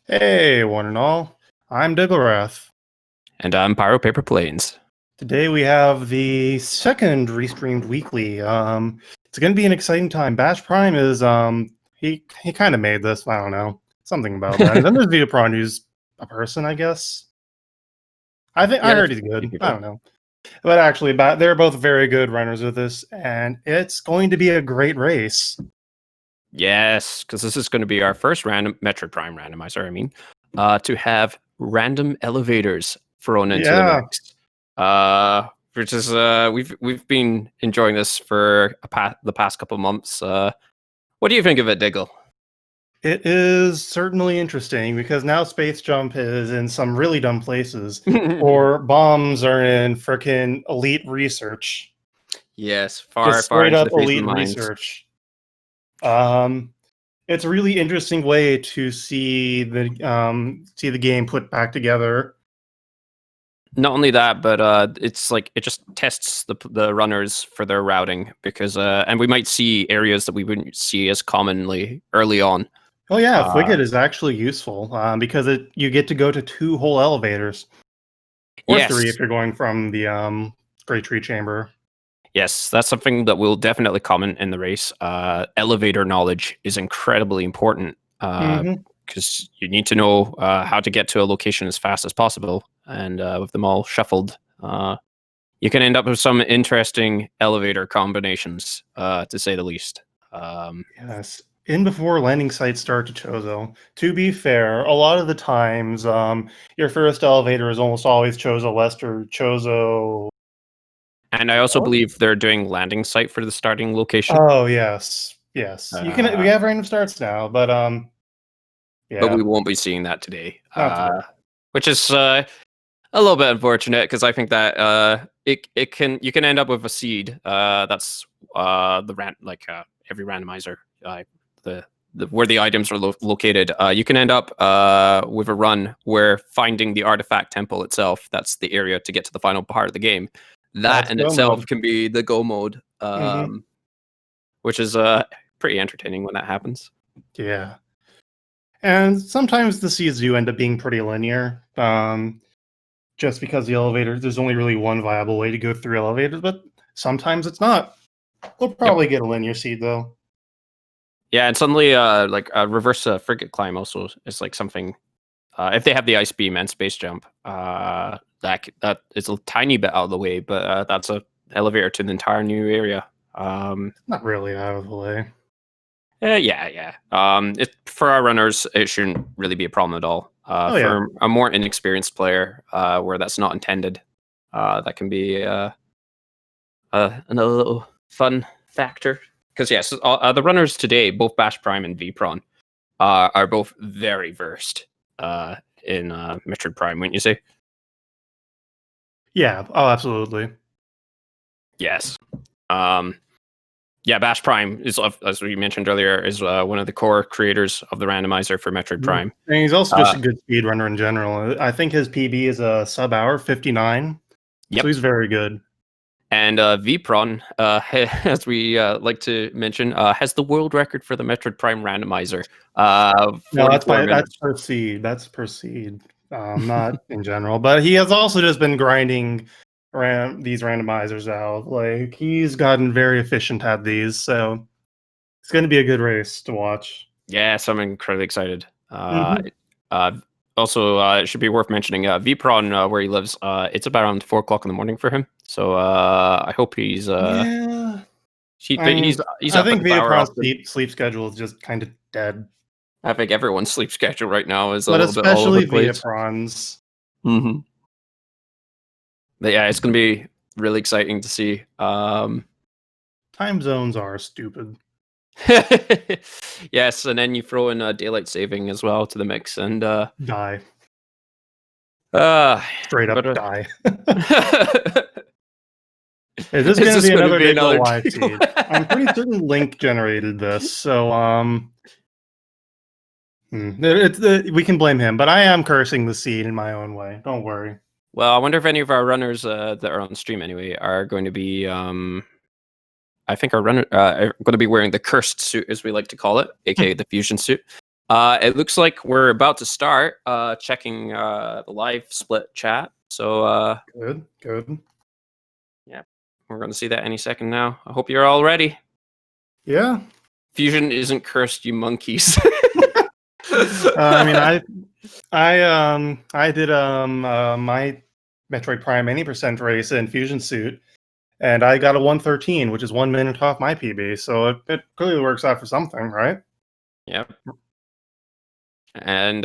Hey, one and all. I'm Digglerath. And I'm Pyro Paper Planes. Today we have the second restreamed weekly. It's going to be an exciting time. Bash Prime is he kind of made this. I don't know, something about that. And then there's Vitaprawn, who's a person, I guess. I heard he's good. I don't know, but actually, they're both very good runners with this, and it's going to be a great race. Yes, because this is going to be our first random Metroid Prime randomizer. To have random elevators thrown into the mix. Which is we've been enjoying this for the past couple of months. What do you think of it, Diggle? It is certainly interesting because now Space Jump is in some really dumb places, or bombs are in frickin' elite research. Yes, far straight into up the elite research. It's a really interesting way to see the game put back together. Not only that, but it's like it just tests the runners for their routing because and we might see areas that we wouldn't see as commonly early on. Oh yeah, Fwicket is actually useful because you get to go to 2 whole elevators, or 3 if you're going from the Great Tree Chamber. Yes, that's something that will definitely comment in the race. Elevator knowledge is incredibly important because you need to know how to get to a location as fast as possible. And with them all shuffled, you can end up with some interesting elevator combinations, to say the least. Yes. In before landing sites start to Chozo. To be fair, a lot of the times, your first elevator is almost always Chozo West or Chozo. And I also believe they're doing landing site for the starting location. Oh yes, yes. We have random starts now, but yeah. But we won't be seeing that today. Today. Which is a little bit unfortunate because I think that you can end up with a seed. That's every randomizer, where the items are located. You can end up with a run where finding the artifact temple itself. That's the area to get to the final part of the game. That in itself can be the go mode, which is pretty entertaining when that happens. Yeah. And sometimes the seeds do end up being pretty linear. Just because the elevator, there's only really one viable way to go through elevators, but sometimes it's not. We'll probably get a linear seed though. Yeah, and suddenly, like a reverse frigate climb also is like something. If they have the ice beam and space jump, that is a tiny bit out of the way, but that's a elevator to an entire new area. Not really out of the way. Yeah. For our runners, it shouldn't really be a problem at all. For a more inexperienced player, where that's not intended, that can be another little fun factor. Because yes, the runners today, both Bash Prime and Vprawn, are both very versed in Metroid Prime, wouldn't you say? Yeah. Oh, absolutely. Yes. Yeah, Bash Prime is, as we mentioned earlier, is one of the core creators of the randomizer for Metroid Prime. And he's also just a good speedrunner in general. I think his PB is a sub-hour 59. Yep. So he's very good. And Vprawn, as we like to mention, has the world record for the Metroid Prime randomizer. No, that's per seed. That's per seed, not in general. But he has also just been grinding these randomizers out. Like, he's gotten very efficient at these, so it's going to be a good race to watch. Yes, I'm incredibly excited. Also, it should be worth mentioning Vprawn, where he lives, it's about around 4 o'clock in the morning for him. So I hope he's yeah. He's I think Vprawn's sleep schedule is just kind of dead. I think everyone's sleep schedule right now is a little bit all over the place. Vprawn's. But yeah, it's going to be really exciting to see. Time zones are stupid. Yes, and then you throw in daylight saving as well to the mix and die. Straight up die. Is this going to be another live feed? I'm pretty certain Link generated this, so we can blame him, but I am cursing the seed in my own way. Don't worry. Well, I wonder if any of our runners that are on stream anyway are going to be I think our runner are going to be wearing the cursed suit, as we like to call it, aka the fusion suit. It looks like we're about to start checking the live split chat. So good. Yeah, we're going to see that any second now. I hope you're all ready. Yeah. Fusion isn't cursed, you monkeys. I mean, I did my Metroid Prime any percent race in Fusion Suit, and I got a 113, which is 1 minute off my PB. So it clearly works out for something, right? Yep. And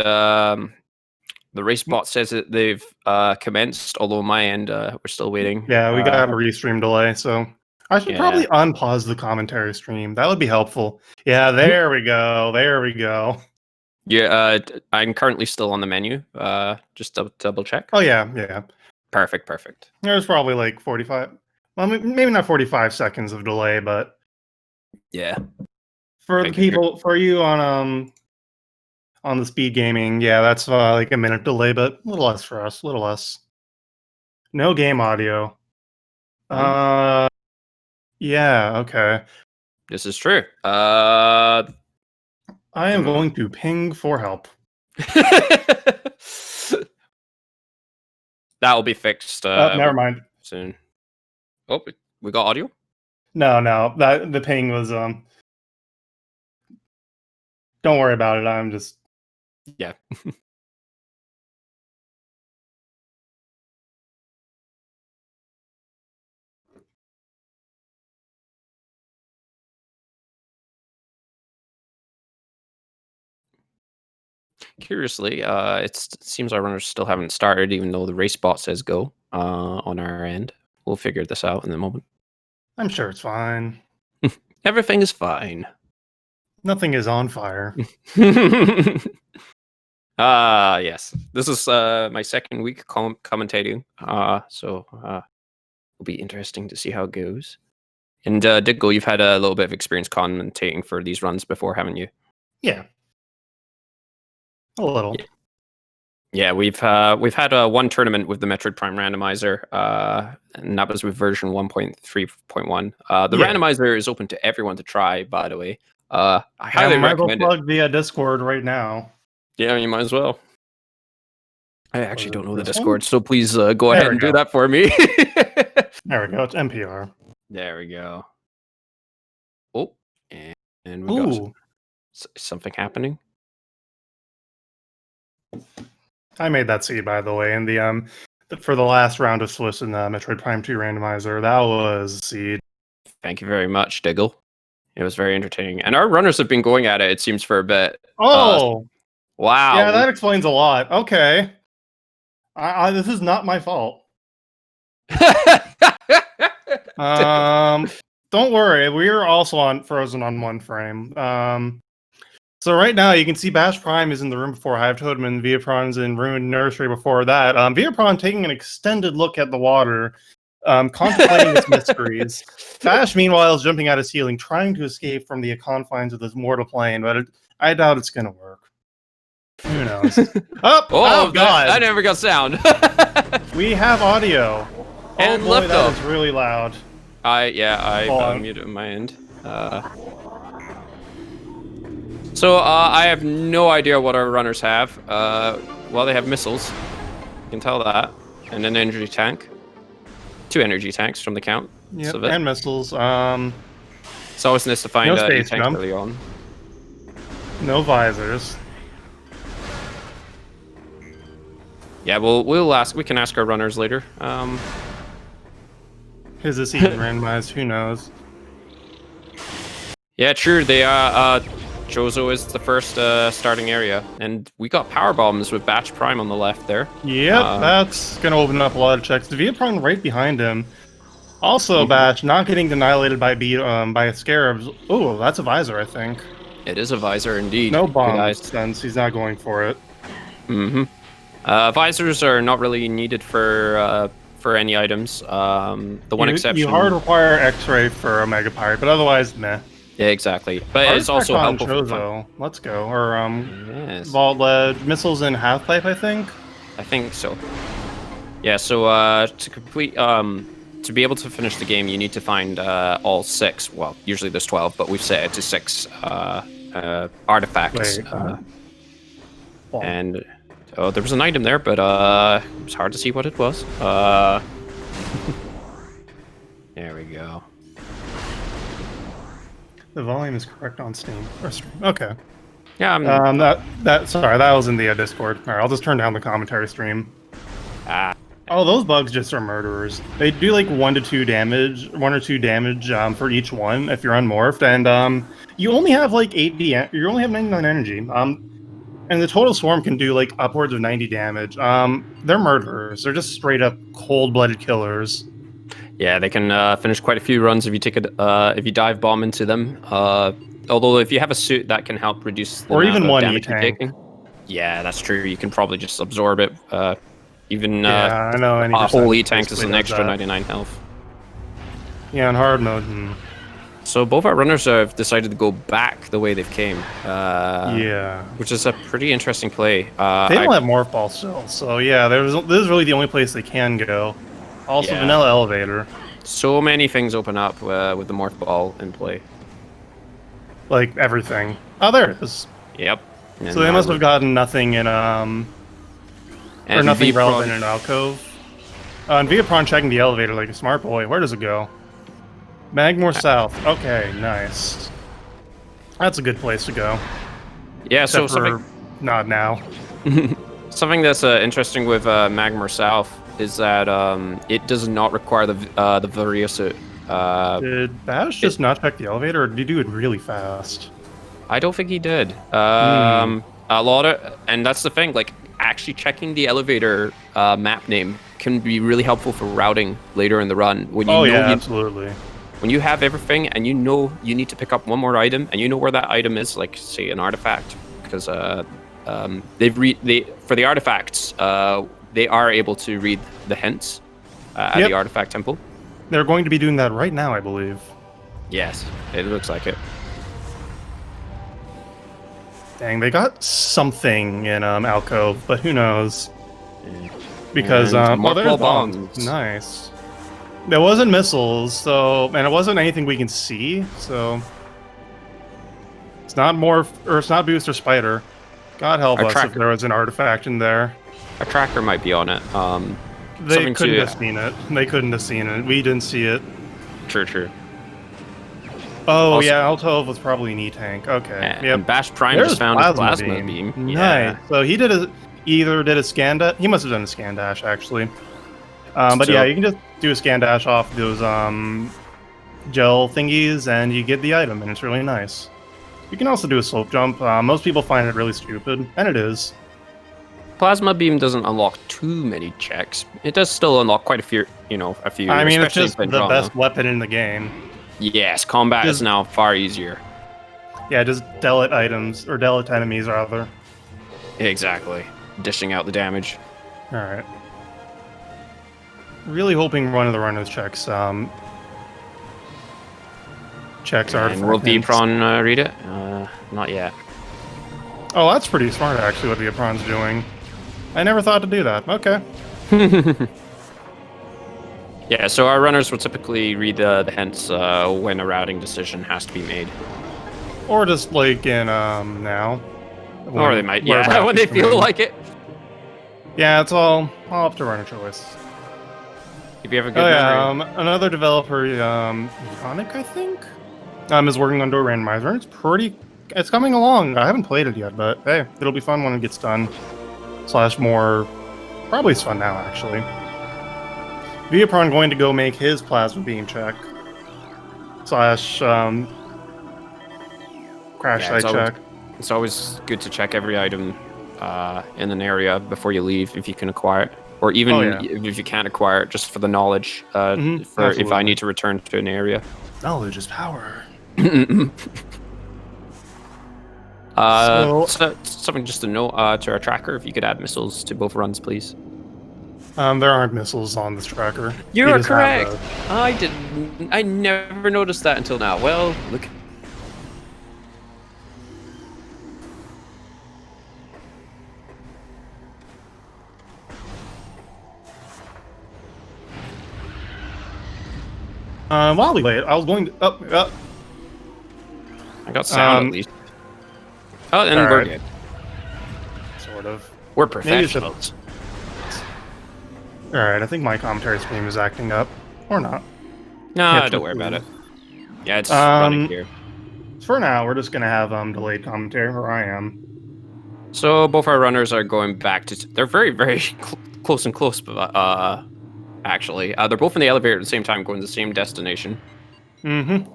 the race bot says that they've commenced, although on my end we're still waiting. Yeah, we got a restream delay, so I should probably unpause the commentary stream. That would be helpful. Yeah, there we go. There we go. Yeah, I'm currently still on the menu. Just double check. Oh yeah. Perfect. There's probably like 45. Well, maybe not 45 seconds of delay, but yeah. For the people, for you on the SpeedGaming, yeah, that's like a minute delay, but a little less for us. A little less. No game audio. Yeah, okay. This is true. I am going to ping for help. That'll be fixed. Never mind. Soon. Oh, we got audio? No. The ping was Don't worry about it. I'm just yeah. Curiously, it seems our runners still haven't started, even though the race bot says go on our end. We'll figure this out in a moment. I'm sure it's fine. Everything is fine. Nothing is on fire. Yes. This is my second week commentating, so it'll be interesting to see how it goes. And Diggle, you've had a little bit of experience commentating for these runs before, haven't you? Yeah. A little. Yeah, we've had one tournament with the Metroid Prime Randomizer, and that was with version 1.3.1. The randomizer is open to everyone to try, by the way. I highly recommend it. Plug via Discord right now. Yeah, you might as well. I actually don't know the Discord, so please go ahead and do that for me. There we go. It's NPR. There we go. Oh, and we got something happening. I made that seed, by the way, in the for the last round of Swiss in the Metroid Prime 2 randomizer. That was a seed. Thank you very much, Diggle. It was very entertaining, and our runners have been going at it. It seems for a bit. Oh, wow! Yeah, that explains a lot. Okay, this is not my fault. Don't worry, we're also frozen on one frame. So right now you can see Bash Prime is in the room before Hive Totem, and Viapron's in Ruined Nursery before that. Viapron taking an extended look at the water, contemplating its mysteries. Bash, meanwhile, is jumping out of ceiling, trying to escape from the confines of this mortal plane, but I doubt it's going to work. Who knows? Oh God! I never got sound. We have audio. And boy, that is really loud. I muted my end. So I have no idea what our runners have. Well, they have missiles. You can tell that. And an energy tank. 2 energy tanks from the count. Yep, and missiles. It's always nice to find a tank early on. No visors. Yeah, we can ask our runners later. Is this even randomized? Who knows? Yeah, true. They Jozo is the first starting area, and we got power bombs with Batch Prime on the left there. Yep, that's gonna open up a lot of checks. The Viapron right behind him. Also, Batch not getting annihilated by scarabs. Oh, that's a visor, I think. It is a visor indeed. No bomb sense. He's not going for it. Visors are not really needed for any items. The one exception. You hard require X-ray for a Mega Pirate, but otherwise, meh. Yeah, exactly. But it's also helpful. Chozo. Let's go. Or Vault Ledge, missiles in half pipe, I think. I think so. Yeah. So to complete, to be able to finish the game, you need to find all 6. Well, usually there's 12, but we've set it to 6 artifacts. Wait, and there was an item there, but it was hard to see what it was. There we go. The volume is correct on Steam or stream. Okay. Yeah. Sorry, that was in the Discord. All right, I'll just turn down the commentary stream. Oh, those bugs just are murderers. They do like 1 or 2 damage for each one if you're unmorphed, and you only have like 80. You only have 99 energy. And the total swarm can do like upwards of 90 damage. They're murderers. They're just straight up cold-blooded killers. Yeah, they can finish quite a few runs if you dive bomb into them. Although if you have a suit, that can help reduce the or even one damage you're tank. taking. Yeah, that's true. You can probably just absorb it. Yeah, I know. A whole E-tank is an extra 99 health. Yeah, in hard mode. So both our runners have decided to go back the way they've came. Yeah. Which is a pretty interesting play. They don't have Morph Ball still, so yeah, this is really the only place they can go. Also, Vanilla Elevator. So many things open up with the Morph Ball in play. Like, everything. Oh, there it is. Yep. And so they must have gotten nothing in, or nothing relevant in Alcove. And Viapron checking the elevator like a smart boy. Where does it go? Magmore South. Okay, nice. That's a good place to go. Yeah, Except so something... Not now. Something that's interesting with Magmore South is that it does not require the Varia suit. Did Bash just not check the elevator, or did he do it really fast? I don't think he did. A lot of... And that's the thing, like, actually checking the elevator map name can be really helpful for routing later in the run. When you absolutely. When you have everything and you know you need to pick up one more item and you know where that item is, like say an artifact, because for the artifacts they are able to read the hints at the artifact temple. They're going to be doing that right now, I believe. Yes, it looks like it. Dang, they got something in Alcove, but who knows? Because there's bombs. Nice. There wasn't missiles, and it wasn't anything we can see, so it's not it's not Boost or Spider. God help us if there was an artifact in there. A tracker might be on it. They couldn't have seen it. They couldn't have seen it. We didn't see it. True. Oh, also, yeah, Altov was probably an E-tank. Okay. And Bash Prime just found a plasma beam. Nice. Yeah. So he either did a scan dash. He must have done a scan dash, actually. But yeah, you can just do a scan dash off those gel thingies, and you get the item, and it's really nice. You can also do a slope jump. Most people find it really stupid, and it is. Plasma beam doesn't unlock too many checks. It does still unlock quite a few. I mean, it's just the best weapon in the game. Yes, combat is now far easier. Yeah, just delete items, or delete enemies, rather. Exactly. Dishing out the damage. Alright. Really hoping one of the runners checks artifacts. Will Vpron read it? Not yet. Oh, that's pretty smart, actually, what Vpron's doing. I never thought to do that. Okay. Yeah, so our runners will typically read the hints when a routing decision has to be made. Or just like in now. Or they might, yeah, when they feel like it. Yeah, it's all up to runner choice. If you have a good memory. Another developer, Iconic, I think, is working on a randomizer. It's coming along. I haven't played it yet, but hey, it'll be fun when it gets done. Probably it's fun now, actually. Viapron going to go make his plasma beam check. / crash site check. It's always good to check every item in an area before you leave if you can acquire it. Or even if you can't acquire it, just for the knowledge, if I need to return to an area. Knowledge is power. So something just to note to our tracker, if you could add missiles to both runs, please. There aren't missiles on this tracker. You're correct. I never noticed that until now. Well, look. While we wait, I was going to... I got sound at least. Oh, and we're good. Sort of. We're professionals. Alright, I think my commentary stream is acting up. Or not. No, don't worry about it. Yeah, it's running here. For now, we're just going to have delayed commentary, where I am. So both our runners are going back to... They're very, very close and close, actually. They're both in the elevator at the same time, going to the same destination. Mm-hmm.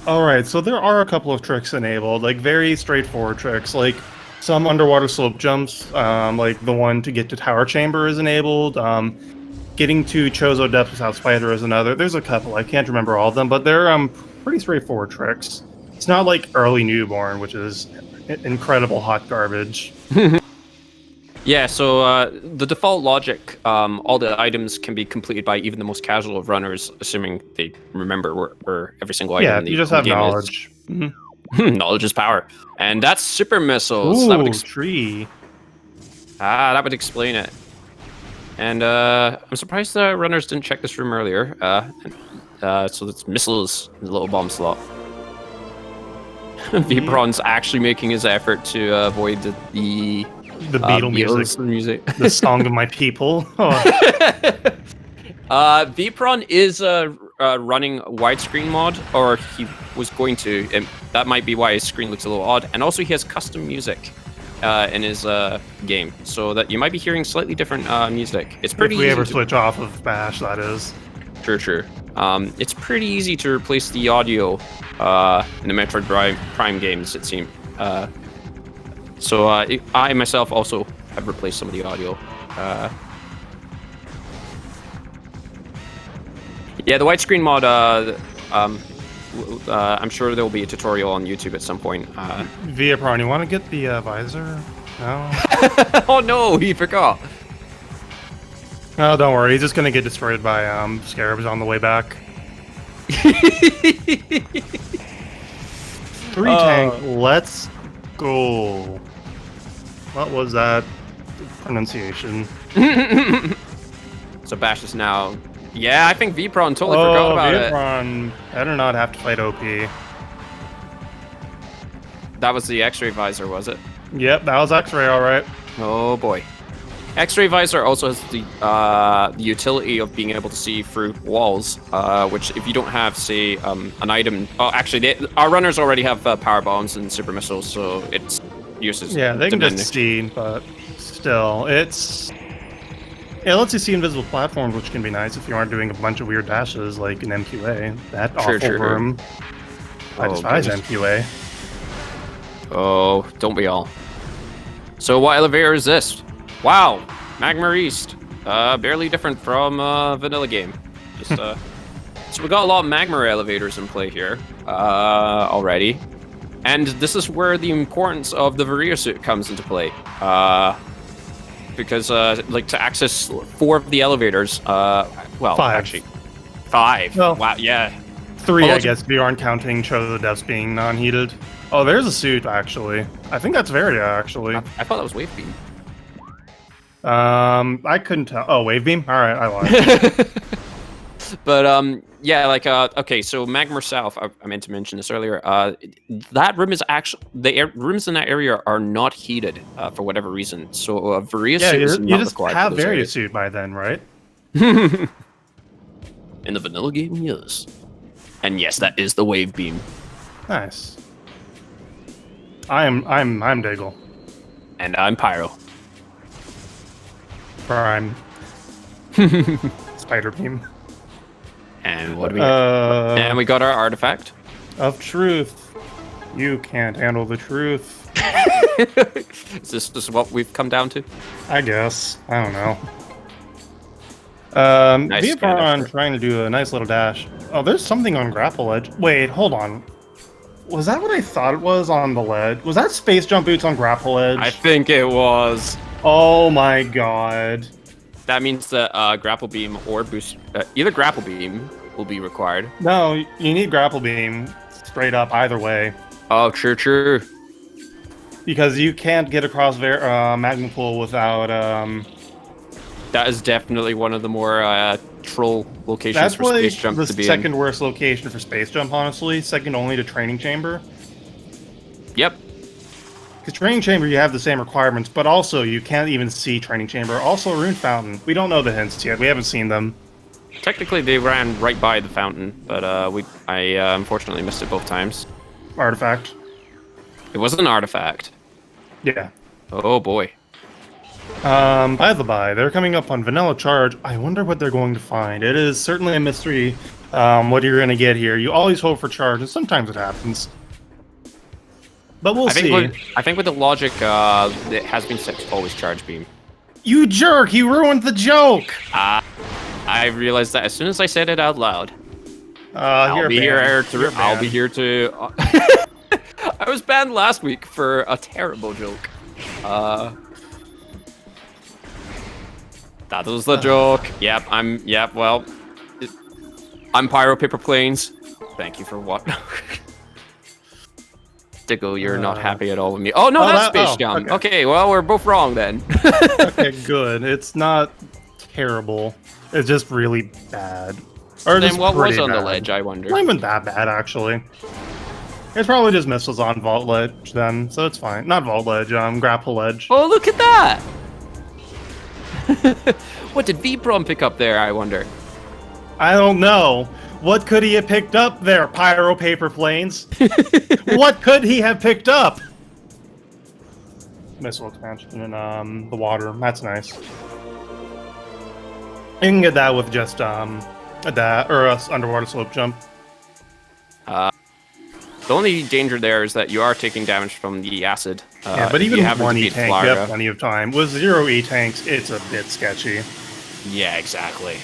Alright, so there are a couple of tricks enabled, like very straightforward tricks, like some underwater slope jumps, like the one to get to Tower Chamber is enabled, getting to Chozo Depths without Spider is another. There's a couple, I can't remember all of them, but they're pretty straightforward tricks. It's not like early Newborn, which is incredible hot garbage. Yeah, so the default logic, all the items can be completed by even the most casual of runners, assuming they remember where every single item in the game is. Yeah, you just have knowledge. Knowledge is power. And that's super missiles. Ooh, that would tree. That would explain it. And I'm surprised the runners didn't check this room earlier. So it's missiles in the little bomb slot. Vipron's actually making his effort to avoid the Beatle music. The song of my people. Vipron is running widescreen mod, or he was going to. And that might be why his screen looks a little odd. And also he has custom music in his game, so that you might be hearing slightly different music. It's pretty. If we ever switch off of Bash, that is. Sure. It's pretty easy to replace the audio in the Metroid Prime games, it seems. So I myself also have replaced some of the audio. Yeah, the widescreen mod, I'm sure there will be a tutorial on YouTube at some point. Viapron, you want to get the visor? No? Oh no, he forgot. No, don't worry. He's just going to get destroyed by scarabs on the way back. 3 tank, let's go. What was that pronunciation? So Bash is now... Yeah, I think Vipron totally forgot about Vipron better not have to fight OP. That was the X-ray visor, was it? Yep, that was X-ray, alright. Oh boy. X-ray visor also has the utility of being able to see through walls, which if you don't have, say, an item... Oh, actually, our runners already have power bombs and super missiles, so it's useless. Yeah, they can just see, but still, it's... Yeah, it lets you see invisible platforms, which can be nice if you aren't doing a bunch of weird dashes like an MQA. That awful room. I despise MQA. Oh, don't we all? So what elevator is this? Wow, Magma East. Barely different from vanilla game. Just so we got a lot of Magma elevators in play here already, and this is where the importance of the Varia suit comes into play. Because like to access 4 of the elevators, well, 5. Actually, 5. Well, wow, yeah. 3, I guess, if you aren't counting Chozo the Depths being non-heated. Oh, there's a suit, actually. I think that's Varia, actually. I thought that was Wave Beam. I couldn't tell. Oh, Wave Beam? Alright, I lied. But, yeah, like, okay, so Magma South, I meant to mention this earlier, that room is actually, rooms in that area are not heated, for whatever reason, so Varia suit is not required. You just have Varia suit by then, right? In the vanilla game, yes. And yes, that is the Wave Beam. Nice. I'm Diggle. And I'm Pyro. Prime. Spider Beam. And what do we got? And we got our artifact. Of truth. You can't handle the truth. Is this what we've come down to? I guess. I don't know. Nice Vipron trying to do a nice little dash. Oh, there's something on grapple edge. Wait, hold on. Was that what I thought it was on the ledge? Was that space jump boots on grapple edge? I think it was. Oh my god. That means that grapple beam or boost, either grapple beam will be required. No, you need grapple beam straight up either way. Oh, true. Because you can't get across Magma Pool without... That is definitely one of the more troll locations for space jump to be in. That's the second worst location for space jump, honestly. Second only to training chamber. Yep. Because Training Chamber, you have the same requirements, but also you can't even see Training Chamber. Also, Rune Fountain. We don't know the hints yet. We haven't seen them. Technically, they ran right by the fountain, but I unfortunately missed it both times. Artifact. It was an artifact. Yeah. Oh boy. By the by, they're coming up on Vanilla Charge. I wonder what they're going to find. It is certainly a mystery what you're going to get here. You always hope for Charge, and sometimes it happens. But we'll see. I think with the logic, it has been set to always Charge Beam. You jerk! You ruined the joke! I realized that as soon as I said it out loud. I'll be here to... I was banned last week for a terrible joke. That was the joke. Yep, well... I'm Pyro Paper Planes. Thank you for what? Diggle, you're not happy at all with me. Oh, no, that's Space Jump. Okay, well, we're both wrong then. Okay, good. It's not terrible. It's just really bad. Or then what was on the ledge, I wonder? It wasn't that bad, actually. It's probably just missiles on Vault Ledge, then, so it's fine. Not Vault Ledge, Grapple Ledge. Oh, look at that! What did V-Prom pick up there, I wonder? I don't know. What could he have picked up there, Pyro Paper Planes? What could he have picked up? Missile expansion in the water. That's nice. You can get that with just underwater slope jump. The only danger there is that you are taking damage from the acid. Yeah, but even with 1 E-tank, you have plenty of time. With 0 E-tanks, it's a bit sketchy. Yeah, exactly.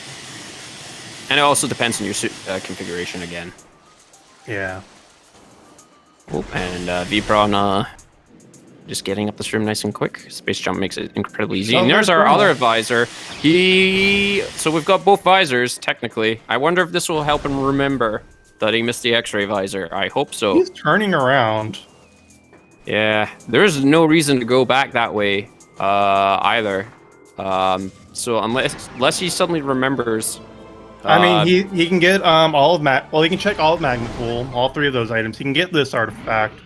And it also depends on your suit configuration again. Yeah. Oh, and V-Prawn just getting up the stream nice and quick. Space Jump makes it incredibly easy. And there's our other visor. So we've got both visors, technically. I wonder if this will help him remember that he missed the X-ray visor. I hope so. He's turning around. Yeah, there's no reason to go back that way either. So unless he suddenly remembers... I mean, he can get all of he can check all of Magma Pool, all 3 of those items. He can get this artifact.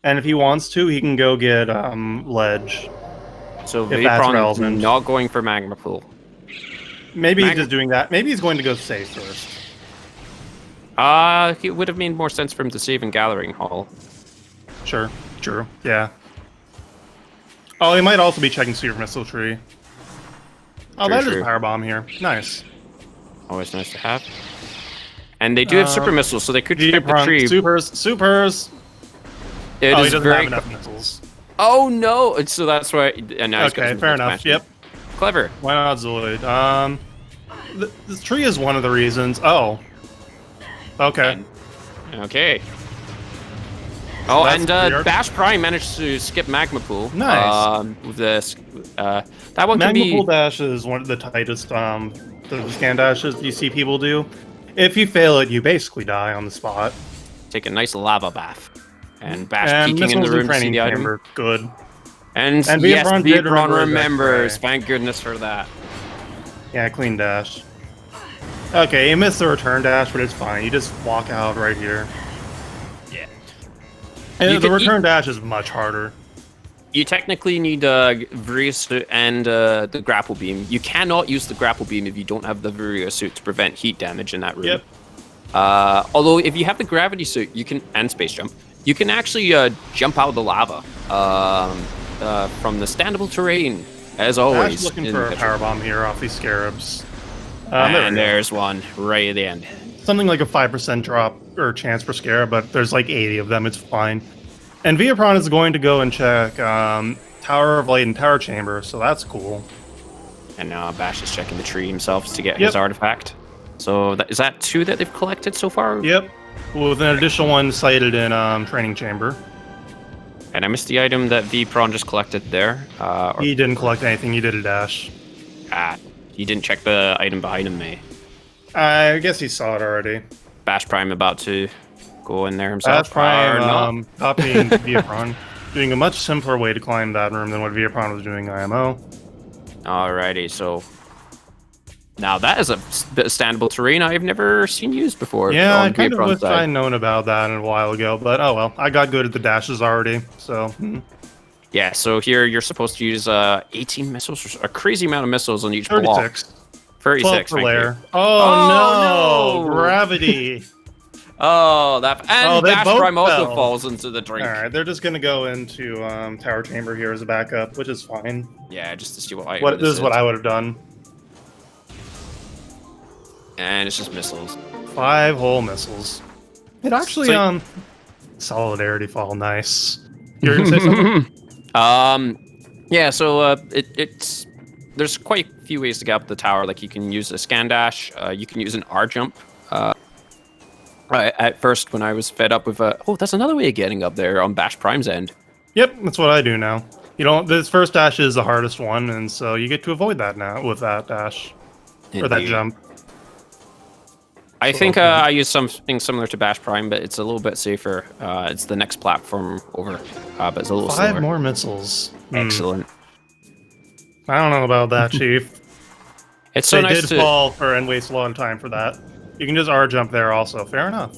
And if he wants to, he can go get Ledge. So V-Prawn's not going for Magma Pool. Maybe he's just doing that. Maybe he's going to go save first. It would have made more sense for him to save in Gathering Hall. Sure, true, yeah. Oh, he might also be checking Super Missile Tree. Oh, that is Power Bomb here. Nice. Always nice to have. And they do have Super Missiles, so they could check the tree. Supers! He doesn't have enough missiles. Oh no! So that's why. And now okay, fair enough. Yep. Clever. Why not Zoid? The tree is one of the reasons. Oh. Okay. Okay. Oh, and Bash Prime managed to skip Magma Pool. Nice. With this, that one can be... Magma Pool dash is one of the tightest the scan dashes you see people do. If you fail it, you basically die on the spot. Take a nice lava bath. And Bash peeking in the room to see the item. Good. And yes, V-Prawn remembers. Thank goodness for that. Yeah, clean dash. Okay, you missed the return dash, but it's fine. You just walk out right here. Yeah. And the return dash is much harder. You technically need Virya suit and the grapple beam. You cannot use the grapple beam if you don't have the Virya suit to prevent heat damage in that room. Yep. Although if you have the gravity suit, you can and space jump, you can actually jump out of the lava from the standable terrain. As always. Looking for a power bomb here off these scarabs. And there's one right at the end. Something like a 5% drop or chance per scarab, but there's like 80 of them. It's fine. And Viapron is going to go and check Tower of Light and Tower Chamber, so that's cool. And now Bash is checking the tree himself to get his artifact. So is that 2 that they've collected so far? Yep. With an additional one sighted in Training Chamber. And I missed the item that V-Prawn just collected there. He didn't collect anything, he did a dash. He didn't check the item behind him, eh? I guess he saw it already. Bash Prime about to go in there himself. Bash Prime copying Viapron. Doing a much simpler way to climb that room than what Viapron was doing IMO. Alrighty, so... Now that is a bit of standable terrain I've never seen used before. Yeah, I kind of wish I'd known about that a while ago, but oh well. I got good at the dashes already, so... Yeah, so here you're supposed to use 18 missiles, a crazy amount of missiles on each 36. block. 36 per thank layer. you. Oh, no! no! Gravity. And they Bash both Prime also fell. falls into the drink. All right, they're just gonna go into tower chamber here as a backup, which is fine. Yeah, just to see what this is what I would have done. And it's just missiles. 5 whole missiles. It actually solidarity fall, nice. You're gonna say something? Yeah, so it's there's quite a few ways to get up the tower. Like you can use a scan dash, you can use an R jump. At first, when I was fed up with that's another way of getting up there on Bash Prime's end. Yep, that's what I do now. You know, this first dash is the hardest one, and so you get to avoid that now with that dash. Indeed. Or that jump. I think I use something similar to Bash Prime, but it's a little bit safer. It's the next platform over, but it's a little slower. 5 more missiles. Excellent. I don't know about that, Chief. It's so nice to... fall and waste a lot of time for that. You can just R jump there also. Fair enough.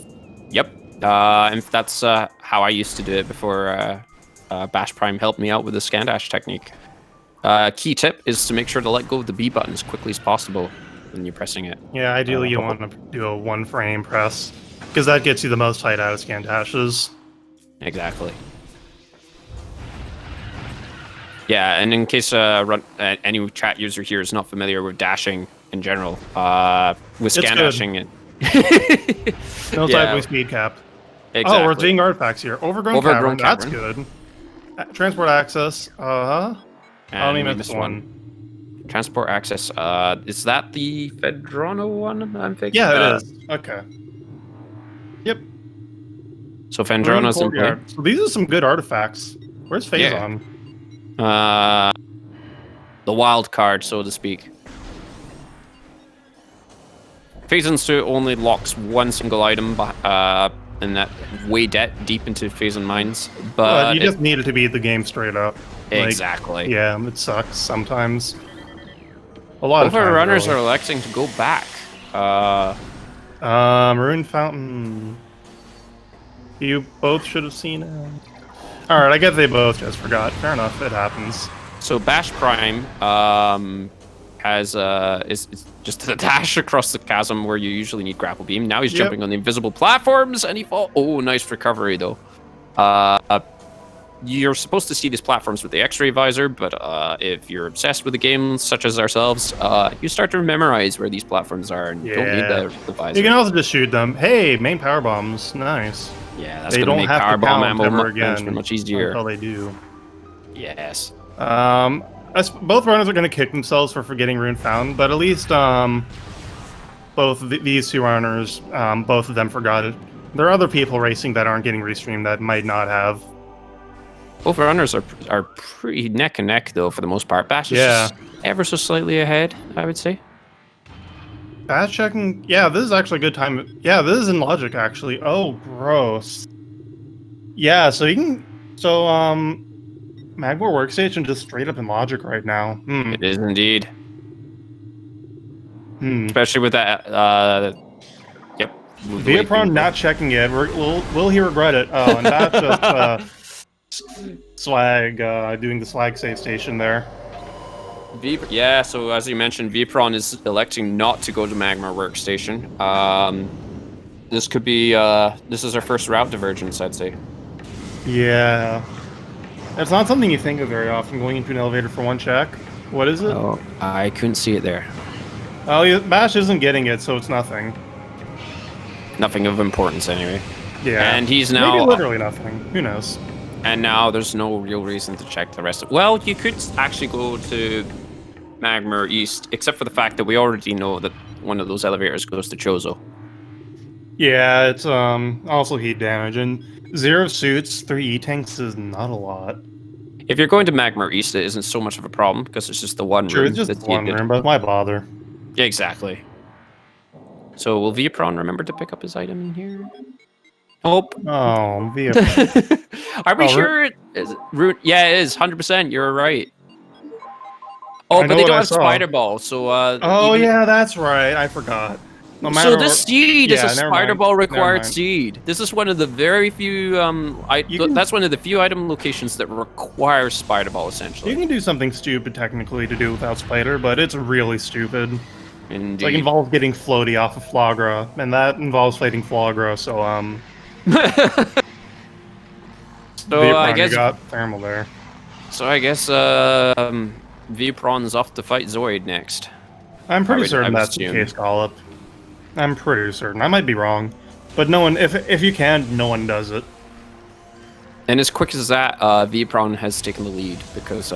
Yep. And that's how I used to do it before Bash Prime helped me out with the scan dash technique. Key tip is to make sure to let go of the B button as quickly as possible when you're pressing it. Yeah, ideally you want to do a 1 frame press, because that gets you the most height out of scan dashes. Exactly. Yeah, and in case any chat user here is not familiar with dashing in general, with scan dashing and no type of speed cap. Exactly. Oh, we're seeing artifacts here. Overgrown Cavern. That's good. Transport access. I only meant this one. Transport access. Is that the Fedrano one I'm thinking? Yeah, it is. Okay. Yep. So Fedrano's in play. So these are some good artifacts. Where's Phazon? The wild card, so to speak. Phazon suit only locks one single item, and that way deep into Phazon mines. But you just needed to beat the game straight up. Exactly. Yeah, it sucks sometimes. A lot of runners are electing to go back. Maroon Fountain. You both should have seen it. All right, I guess they both just forgot. Fair enough, it happens. So Bash Prime has is just a dash across the chasm where you usually need grapple beam. Now he's jumping on the invisible platforms and he falls. Oh, nice recovery though. You're supposed to see these platforms with the X-ray visor, but if you're obsessed with the game, such as ourselves, you start to memorize where these platforms are and don't need the visor. You can also just shoot them. Hey, main power bombs, nice. Yeah, that's going to make power bomb ammo much easier. That's how they do. Yes. Both runners are going to kick themselves for forgetting Rune Fountain, but at least both these 2 runners, both of them forgot it. There are other people racing that aren't getting restreamed that might not have. Both runners are pretty neck and neck though for the most part. Bash is just ever so slightly ahead, I would say. Bash checking. Yeah, this is actually a good time. Yeah, this is in logic actually. Oh, gross. Yeah, so you can. So Magmor Workstation just straight up in logic right now. It is indeed. Especially with that. Yep. Viapron not checking it. Will he regret it? Oh, and that's just Swag doing the Swag save station there. Yeah, so as you mentioned, Vipron is electing not to go to Magmar Workstation. This could be, this is our first route divergence, I'd say. Yeah. It's not something you think of very often, going into an elevator for 1 check. What is it? Oh, I couldn't see it there. Oh, Bash isn't getting it, so it's nothing. Nothing of importance, anyway. Yeah. And he's now... Maybe literally nothing. Who knows? And now there's no real reason to check the rest of... Well, you could actually go to Magmar East, except for the fact that we already know that one of those elevators goes to Chozo. Yeah, it's also heat damage, and 0 suits, 3 E-tanks is not a lot. If you're going to Magmar East, it isn't so much of a problem, because it's just the one room. Sure, it's just one room, but why bother? Exactly. So will Viapron remember to pick up his item in here? Oh, Viapron. Are we sure it is root? Yeah, it is 100%. You're right. Oh, but they don't have Spider Ball, so. Oh yeah, that's right. I forgot. No so matter this seed is a never spider mind. ball Never required mind. seed. This is one of the very few. That's one of the few item locations that require spider ball. Essentially, You can do something stupid technically to do without spider, but it's really stupid. indeed. Like involves getting floaty off of Flagra, and that involves fighting Flagra. So So I guess you got thermal there. So I guess V-Prawn's off to fight Zoid next. I'm pretty certain that's the case, Gollop. I'm pretty certain. I might be wrong, but no one. If you can, no one does it. And as quick as that, V-Prawn has taken the lead because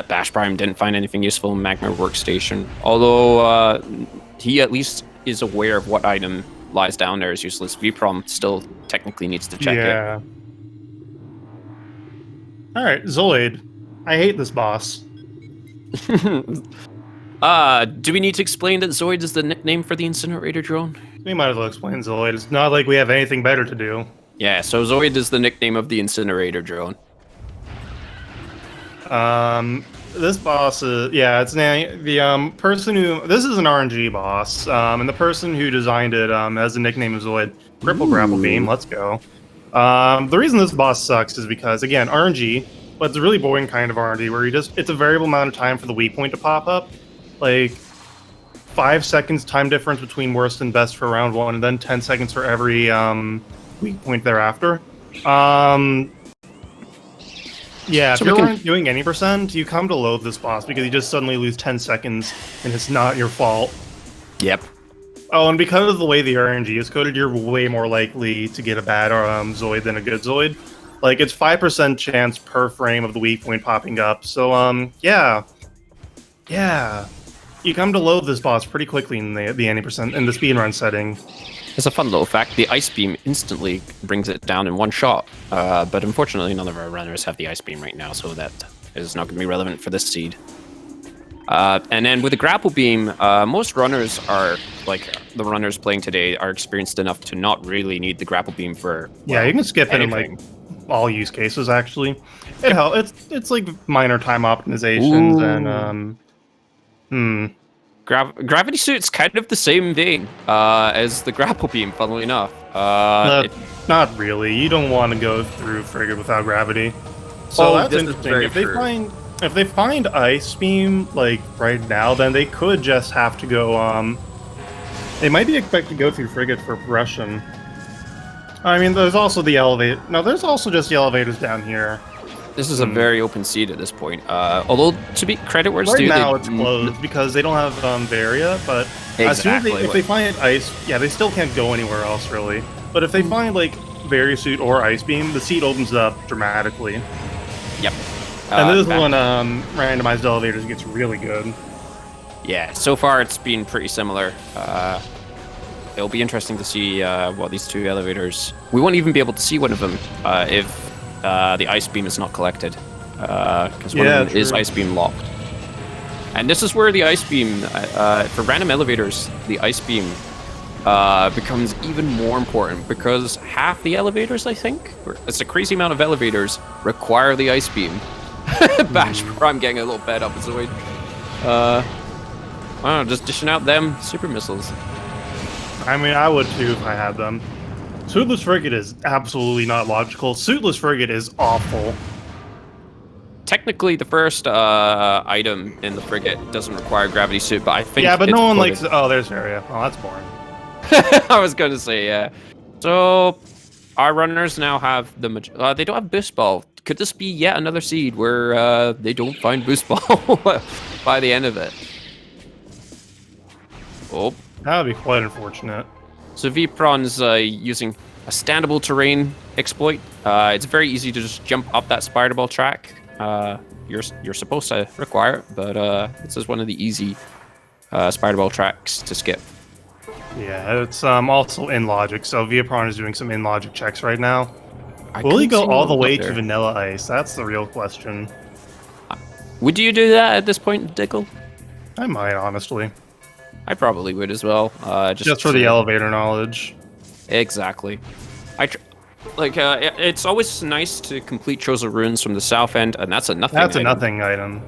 Bash Prime didn't find anything useful in Magma Workstation. Although he at least is aware of what item lies down there is useless. V-Prawn still technically needs to check it. Alright, Zoid. I hate this boss. Do we need to explain that Zoid is the nickname for the incinerator drone? We might as well explain Zoid. It's not like we have anything better to do. Yeah, so Zoid is the nickname of the incinerator drone. This boss is, it's the person who, this is an RNG boss, and the person who designed it has the nickname of Zoid. Cripple Grapple Beam, let's go. The reason this boss sucks is because, again, RNG, but it's a really boring kind of RNG where it's a variable amount of time for the weak point to pop up. Like, 5 seconds time difference between worst and best for round 1, and then 10 seconds for every weak point thereafter. Yeah, so if you're doing any percent, you come to loathe this boss because you just suddenly lose 10 seconds, and it's not your fault. Yep. Oh, and because of the way the RNG is coded, you're way more likely to get a bad Zoid than a good Zoid. Like, it's 5% chance per frame of the weak point popping up, so, yeah. You come to loathe this boss pretty quickly in the any percent in the speedrun setting. As a fun little fact, the Ice Beam instantly brings it down in one shot, but unfortunately none of our runners have the Ice Beam right now, so that is not going to be relevant for this seed. And then with the Grapple Beam, most runners are, like the runners playing today, are experienced enough to not really need the Grapple Beam for you can skip it in like all use cases, actually. It helps. It's like minor time optimizations. Ooh. And Gravity Suit's kind of the same thing as the Grapple Beam, funnily enough. Not really. You don't want to go through Frigate without gravity. So that's interesting. If they find Ice Beam like right now, then they could just have to go. They might be expected to go through Frigate for progression. I mean, there's also the elevator. No, there's also just the elevators down here. This is a very open seed at this point. Although, to be credit where it's due, now it's closed because they don't have Varia, but as soon as if they find Ice, they still can't go anywhere else, really. But if they find, like, Varia Suit or Ice Beam, the seed opens up dramatically. Yep. And this is when randomized elevators gets really good. Yeah, so far it's been pretty similar. It'll be interesting to see what these two elevators... We won't even be able to see one of them if the Ice Beam is not collected. Because one of them is Ice Beam locked. And this is where the Ice Beam... for random elevators, the Ice Beam becomes even more important because half the elevators, I think, it's a crazy amount of elevators, require the Ice Beam. Bash Prime getting a little fed up as Zoid. I don't know, just dishing out them super missiles. I mean, I would too if I had them. Suitless Frigate is absolutely not logical. Suitless Frigate is awful. Technically, the first item in the frigate doesn't require gravity suit, but I think but no one likes... Oh, there's Varia. Oh, that's boring. I was going to say, yeah. So, our runners now have the... they don't have Boost Ball. Could this be yet another seed where they don't find Boost Ball by the end of it? Oh. That would be quite unfortunate. So V-Prawn's using a standable terrain exploit. It's very easy to just jump up that spider ball track. You're supposed to require it, but this is one of the easy spider ball tracks to skip. Yeah, it's also in logic, so V-Prawn is doing some in logic checks right now. Will he go all the way to Vanilla Ice? That's the real question. Would you do that at this point, Dickle? I might, honestly. I probably would as well. Just for the elevator knowledge. Exactly. It's always nice to complete Chosen Runes from the south end, and that's a nothing. That's a nothing item.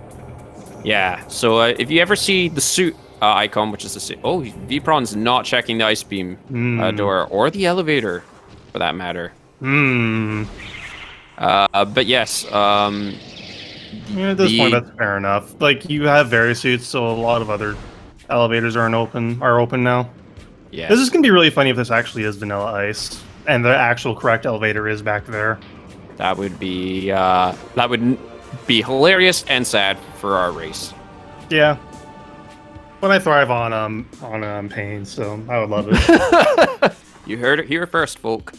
Yeah. So if you ever see the suit icon, which is the oh, Vpron's not checking the ice beam door or the elevator, for that matter. But yes, at this point, that's fair enough. Like, you have various suits, so a lot of other elevators are open now. Yeah, this is gonna be really funny if this actually is vanilla ice and the actual correct elevator is back there. That would be hilarious and sad for our race. Yeah, but I thrive on pain, so I would love it. You heard it here first, folk.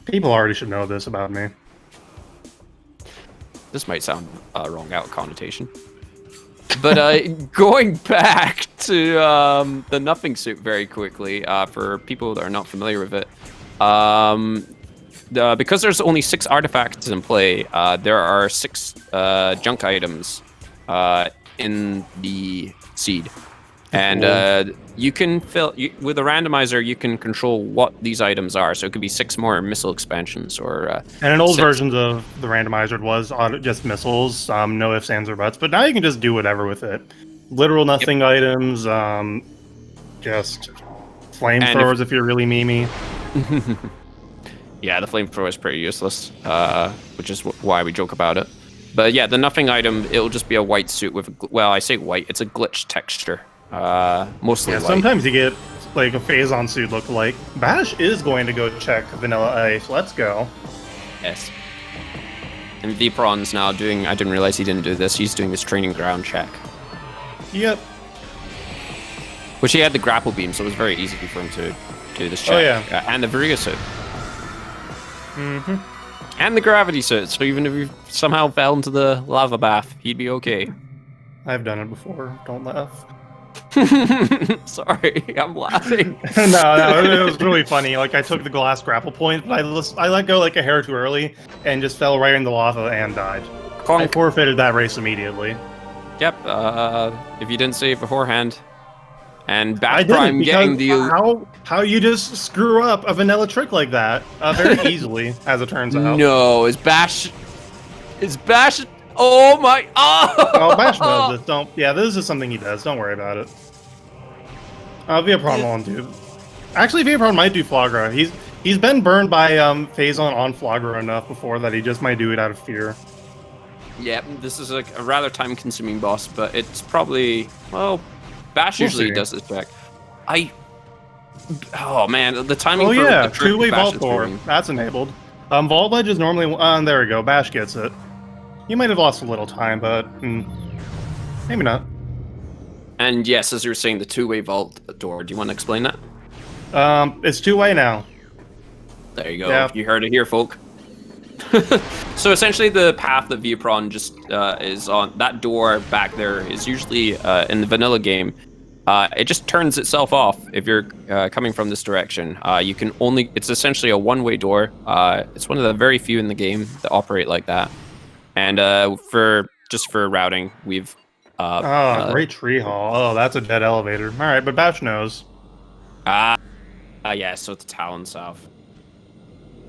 People already should know this about me. This might sound wrong out of connotation. But going back to the Nothing Suit very quickly, for people that are not familiar with it, because there's only 6 artifacts in play, there are 6 junk items in the seed. And you can with a randomizer, you can control what these items are. So it could be 6 more missile expansions, or and in old versions of the randomizer, it was just missiles, no ifs, ands, or buts. But now you can just do whatever with it. Literal nothing items, just flamethrowers if you're really memey. Yeah, the flamethrower is pretty useless, which is why we joke about it. But yeah, the nothing item, it'll just be a white suit with, well, I say white, it's a glitch texture. Mostly white. Sometimes you get like a Phazon suit look-alike. Bash is going to go check Vanilla Ice. Let's go. Yes. And Vpron's now doing, I didn't realize he didn't do this, he's doing this training ground check. Yep. Which he had the grapple beam, so it was very easy for him to do this check. Oh yeah. And the Virga suit. And the gravity suit, so even if you somehow fell into the lava bath, he'd be okay. I've done it before, don't laugh. Sorry, I'm laughing. No, it was really funny. Like, I took the glass grapple point, but I let go like a hair too early and just fell right in the lava and died. Conk. I forfeited that race immediately. Yep, if you didn't say it beforehand. And Bash Prime getting the... How you just screw up a vanilla trick like that very easily, as it turns out. No, is Bash... Oh my... Oh, Bash does this. Yeah, this is something he does. Don't worry about it. Vpron won't do. Actually, Vpron might do Flagra. He's been burned by Phazon on Flagra enough before that he just might do it out of fear. Yeah, this is a rather time-consuming boss, but it's probably... Well, Bash usually does this check. Oh man, the timing for the trick two-way vault door. That's enabled. Vault ledge is normally... there we go. Bash gets it. You might have lost a little time, but maybe not. And yes, as you were saying, the two-way vault door. Do you want to explain that? It's two-way now. There you go. Yeah. You heard it here, folk. So essentially, the path that Vpron just is on, that door back there is usually in the vanilla game. It just turns itself off if you're coming from this direction. You can only... It's essentially a one-way door. It's one of the very few in the game that operate like that. And for routing, we've... Great tree hall. Oh, that's a dead elevator. All right, but Bash knows. Yeah, so it's Talon South.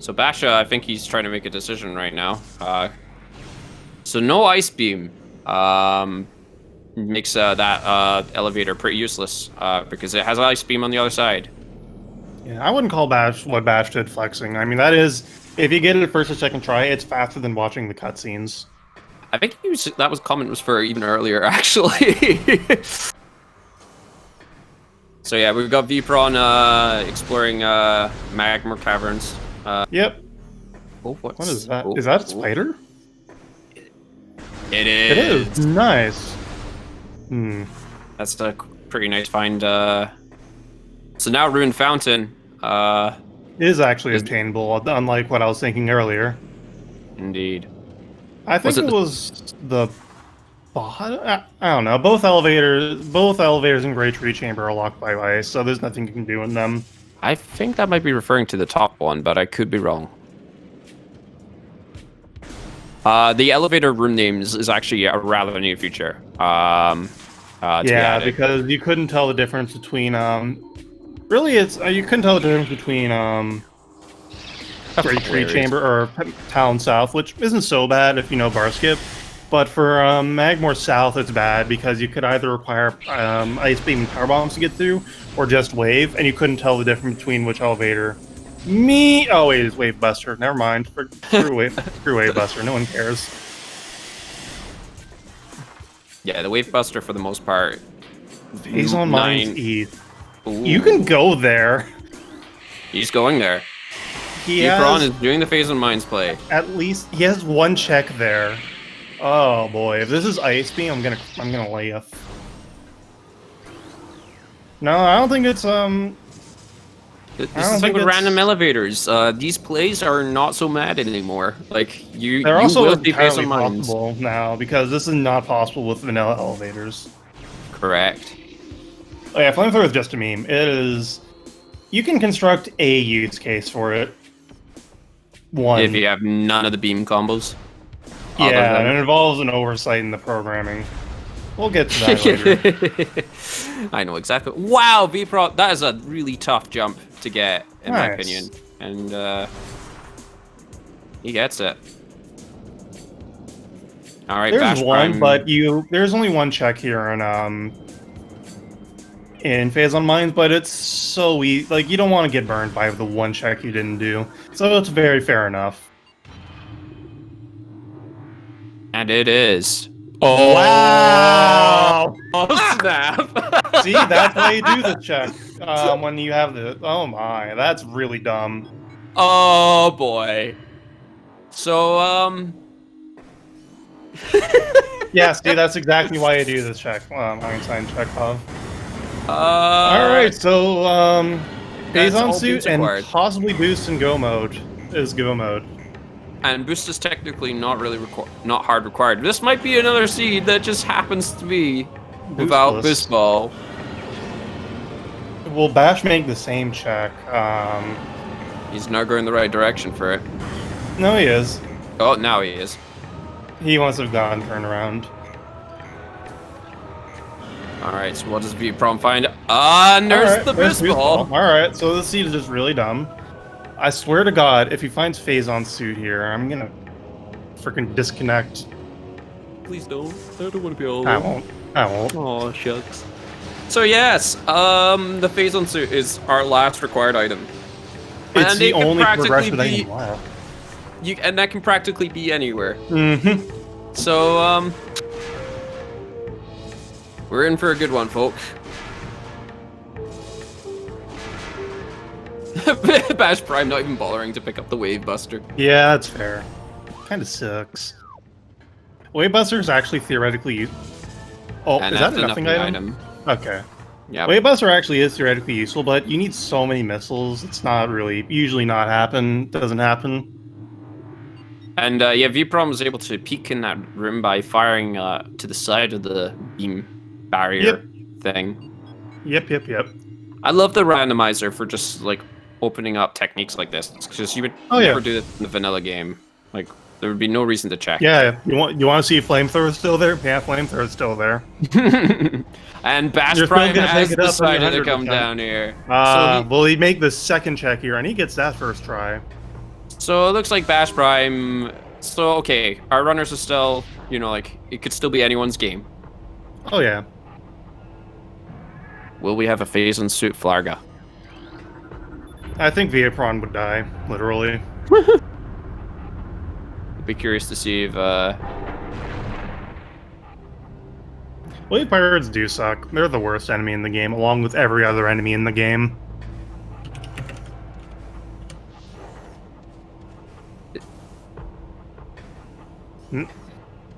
So Basha, I think he's trying to make a decision right now. So no ice beam makes that elevator pretty useless because it has an ice beam on the other side. Yeah, I wouldn't call Bash what Bash did flexing. I mean, that is... If you get it first or second try, it's faster than watching the cutscenes. I think that comment was for even earlier, actually. So yeah, we've got Vpron exploring magma caverns. Yep. Oh, what is that? Is that a spider? It is. It is. Nice. That's a pretty nice find. So now Ruined Fountain. Is actually obtainable, unlike what I was thinking earlier. Indeed. I think it was the bottom. I don't know. Both elevators in Great Tree Chamber are locked by ice, so there's nothing you can do in them. I think that might be referring to the top one, but I could be wrong. The elevator room names is actually a rather new feature. Yeah, because you couldn't tell the difference between really, you couldn't tell the difference between Great Tree Chamber or Town South, which isn't so bad if you know bar skip. But for Magmore South, it's bad because you could either require Ice Beam and Power Bombs to get through, or just Wave, and you couldn't tell the difference between which elevator. Oh wait, it's Wave Buster. Never mind. Screw Wave Buster. No one cares. Yeah, the Wave Buster for the most part. He's on Mines East. You can go there. He's going there. Braun is doing the Phase on Mines play. At least he has one check there. Oh boy, if this is Ice Beam, I'm gonna leave. No, I don't think it's This is like with random elevators. These plays are not so mad anymore. Like they're also will entirely possible now because this is not possible with vanilla elevators. Correct. Oh yeah, Flamethrower is just a meme. It is. You can construct a use case for it. One. If you have none of the beam combos. Yeah, and it involves an oversight in the programming. We'll get to that later. I know exactly. Wow, VPro, that is a really tough jump to get, in my opinion. And he gets it. All right, there's Bash one, Prime. but there's only one check here in Phase on Mines, but it's so easy. Like, you don't want to get burned by the one check you didn't do. So it's very fair enough. And it is. Oh, wow! Oh, snap. See, that's why you do the check when you have the... Oh my, that's really dumb. Oh, boy. So, yeah, see, that's exactly why you do this check. Einstein Chekhov. Alright, so, Phase on Suit and possibly Boost and Go Mode is Go Mode. And Boost is technically not really not hard required. This might be another seed that just happens to be without Boost Ball. Will Bash make the same check? He's not going the right direction for it. No, he is. Oh, now he is. He wants to have gone turnaround. Alright, so what does VProm find? And there's the Boost Ball. Alright, so this seed is just really dumb. I swear to God, if he finds Phase on Suit here, I'm gonna freaking disconnect. Please don't. I don't want to be all. I won't. Oh shucks. So yes, the Phase on Suit is our last required item. It's and the only progression item left. And that can practically be anywhere. Mm-hmm. So we're in for a good one, folks. Bash Prime not even bothering to pick up the Wave Buster. Yeah, that's fair. Kind of sucks. Wave Buster is actually theoretically Oh, and is that a nothing item? Okay. Yeah. Wave Buster actually is theoretically useful, but you need so many missiles. It's not really usually not happen. Doesn't happen. And yeah, VProm was able to peek in that room by firing to the side of the beam barrier thing. Yep. I love the randomizer for just like opening up techniques like this, because you would never do this in the vanilla game. Like there would be no reason to check. Yeah, you want to see Flamethrower still there? Yeah, Flamethrower's still there. And Bash Prime has decided to come down here. Will he make the second check here? And he gets that first try. So it looks like Bash Prime. So okay, our runners are still, you know, like it could still be anyone's game. Oh yeah. Will we have a Phase on Suit Flarga? I think Viapron would die, literally. I'd be curious to see if Wave Pirates do suck. They're the worst enemy in the game, along with every other enemy in the game.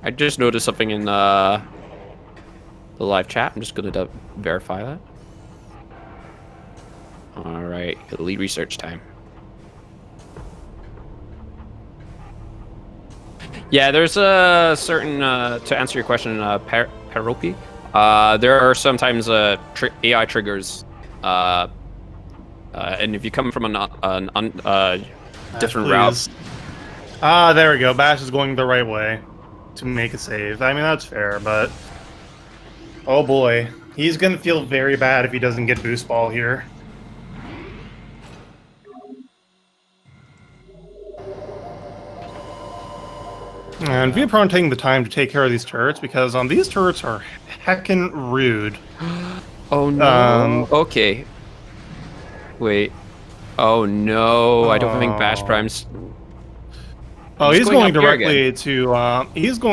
I just noticed something in the live chat. I'm just going to verify that. All right, elite research time. Yeah, there's a certain, to answer your question, Peropi, there are sometimes AI triggers, and if you come from a different route. Ah, there we go. Bash is going the right way to make a save. I mean, that's fair, but... Oh boy. He's going to feel very bad if he doesn't get Boost Ball here. And Viapron taking the time to take care of these turrets because these turrets are heckin' rude. Oh no. Okay. Wait. Oh no. I don't think Bash Prime's. Oh, he's going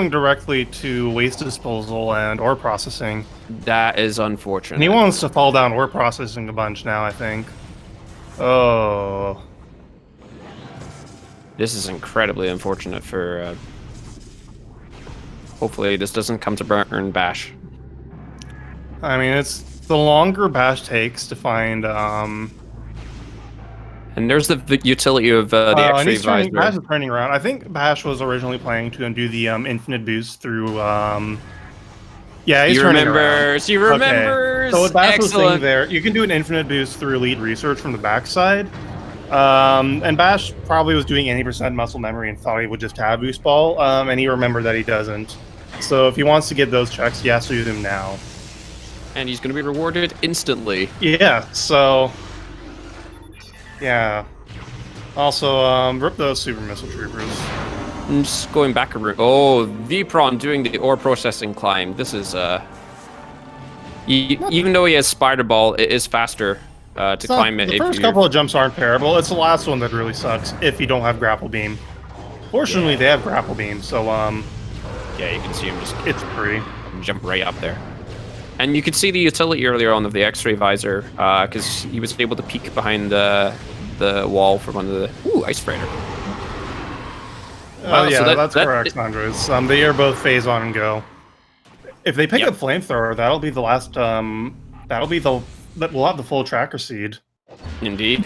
directly to waste disposal and ore processing. That is unfortunate. And he wants to fall down ore processing a bunch now, I think. Oh. This is incredibly unfortunate for... hopefully this doesn't come to burn Bash. I mean, it's the longer Bash takes to find... And there's the utility of the X-ray visor. Bash is turning around. I think Bash was originally planning to do the infinite boost through... Yeah, he's turning around. He remembers! Okay. So what Bash was saying there, you can do an infinite boost through lead research from the backside. And Bash probably was doing 80% muscle memory and thought he would just have boost ball, and he remembered that he doesn't. So if he wants to get those checks, he has to do them now. And he's going to be rewarded instantly. Yeah, so... Yeah. Also, rip those super missile troopers. I'm just going back a route. Oh, Vpron doing the ore processing climb. This is, even though he has Spider Ball, it is faster to climb it. The first couple of jumps aren't terrible. It's the last one that really sucks if you don't have Grapple Beam. Fortunately, they have Grapple Beam, so, yeah, you can see him just... It's free. Jump right up there. And you could see the utility earlier on of the X-ray visor, because he was able to peek behind the wall from under the... Ooh, Ice Freighter. Yeah, so that's correct, Andres. They are both phase on and go. If they pick up Flamethrower, that'll be the last, we'll have the full tracker seed. Indeed.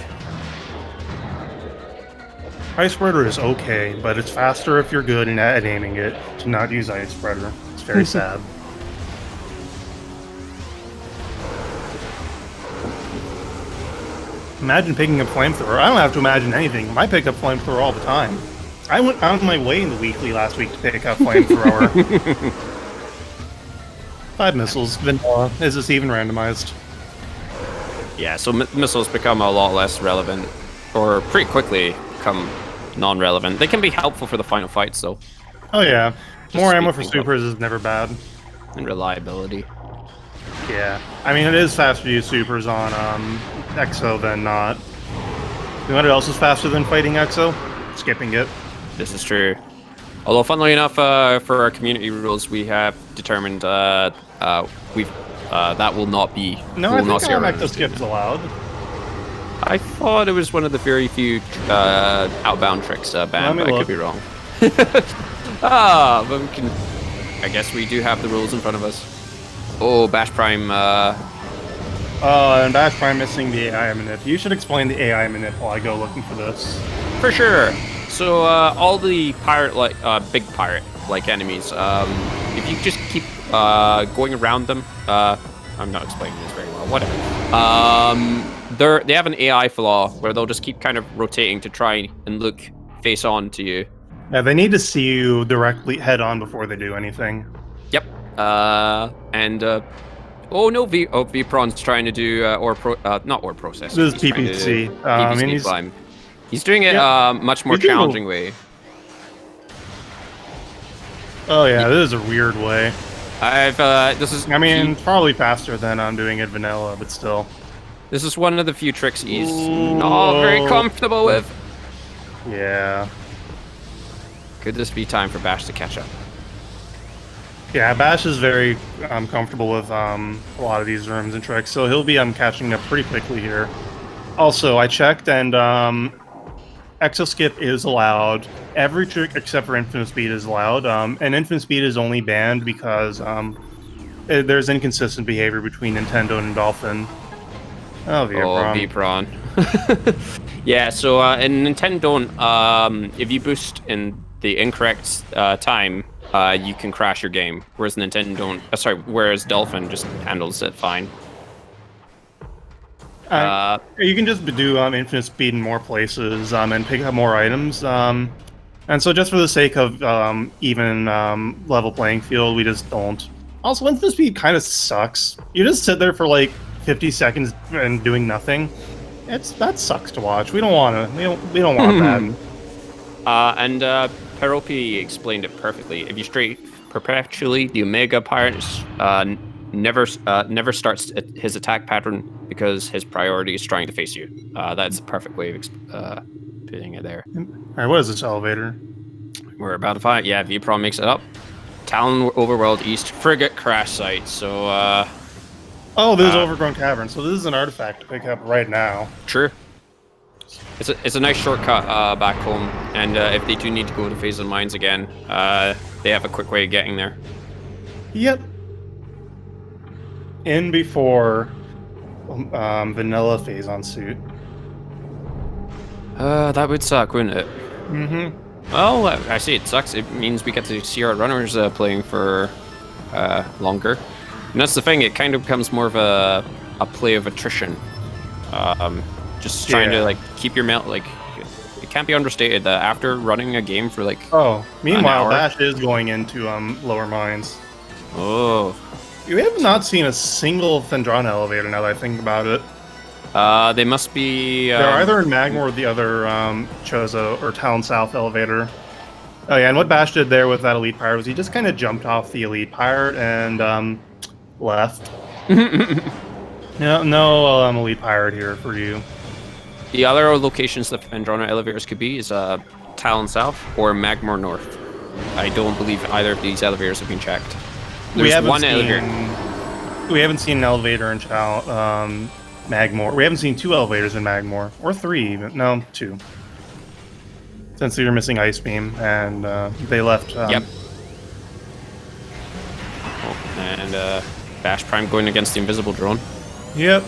Ice Spreader is okay, but it's faster if you're good at aiming it to not use Ice Spreader. It's very sad. Imagine picking up Flamethrower. I don't have to imagine anything. I pick up Flamethrower all the time. I went out of my way in the weekly last week to pick up Flamethrower. 5 missiles, vanilla. Is this even randomized? Yeah, so missiles become a lot less relevant, or pretty quickly become non-relevant. They can be helpful for the final fights, though. Oh yeah, more ammo for supers is never bad. And reliability. Yeah, I mean it is faster to use supers on Exo than not. You know what else is faster than fighting Exo? Skipping it. This is true. Although, funnily enough, for our community rules, we have determined that will not be. No, I think Exo skip's allowed. I thought it was one of the very few outbound tricks banned, but I could be wrong. But we can... I guess we do have the rules in front of us. Oh, Bash Prime... and Bash Prime missing the AI manip. You should explain the AI manip while I go looking for this. For sure. So, all the big pirate-like enemies, if you just keep going around them... I'm not explaining this very well, whatever. They have an AI flaw where they'll just keep kind of rotating to try and look face on to you. Yeah, they need to see you directly head on before they do anything. Yep. Oh no, Vpron's trying to do not ore process. This is PPC. PPC climb. He's doing it much more challenging way. Oh yeah, this is a weird way. This probably faster than I'm doing it vanilla, but still. This is one of the few tricks he's not very comfortable with. Yeah. Could this be time for Bash to catch up? Yeah, Bash is very comfortable with a lot of these rooms and tricks, so he'll be catching up pretty quickly here. Also, I checked, and Exoskip is allowed. Every trick except for Infinite Speed is allowed, and Infinite Speed is only banned because there's inconsistent behavior between Nintendo and Dolphin. Oh, Vpron. Yeah, so in Nintendo, if you boost in the incorrect time, you can crash your game, whereas whereas Dolphin just handles it fine. You can just do Infinite Speed in more places and pick up more items. And so just for the sake of even level playing field, we just don't. Also, Infinite Speed kind of sucks. You just sit there for like 50 seconds and doing nothing. That sucks to watch. We don't want to. We don't want that. And Hiropi explained it perfectly. If you straight perpetually, the Omega Pirate never starts his attack pattern because his priority is trying to face you. That's the perfect way of putting it there. All right, what is this elevator? We're about to find. Yeah, Vpron makes it up. Talon Overworld East Frigate Crash Site. So. Oh, this is Overgrown Cavern. So this is an artifact to pick up right now. True. It's a nice shortcut back home, and if they do need to go to Phase of Mines again, they have a quick way of getting there. Yep. In before vanilla Phazon suit. That would suck, wouldn't it? Mm-hmm. Well, I see it sucks. It means we get to see our runners playing for longer. And that's the thing, it kind of becomes more of a play of attrition. Just trying to like keep your mount, like, it can't be understated that after running a game for like meanwhile Bash is going into lower mines. Oh. We have not seen a single Fendrana elevator now that I think about it. They must be they're either in Magmor or the other Chozo or Town South elevator. Oh yeah, and what Bash did there with that elite pirate was he just kind of jumped off the elite pirate and left. No elite pirate here for you. The other locations that Fendrana elevators could be is Talon South or Magmor North. I don't believe either of these elevators have been checked. There's one elevator. We haven't seen an elevator in Magmor. We haven't seen two elevators in Magmor. Or three even. No, two. Since they were missing Ice Beam and they left. Yep. Oh, and Bash Prime going against the invisible drone. Yep.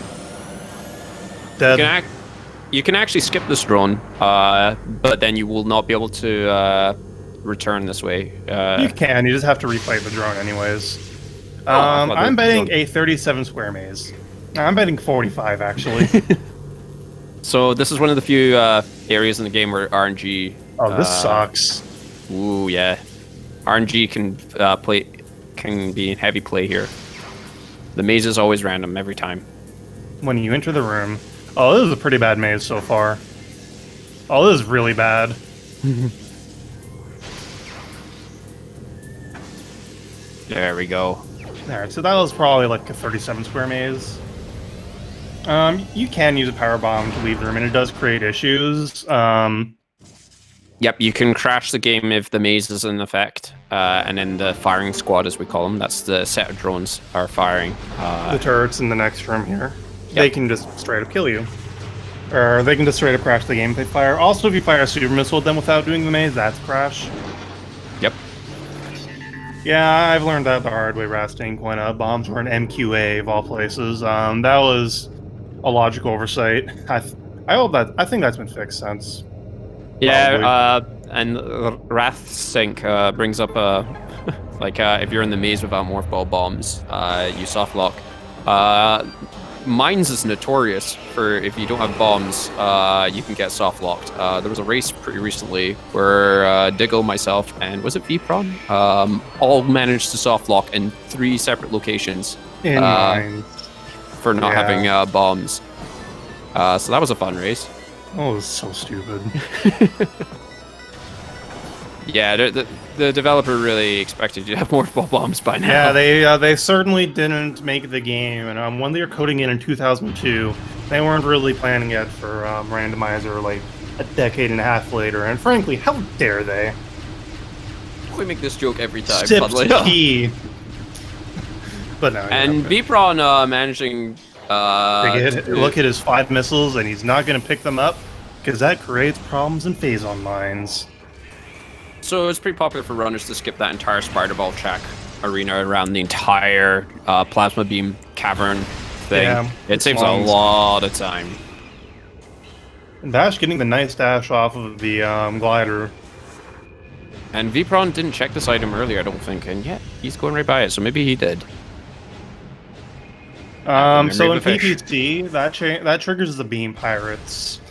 Dead. You can actually skip this drone, but then you will not be able to return this way. You can. You just have to refight the drone anyways. I'm betting a 37 square maze. I'm betting 45 actually. So this is one of the few areas in the game where RNG. Oh, this sucks. Ooh, yeah. RNG can be in heavy play here. The maze is always random every time. When you enter the room. Oh, this is a pretty bad maze so far. Oh, this is really bad. There we go. Alright, so that was probably like a 37 square maze. You can use a power bomb to leave the room, and it does create issues. Yep, you can crash the game if the maze is in effect, and then the firing squad, as we call them, that's the set of drones, are firing. The turrets in the next room here. Yep. They can just straight up kill you. Or they can just straight up crash the game if they fire. Also, if you fire a super missile at them without doing the maze, that's a crash. Yep. Yeah, I've learned that the hard way, Rasting point out. Bombs were an MQA of all places. That was a logical oversight. I think that's been fixed since. Yeah, and Wrath Sync brings up like if you're in the maze without morph ball bombs, you soft lock. Mines is notorious for if you don't have bombs, you can get soft locked. There was a race pretty recently where Diggle, myself, and was it Vpron? All managed to soft lock in 3 separate locations In mines. For not having bombs. So that was a fun race. Oh, it was so stupid. Yeah, the developer really expected you to have more ball bombs by now. Yeah, they certainly didn't make the game, and when they were coding it in 2002, they weren't really planning it for Randomizer like a decade and a half later. And frankly, how dare they? We make this joke every time. Key. But no. And Vpron managing. Look at his 5 missiles, and he's not going to pick them up because that creates problems in Phazon mines. So it's pretty popular for runners to skip that entire spider ball track arena around the entire plasma beam cavern thing. Yeah, it saves a lot of time. And Bash getting the nice dash off of the glider. And Vpron didn't check this item earlier, I don't think, and yet he's going right by it, so maybe he did. So in PPC, that triggers the beam pirates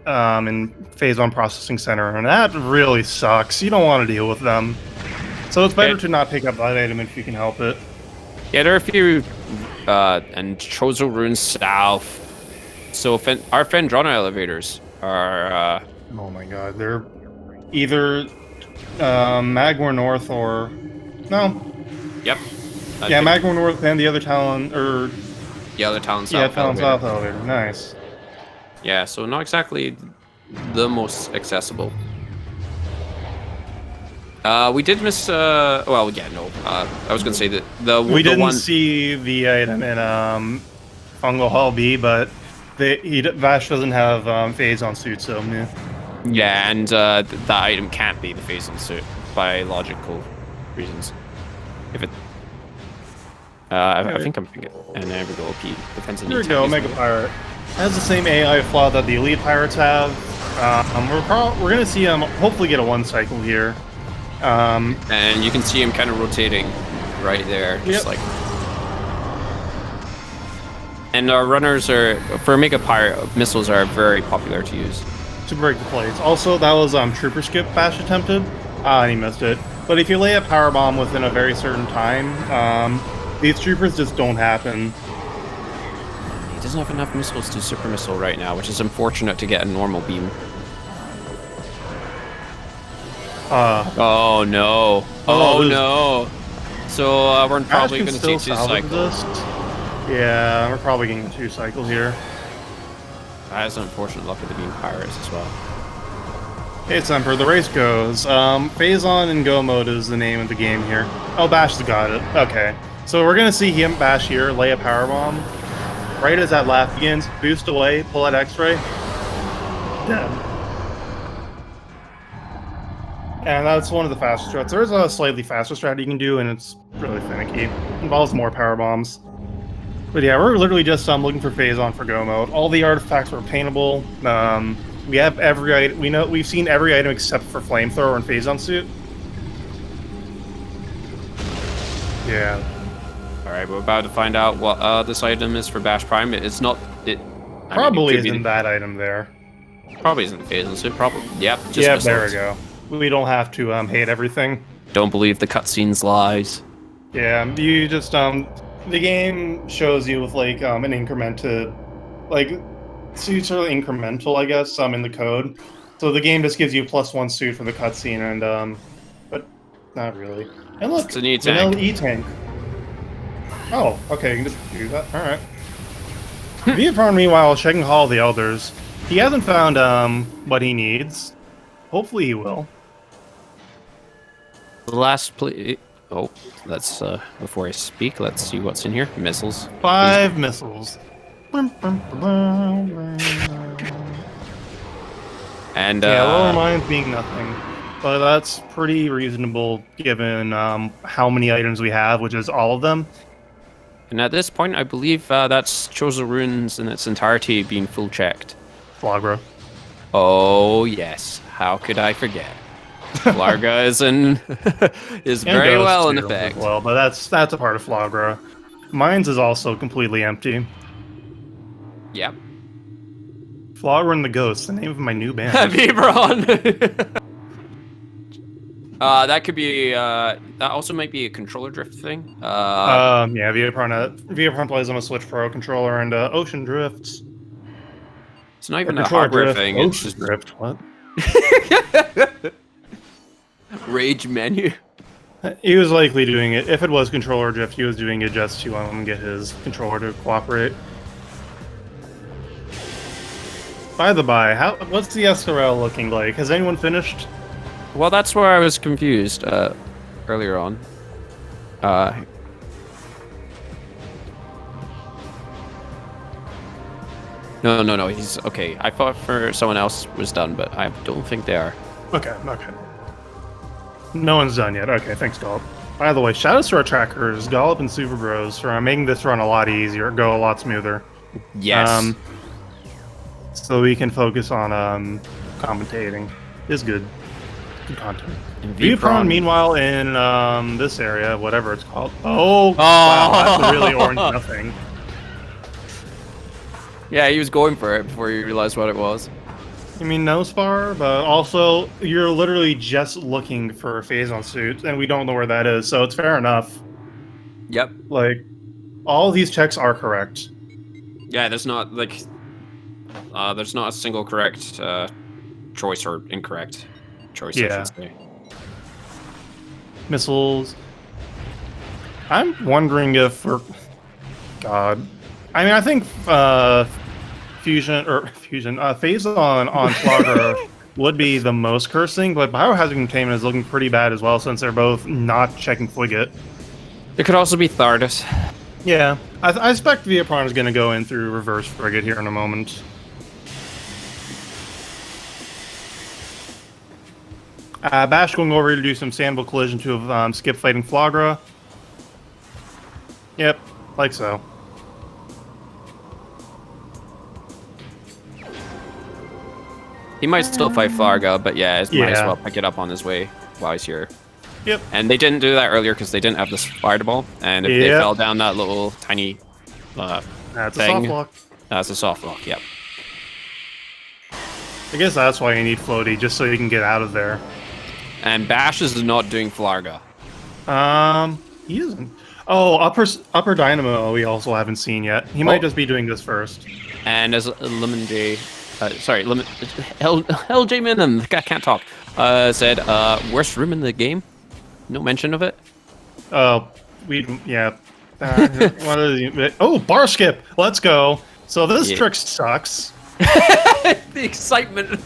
in Phazon Processing Center, and that really sucks. You don't want to deal with them. So it's better to not pick up that item if you can help it. Yeah, there are a few, and Chozo Runes South. So our Fendrana elevators are... oh my god, they're either Magmore North or... No. Yep. Yeah, Magmore North and the other Talon, or... The other Talon South. Yeah, Talon South elevator. Nice. Yeah, so not exactly the most accessible. We did miss, well, yeah, no. I was gonna say that we didn't see the item in, Fungal Hall B, but Vash doesn't have, Phazon suit, so, yeah. Yeah, and, that item can't be the Phazon suit by logical reasons. If it... I think I'm thinking... And there we go, OP. Defense and Here we go, Mega Pirate. Has the same AI flaw that the Elite Pirates have. We're gonna see him hopefully get a 1 cycle here. And you can see him kind of rotating right there, just like. And our runners are, for Mega Pirate, missiles are very popular to use. To break the plates. Also, that was Trooper Skip Bash attempted. And he missed it. But if you lay a power bomb within a very certain time, these troopers just don't happen. He doesn't have enough missiles to super missile right now, which is unfortunate to get a normal beam. Oh no! Oh no! So we're probably going to take 2 cycles. Yeah, we're probably getting 2 cycles here. That is unfortunate luck with the beam pirates as well. Hey, it's Emperor. The race goes. Phazon and Go mode is the name of the game here. Oh, Bash has got it. Okay. So we're going to see him, Bash here, lay a power bomb. Right as that lap begins, boost away, pull out X-ray. Dead. And that's one of the fastest strats. There's a slightly faster strat you can do, and it's really finicky. Involves more power bombs. But yeah, we're literally just looking for Phazon for Go mode. All the artifacts were obtainable. We have every item. We've seen every item except for Flamethrower and Phazon suit. Yeah. All right, we're about to find out what this item is for Bash Prime. It's not. Probably isn't that item there. Probably isn't Phazon suit. Probably. Yep. Just yeah. There we go. We don't have to hate everything. Don't believe the cutscenes lies. Yeah, you just the game shows you with like an increment to like suits are incremental, I guess, in the code. So the game just gives you +1 suit for the cutscene, and but not really. And look, it's an E-tank. E-tank. Oh, okay, you can just do that. All right. Viapron, meanwhile, checking Hall of the Elders. He hasn't found what he needs. Hopefully, he will. The last play. Oh, let's before I speak, let's see what's in here. Missiles. 5 missiles. And yeah, lower mines being nothing, but that's pretty reasonable given how many items we have, which is all of them. And at this point, I believe that's Chosen Runes in its entirety being full checked. Flagra. Oh yes, how could I forget? Flarga is very well in effect. Well, but that's a part of Flagra. Mines is also completely empty. Yep. Flagra and the Ghost, the name of my new band. Vibron. That could be. That also might be a controller drift thing. Yeah, Viapron plays on a Switch Pro controller, and Ocean Drifts. It's not even a hardware thing. It's just drift. What? Rage menu. He was likely doing it. If it was controller drift, he was doing it just to get his controller to cooperate. By the by, what's the SRL looking like? Has anyone finished? Well, that's where I was confused earlier on. No. He's okay. I thought for someone else was done, but I don't think they are. Okay. No one's done yet. Okay, thanks, Dollop. By the way, shoutouts to our trackers, Dollop and Super Bros, for making this run a lot easier, go a lot smoother. Yes. So we can focus on commentating. It's good. Good content. Viapron, meanwhile, in this area, whatever it's called. Oh! Wow, that's a really orange nothing. Yeah, he was going for it before he realized what it was. I mean, no spar, but also, you're literally just looking for a Phazon suit, and we don't know where that is, so it's fair enough. Yep. Like, all of these checks are correct. Yeah, there's not a single correct choice or incorrect choice, I should say. missiles. I'm wondering if we're... God. I mean, I think Phase on Flagra would be the most cursing, but Biohazard Containment is looking pretty bad as well since they're both not checking Frigate. It could also be Thardus. Yeah, I expect Viapron is going to go in through reverse Frigate here in a moment. Bash going over to do some Sandville collision to skip fighting Flagra. Yep, like so. He might still fight Flarga, but yeah, might as well pick it up on his way while he's here. Yep. And they didn't do that earlier because they didn't have this fireball. And if they fell down that little tiny that's thing, a soft lock. That's a soft lock, yep. I guess that's why you need floaty, just so you can get out of there. And Bash is not doing Flarga. He isn't. Oh, upper Dynamo we also haven't seen yet. He might just be doing this first. And as Lemon J, LJ Minim, I can't talk, said, worst room in the game? No mention of it? What is he? Oh, bar skip! Let's go! So this trick sucks. The excitement.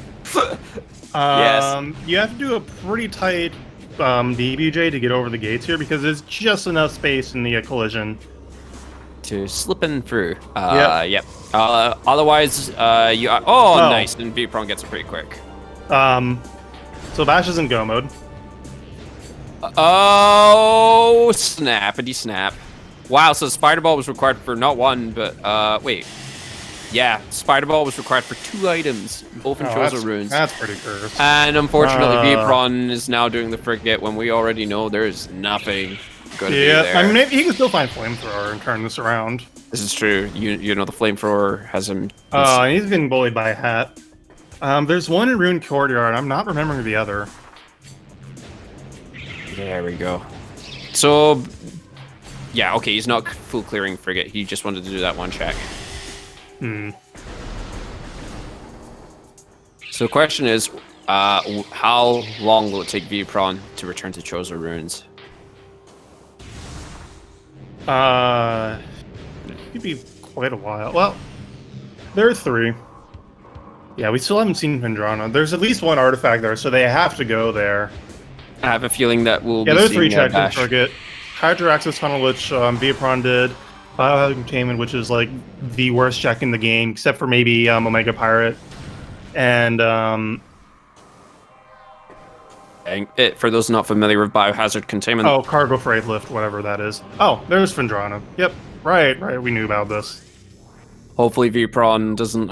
Yes. You have to do a pretty tight DBJ to get over the gates here because there's just enough space in the collision to slip in through. Yep. Otherwise, nice. And V-Prong gets it pretty quick. So Bash is in go mode. Oh, snappity snap. Wow, so Spider Ball was required for not one, but, wait. Yeah, Spider Ball was required for 2 items, both in Chozo Runes. That's pretty cursed. And unfortunately, V-Pron is now doing the Frigate when we already know there's nothing going to be there. I mean, maybe he can still find Flamethrower and turn this around. This is true. You know, the Flamethrower has him... and he's getting bullied by a hat. There's one in Rune Courtyard. I'm not remembering the other. There we go. So, yeah, okay, he's not full clearing Frigate. He just wanted to do that one check. So the question is, how long will it take V-Pron to return to Chozo Runes? It could be quite a while. Well, there are 3. Yeah, we still haven't seen Vendrana. There's at least 1 artifact there, so they have to go there. I have a feeling that we'll be there's seeing 3 checks in Frigate. Frigate. Hydro Access Tunnel, which Viapron did. Biohazard Containment, which is like the worst check in the game, except for maybe Omega Pirate. And for those not familiar with Biohazard Containment... Oh, Cargo Freight Lift, whatever that is. Oh, there's Vendrana. Yep, right, we knew about this. Hopefully V-Pron doesn't...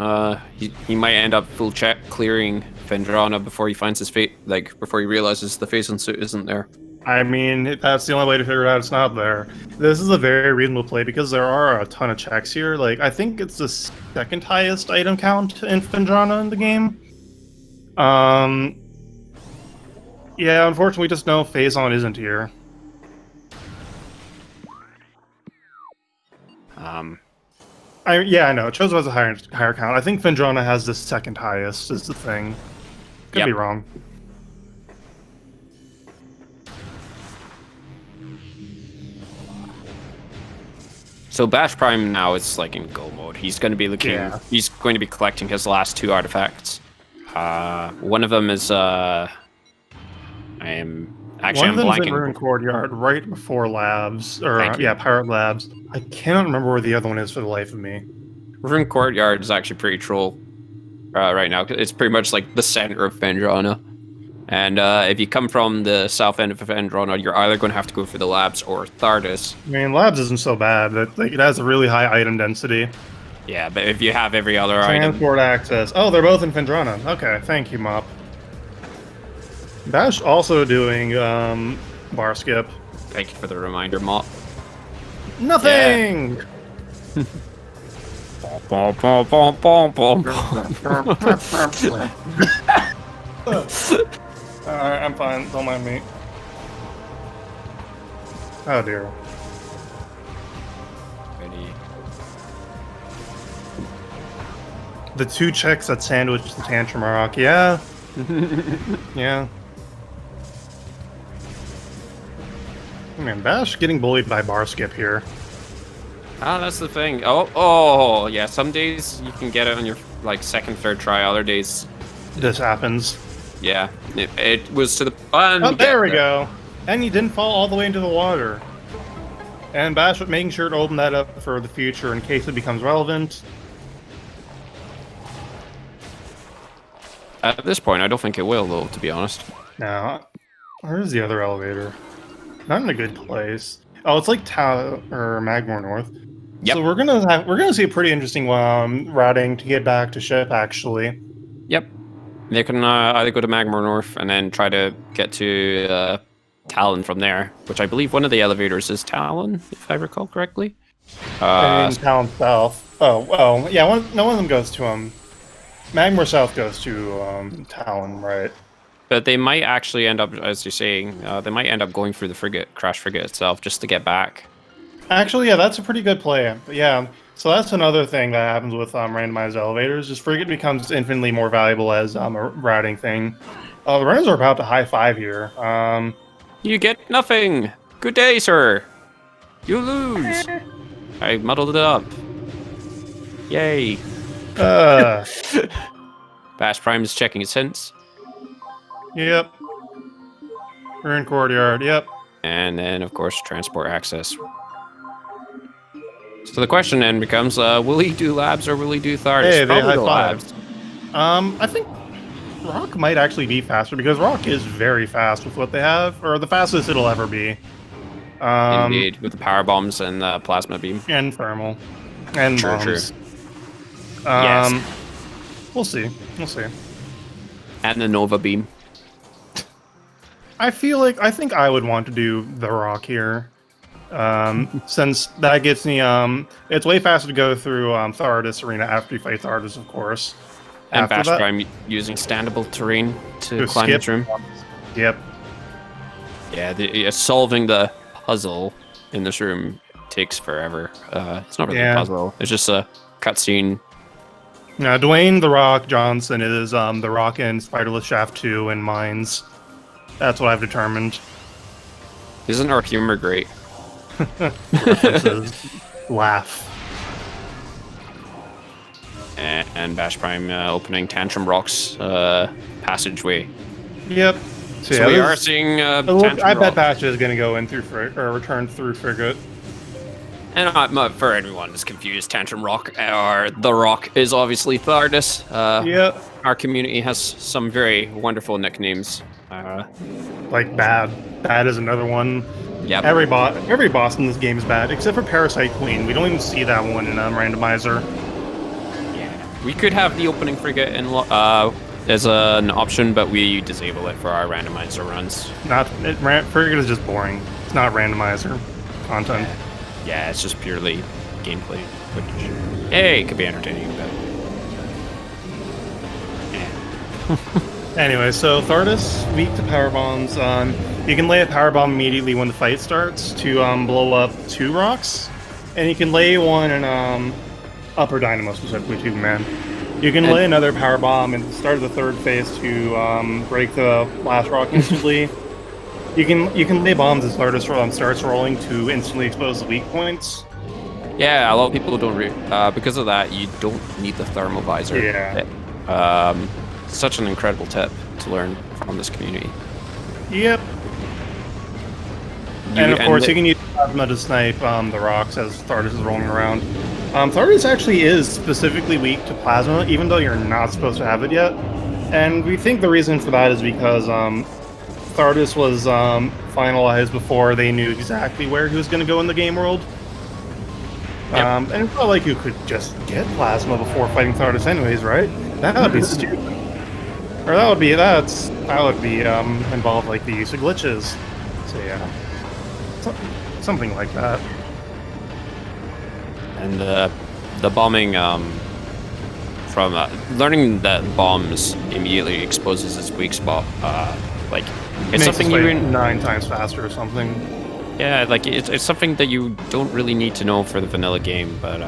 he might end up full check clearing Vendrana before he finds his fate, like, before he realizes the Phazon suit isn't there. I mean, that's the only way to figure out it's not there. This is a very reasonable play because there are a ton of checks here. Like, I think it's the 2nd highest item count in Vendrana in the game. Yeah, unfortunately, we just know Phazon isn't here. I know. Chozo has a higher count. I think Vendrana has the 2nd highest, is the thing. Could be wrong. So Bash Prime now is like in go mode. He's going to be looking. He's going to be collecting his last 2 artifacts. One of them is I'm blanking. One of them is in Rune Courtyard, right before Labs, or Pirate Labs. I cannot remember where the other one is for the life of me. Rune Courtyard is actually pretty troll right now. It's pretty much like the center of Vendrana. And if you come from the south end of Vendrana, you're either going to have to go for the Labs or Thardus. I mean, Labs isn't so bad. It has a really high item density. Yeah, but if you have every other item... Transport access. Oh, they're both in Vendrana. Okay, thank you, Mop. Bash also doing bar skip. Thank you for the reminder, Mop. Nothing! Alright, I'm fine. Don't mind me. Oh dear. Ready. The 2 checks that sandwich the Tantrum Rock. Yeah. Yeah. Man, Bash getting bullied by bar skip here. Ah, that's the thing. Oh, yeah. Some days you can get it on your like second, third try. Other days, this happens. Yeah, it was to the. Oh, there we go. And he didn't fall all the way into the water. And Bash making sure to open that up for the future in case it becomes relevant. At this point, I don't think it will, though. To be honest. Now, where's the other elevator? Not in a good place. Oh, it's like Magmore North. Yep. So we're gonna see a pretty interesting routing to get back to ship actually. Yep. They can either go to Magmore North and then try to get to Talon from there, which I believe one of the elevators is Talon, if I recall correctly. And Talon South. Oh, yeah. No one of them goes to Magmore South goes to Talon, right? But they might actually end up, as you're saying, they might end up going through the crash frigate itself just to get back. Actually, yeah, that's a pretty good play. But yeah, so that's another thing that happens with randomized elevators. Just frigate becomes infinitely more valuable as a routing thing. The runners are about to high five here. You get nothing. Good day, sir. You lose. I muddled it up. Yay. Bash Prime is checking his hints. Yep. We're in Courtyard, yep. And then, of course, transport access. So the question then becomes, will he do labs or will he do Thardis? Hey, they high labs. I think Rock might actually be faster because Rock is very fast with what they have, or the fastest it'll ever be. Indeed, with the power bombs and the plasma beam. And thermal. And true, bombs. True. Yes. We'll see. We'll see. And the Nova beam. I think I would want to do the Rock here. Since that gets me, it's way faster to go through Thardis Arena after you fight Thardis, of course. And Bash Prime using standable terrain to climb the room. Yep. Yeah, solving the puzzle in this room takes forever. It's not really a puzzle. It's just a cutscene. Now, Dwayne The Rock Johnson is The Rock in Spiderless Shaft 2 and Mines. That's what I've determined. Isn't our humor great? Laugh. And Bash Prime opening Tantrum Rock's passageway. Yep. So we are seeing I bet Bash is going to go in through return through Frigate. And for everyone who's confused, Tantrum Rock or The Rock is obviously Thardis. Yep. Our community has some very wonderful nicknames. Like Bad. Bad is another one. Yep. Every boss in this game is bad, except for Parasite Queen. We don't even see that one in Randomizer. Yeah. We could have the opening frigate as an option, but we disable it for our Randomizer runs. Frigate is just boring. It's not Randomizer content. Yeah, it's just purely gameplay, which, hey, it could be entertaining, but... Yeah. Anyway, so Thardis, weak to power bombs. You can lay a power bomb immediately when the fight starts to blow up 2 rocks. And you can lay one in Upper Dynamo, specifically too, man. You can lay another power bomb at the start of the 3rd phase to break the last rock instantly. You can lay bombs as Thardis starts rolling to instantly expose the weak points. Yeah, a lot of people don't because of that, you don't need the thermal visor. Yeah. Such an incredible tip to learn from this community. Yep. And of course, you can use plasma to snipe the rocks as Thardis is rolling around. Thardis actually is specifically weak to plasma, even though you're not supposed to have it yet. And we think the reason for that is because Thardis was finalized before they knew exactly where he was going to go in the game world. Yep. And it's not like you could just get plasma before fighting Thardis anyways, right? That would be stupid. Or that would be involve like the use of glitches. So yeah, something like that. And the bombing from learning that bombs immediately exposes its weak spot. Like it's something you 9 times faster or something. Yeah, like it's something that you don't really need to know for the vanilla game, but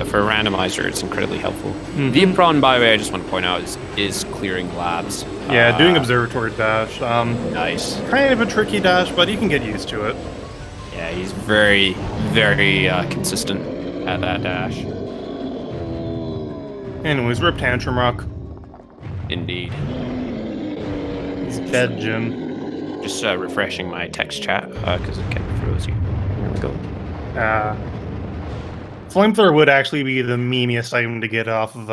but for a randomizer, it's incredibly helpful. Vipron, by the way, I just want to point out, is clearing labs. Yeah, doing observatory dash. Nice. Kind of a tricky dash, but you can get used to it. Yeah, he's very, very consistent at that dash. Anyways, rip Tantrum Rock. Indeed. He's dead, Jim. Just refreshing my text chat because it kept frozen. Here we go. Flamethrower would actually be the memeiest item to get off of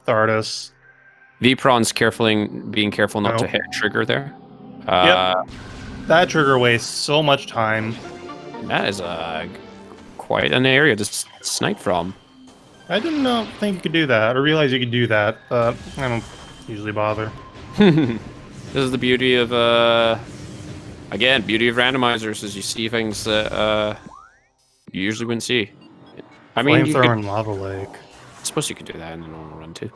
Thardus. Vipron's being careful not to hit trigger there. Yep. That trigger wastes so much time. That is quite an area to snipe from. I didn't think you could do that, or realize you could do that, but I don't usually bother. This is the beauty of, again, beauty of randomizers, is you see things that you usually wouldn't see. I mean, Flamethrower and Lava Lake. I suppose you could do that in the normal run too.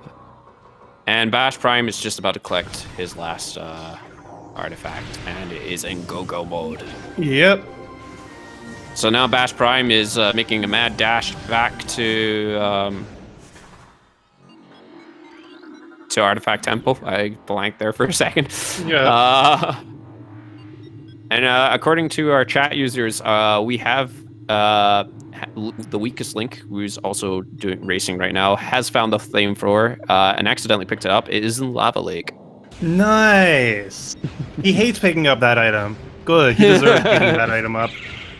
And Bash Prime is just about to collect his last artifact, and it is in go-go mode. Yep. So now Bash Prime is making a mad dash back to Artifact Temple. I blanked there for a second. Yeah. And according to our chat users, we have the weakest link, who's also racing right now, has found the flamethrower and accidentally picked it up. It is in Lava Lake. Nice. He hates picking up that item. Good. He deserves picking that item up.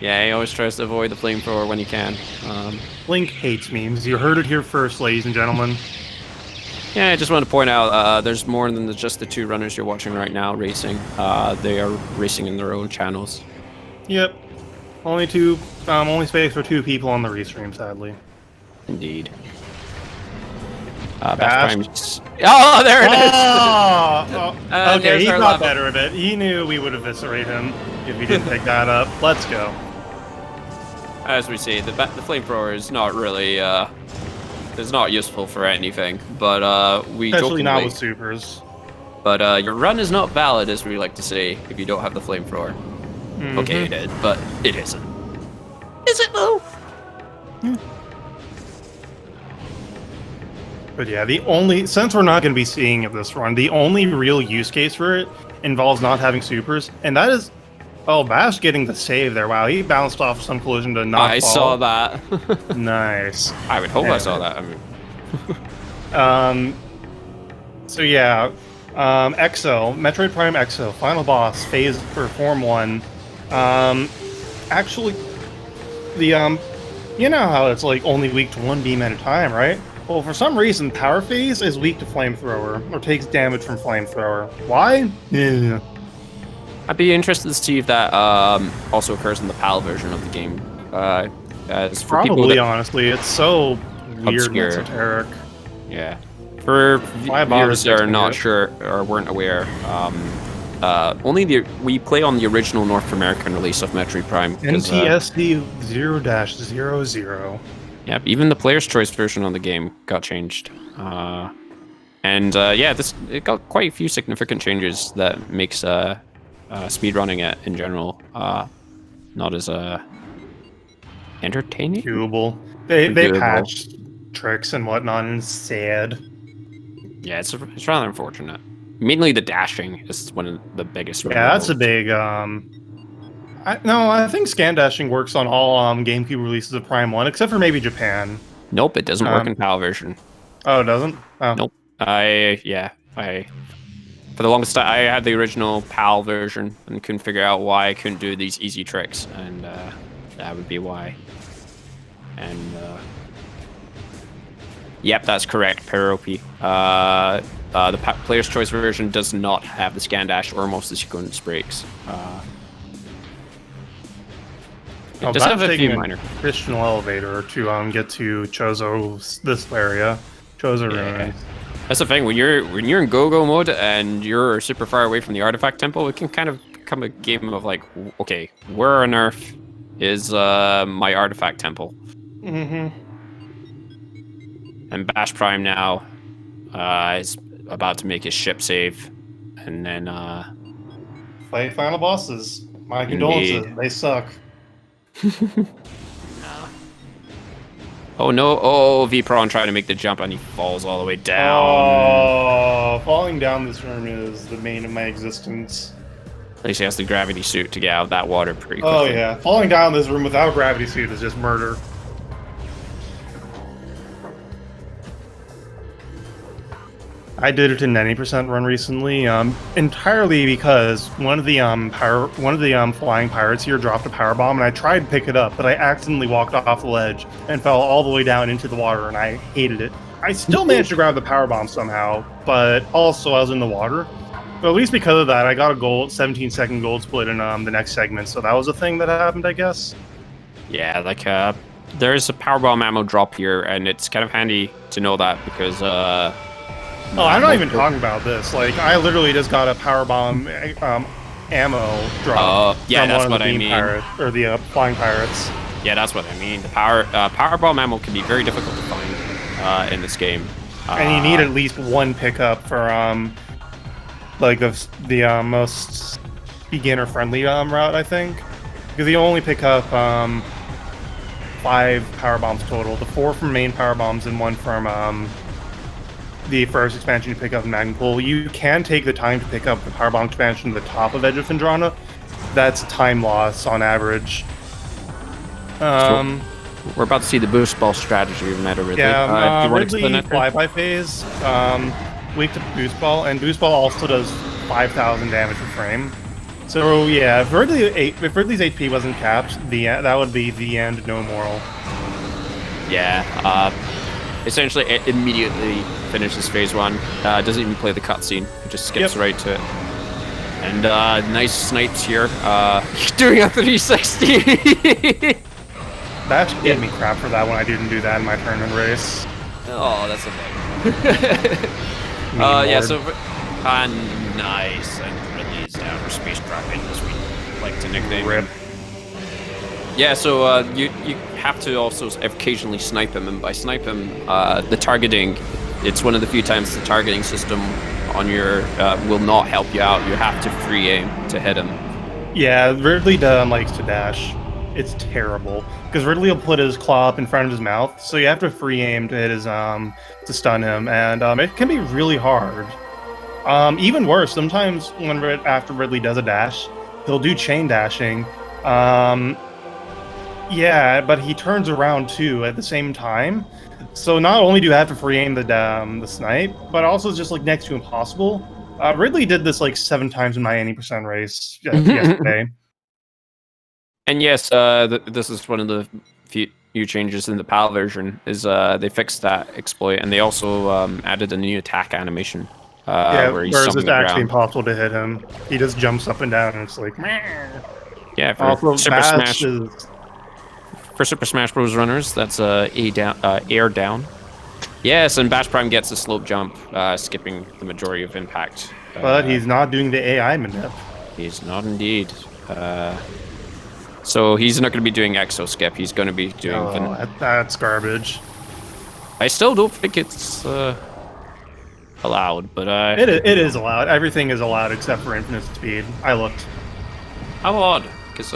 Yeah, he always tries to avoid the flamethrower when he can. Link hates memes. You heard it here first, ladies and gentlemen. Yeah, I just want to point out there's more than just the two runners you're watching right now racing. They are racing in their own channels. Yep. Only space for 2 people on the restream, sadly. Indeed. Bash Prime. Oh, there it is! Okay, he got better of it. He knew we would eviscerate him if he didn't pick that up. Let's go. As we see, the flamethrower is not really is not useful for anything, but we especially not with supers. But your run is not valid, as we like to say, if you don't have the flamethrower. Okay, it is, but it isn't. Is it though? But yeah, since we're not going to be seeing it this run, the only real use case for it involves not having supers, and that is, Bash getting the save there. Wow, he bounced off some collision to not fall. I saw that. Nice. I would hope I saw that. I mean. So yeah, Exo, Metroid Prime Exo, final boss, phase for Form 1. Actually, you know how it's like only weak to 1 beam at a time, right? Well, for some reason, Power Phase is weak to Flamethrower, or takes damage from Flamethrower. Why? Yeah. I'd be interested to see if that also occurs in the PAL version of the game. As for Probably, people honestly, it's so weird and obscure. esoteric. Yeah. For viewers that are not sure or weren't aware, we play on the original North American release of Metroid Prime. NTSC 0-00. Yeah, even the player's choice version of the game got changed. Yeah, it got quite a few significant changes that makes speedrunning it in general not as entertaining. Doable. They patched tricks and whatnot, and it's sad. Yeah, it's rather unfortunate. Mainly the dashing is one of the biggest. Yeah, that's a big. I think scan dashing works on all GameCube releases of Prime 1, except for maybe Japan. Nope, it doesn't work in PAL version. Oh, it doesn't? Oh. Nope. For the longest time, I had the original PAL version and couldn't figure out why I couldn't do these easy tricks, and that would be why. And yep, that's correct, Peropi. The player's choice version does not have the scan dash or most of the sequence breaks. It does have a few minor. Christian elevator to get to this area. Chozo Ruins. That's the thing, when you're in go-go mode and you're super far away from the artifact temple, it can kind of become a game of like, okay, where on earth is my artifact temple? Mm-hmm. And Bash Prime now is about to make his ship save, and then fight final bosses. My condolences, they suck. Oh no! Oh, V-Prawn trying to make the jump and he falls all the way down. Oh, falling down this room is the bane of my existence. At least he has the gravity suit to get out of that water pretty quickly. Oh yeah, falling down this room without a gravity suit is just murder. I did it in 90% run recently, entirely because one of the flying pirates here dropped a power bomb, and I tried to pick it up, but I accidentally walked off the ledge and fell all the way down into the water, and I hated it. I still managed to grab the power bomb somehow, but also I was in the water. But at least because of that, I got a 17-second gold split in the next segment, so that was a thing that happened, I guess. Yeah, like there's a power bomb ammo drop here, and it's kind of handy to know that because. Oh, I'm not even talking about this. Like, I literally just got a power bomb ammo drop. Yeah, that's what I mean. Or the flying pirates. Yeah, that's what I mean. The power bomb ammo can be very difficult to find in this game. And you need at least one pickup for like the most beginner-friendly route, I think, because you only pick up 5 power bombs total. The 4 from main power bombs and 1 from the first expansion you pick up in Magnum Pool. You can take the time to pick up the powerbomb expansion to the top of Edge of Phendrana. That's time loss on average. So we're about to see the boost ball strategy of Meta Ridley. Yeah, do you Ridley flyby phase, weak to boost ball, and boost ball also does 5,000 damage per frame. So yeah, if Ridley's HP wasn't capped, that would be the end, no moral. Yeah, essentially it immediately finishes phase 1, doesn't even play the cutscene, it just skips right to it. And nice snipes here, doing a 360! That gave me crap for that when I didn't do that in my tournament race. Oh, that's a bug. Yeah, so nice, and Ridley's down for space dropping, as we like to nickname Rip. Yeah, so you have to also occasionally snipe him, and by snipe him, the targeting, it's one of the few times the targeting system on your will not help you out. You have to free aim to hit him. Yeah, Ridley likes to dash. It's terrible because Ridley will put his claw up in front of his mouth, so you have to free aim to hit his to stun him, and it can be really hard. Even worse, sometimes after Ridley does a dash, he'll do chain dashing. Yeah, but he turns around too at the same time. So not only do you have to free aim the snipe, but also it's just like next to impossible. Ridley did this like 7 times in my 80% race yesterday. And yes, this is one of the few changes in the PAL version, is they fixed that exploit, and they also added a new attack animation. Where it's actually impossible to hit him. He just jumps up and down, and it's like, meh. Yeah, for Super Smash Bros. Runners, that's air down. Yes, and Bash Prime gets a slope jump, skipping the majority of impact. But he's not doing the AI manip. He's not indeed. So he's not going to be doing exo skip. He's going to be doing. That's garbage. I still don't think it's allowed, but it is allowed. Everything is allowed except for infinite speed. I looked. How odd? Because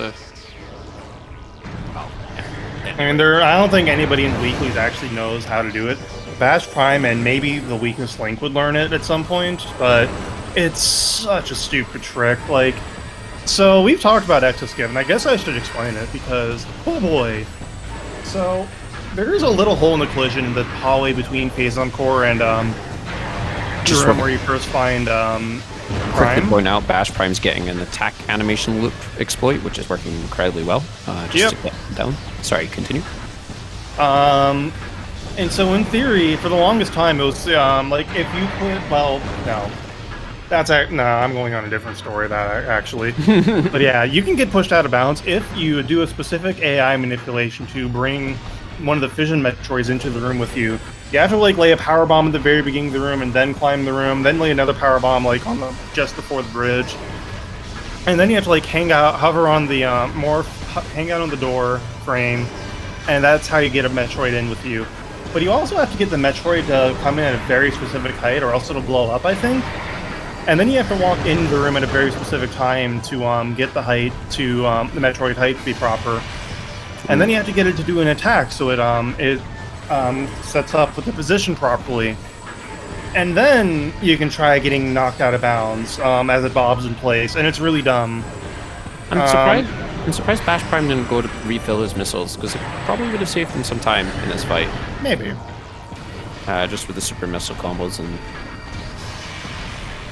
I mean, I don't think anybody in the weeklies actually knows how to do it. Bash Prime and maybe the Weakness Link would learn it at some point, but it's such a stupid trick. Like, so we've talked about exoskip, and I guess I should explain it because, oh boy. So there is a little hole in the collision in the hallway between Phase Encore and just where you first find Prime. Quickly point out, Bash Prime's getting an attack animation loop exploit, which is working incredibly well. Just to get down. Sorry, continue. And so in theory, for the longest time, it was like if you put, well, no. I'm going on a different story that actually. But yeah, you can get pushed out of bounds if you do a specific AI manipulation to bring one of the fission Metroids into the room with you. You have to like lay a power bomb at the very beginning of the room and then climb the room, then lay another power bomb like on just before the bridge. And then you have to like hover on the hang out on the door frame, and that's how you get a Metroid in with you. But you also have to get the Metroid to come in at a very specific height, or else it'll blow up, I think. And then you have to walk into the room at a very specific time to get the height to the Metroid height to be proper. And then you have to get it to do an attack, so it sets up with the position properly. And then you can try getting knocked out of bounds as it bobs in place, and it's really dumb. I'm surprised Bash Prime didn't go to refill his missiles, because it probably would have saved him some time in this fight. Maybe. Just with the super missile combos and...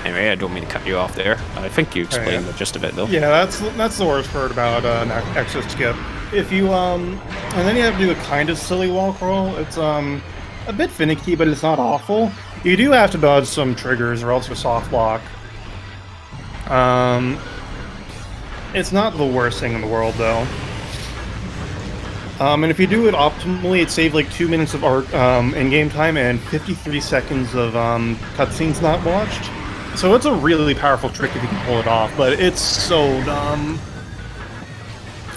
Anyway, I don't mean to cut you off there. I think you explained the gist of it, though. Yeah, that's the worst part about extra skip. If you and then you have to do a kind of silly wall crawl. It's a bit finicky, but it's not awful. You do have to dodge some triggers, or else you're soft block. It's not the worst thing in the world, though. And if you do it optimally, it saves like 2 minutes of in-game time and 53 seconds of cutscenes not watched. So it's a really powerful trick if you can pull it off, but it's so dumb.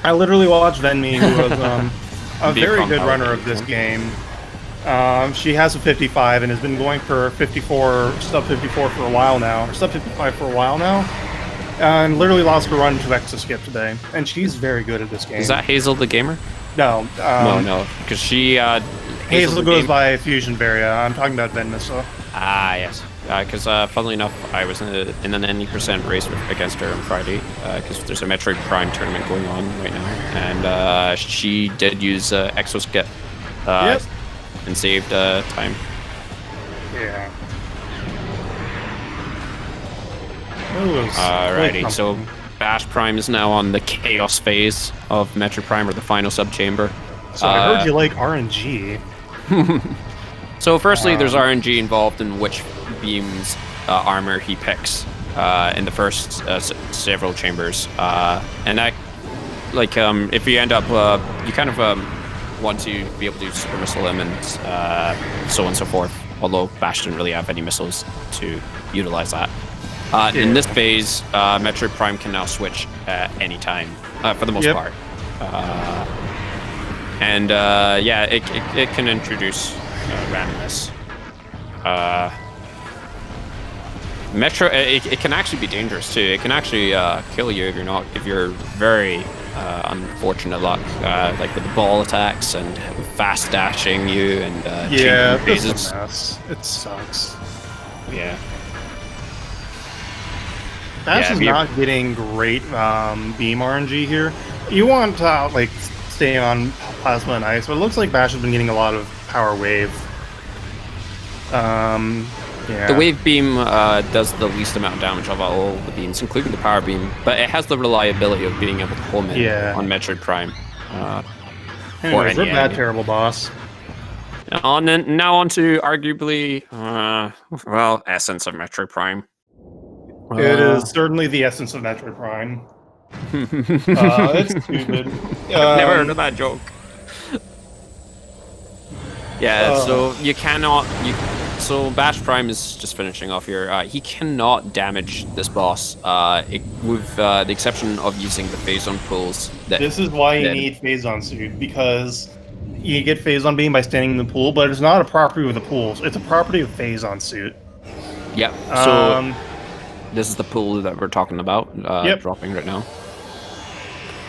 I literally watched Venmi, who was a very good runner of this game. She has a 55 and has been going for 54, sub 54 for a while now, or sub 55 for a while now, and literally lost her run to Exo Skip today. And she's very good at this game. Is that Hazel the gamer? No. No, because she... Hazel goes by Fusion Varia. I'm talking about Venmissa. Ah, yes. Because, funnily enough, I was in an 90% race against her on Friday, because there's a Metroid Prime tournament going on right now, and she did use Exo Skip and saved time. Yeah. Alrighty, so Bash Prime is now on the Chaos phase of Metroid Prime, or the final sub-chamber. So I heard you like RNG. So firstly, there's RNG involved in which beam's armor he picks in the first several chambers, and that, like, if you end up, you kind of want to be able to super missile him and so on and so forth. Although Bash didn't really have any missiles to utilize that. In this phase, Metroid Prime can now switch at any time for the most part, and yeah, it can introduce randomness. It can actually be dangerous too. It can actually kill you if you're very unfortunate luck, like with the ball attacks and fast dashing you and yeah, changing it's a mess. It sucks. Yeah. Bash is not getting great beam RNG here. You want to like stay on plasma and ice, but it looks like Bash has been getting a lot of power wave. Yeah. The wave beam does the least amount of damage of all the beams, including the power beam, but it has the reliability of being able to pull in on Metroid Prime. Anyways, rip that terrible boss. Now on to arguably, well, essence of Metroid Prime. It is certainly the essence of Metroid Prime. It's stupid. I've never heard of that joke. Yeah, so you cannot... So Bash Prime is just finishing off here. He cannot damage this boss, with the exception of using the phase-on pulls. This is why you need phase-on suit, because you get phase-on beam by standing in the pool, but it's not a property of the pools. It's a property of phase-on suit. Yep. So this is the pool that we're talking about, dropping right now.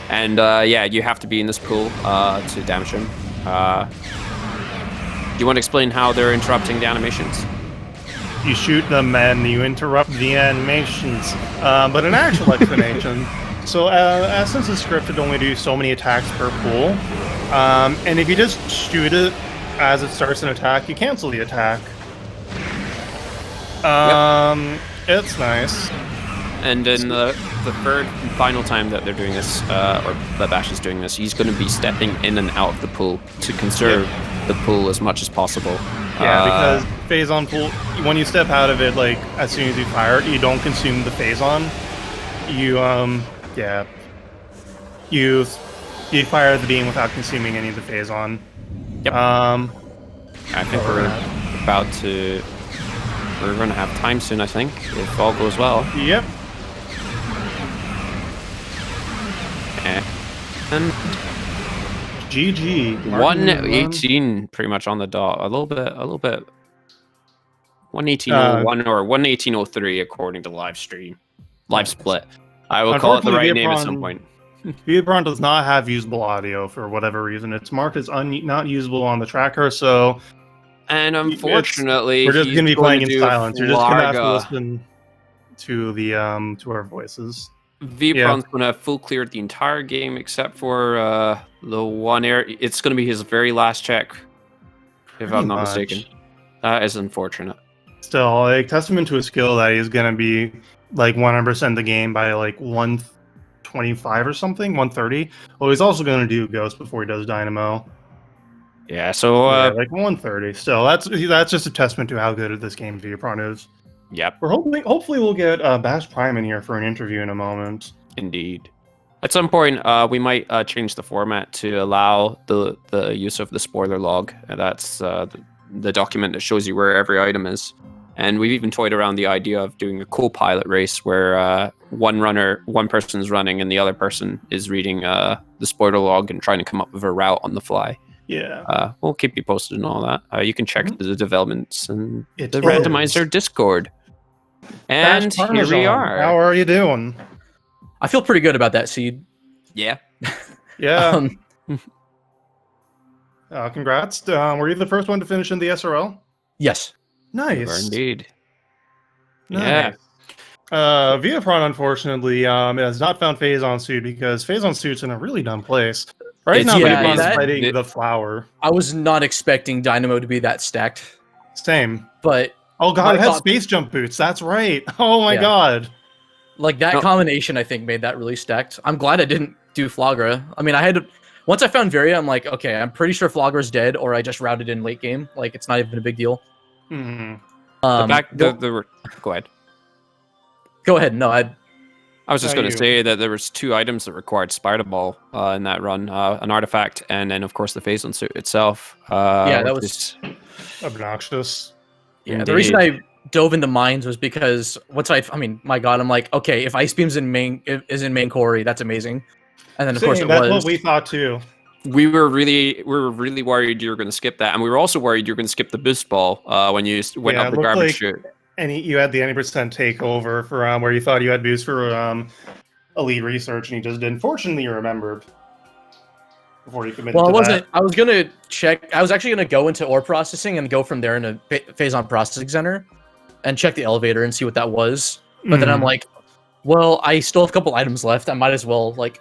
And yeah, you have to be in this pool to damage him. Do you want to explain how they're interrupting the animations? You shoot them and you interrupt the animations. But an actual explanation. So since the script would only do so many attacks per pool, and if you just shoot it as it starts an attack, you cancel the attack. It's nice. And in the third and final time that they're doing this, or that Bash is doing this, he's going to be stepping in and out of the pool to conserve the pool as much as possible. Yeah, because phase-on pool, when you step out of it, like, as soon as you fire it, you don't consume the phase-on. You, you fire the beam without consuming any of the phase-on. Yep. I think we're about to... We're going to have time soon, I think, if all goes well. Yep. And... GG. 118 pretty much on the dot. A little bit 118.01 or 118.03 according to live split. I will call it the right name at some point. Viapron does not have usable audio for whatever reason. It's marked as not usable on the tracker, so... And unfortunately, we're just he's going to be playing in do silence. You're just going to have to Flarga. listen to the to our voices. Vipron's going to full clear the entire game except for the one area. It's going to be his very last check, if I'm not mistaken. That is unfortunate. Still, like, testament to his skill that he's going to be like 100% the game by like 125 or something, 130. Well, he's also going to do Ghost before he does Dynamo. Yeah, so like 130. Still, that's just a testament to how good this game Viapron is. Yep. We're hopefully we'll get Bash Prime in here for an interview in a moment. Indeed. At some point, we might change the format to allow the use of the spoiler log. That's the document that shows you where every item is. And we've even toyed around the idea of doing a co-pilot race where one person's running and the other person is reading the spoiler log and trying to come up with a route on the fly. Yeah. We'll keep you posted on all that. You can check the developments and the Randomizer Discord. And here we are. How are you doing? I feel pretty good about that, Seed. Yeah. Yeah. Congrats. Were you the first one to finish in the SRL? Yes. Nice. Indeed. Nice. Yeah. Viapron, unfortunately, has not found Phazon Suit because Phazon Suit's in a really dumb place. Right now, Viapron's fighting the flower. I was not expecting Dynamo to be that stacked. Same. But... Oh god, it had space jump boots. That's right. Oh my god. Like, that combination, I think, made that really stacked. I'm glad I didn't do Flagra. I mean, I had to... Once I found Varia, I'm like, okay, I'm pretty sure Flagra's dead, or I just routed in late game. Like, it's not even a big deal. Mm-hmm. Go ahead. Go ahead. No, I was just going to say that there was 2 items that required Spider Ball in that run. An artifact, and then, of course, the Phazon Suit itself. That was... obnoxious. Yeah, indeed. The reason I dove into mines was because I mean, my god, I'm like, okay, if Ice Beam's in main Quarry, that's amazing. And then of course that's what we thought too. We were really worried you were going to skip that, and we were also worried you were going to skip the boost ball when you went up the garbage chute. And you had the 90% takeover for where you thought you had boost for elite research, and you just didn't. Fortunately, you remembered before you committed. Well, that. I was gonna check. I was actually gonna go into ore processing and go from there into Phazon Processing Center, and check the elevator and see what that was. But then I'm like, well, I still have a couple items left. I might as well like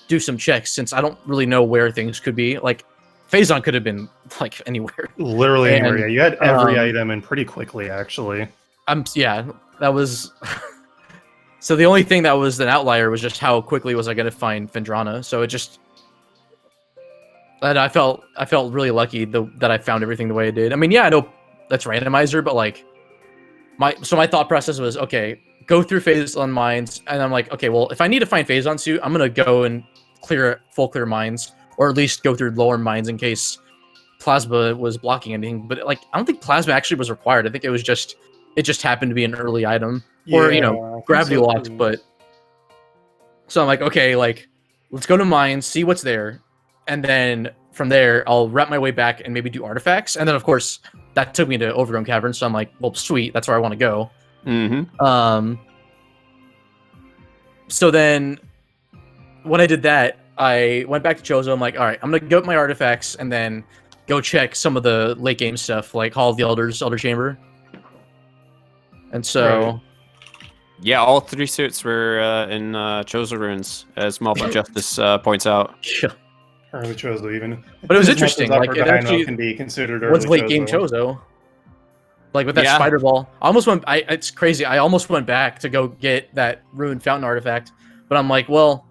do some checks since I don't really know where things could be. Like, Phazon could have been like anywhere. Literally anywhere. Yeah, you had every item in pretty quickly, actually. Yeah, that was. So the only thing that was an outlier was just how quickly was I going to find Fendrana. So it just. And I felt really lucky that I found everything the way I did. I mean, yeah, I know that's randomizer, but like, my thought process was, okay, go through Phazon mines, and I'm like, okay, well, if I need to find Phazon Suit, I'm gonna go and full clear mines, or at least go through lower mines in case Plasma was blocking anything. But like, I don't think Plasma actually was required. I think it just happened to be an early item, or gravity locked. But so I'm like, okay, like, let's go to mines, see what's there. And then from there, I'll wrap my way back and maybe do artifacts. And then, of course, that took me to Overgrown Cavern. So I'm like, well, sweet. That's where I want to go. Mm-hmm. So then when I did that, I went back to Chozo. I'm like, all right, I'm going to go with my artifacts and then go check some of the late game stuff, like Hall of the Elders, Elder Chamber. And so... Right. Yeah, all 3 suits were in Chozo runes, as Malva Justice points out. Yeah. Early Chozo, even. But it was interesting. Like, it actually can be considered was late game Chozo. Like with that Spider Ball, I almost went. It's crazy. I almost went back to go get that Ruined Fountain artifact, but I'm like, well,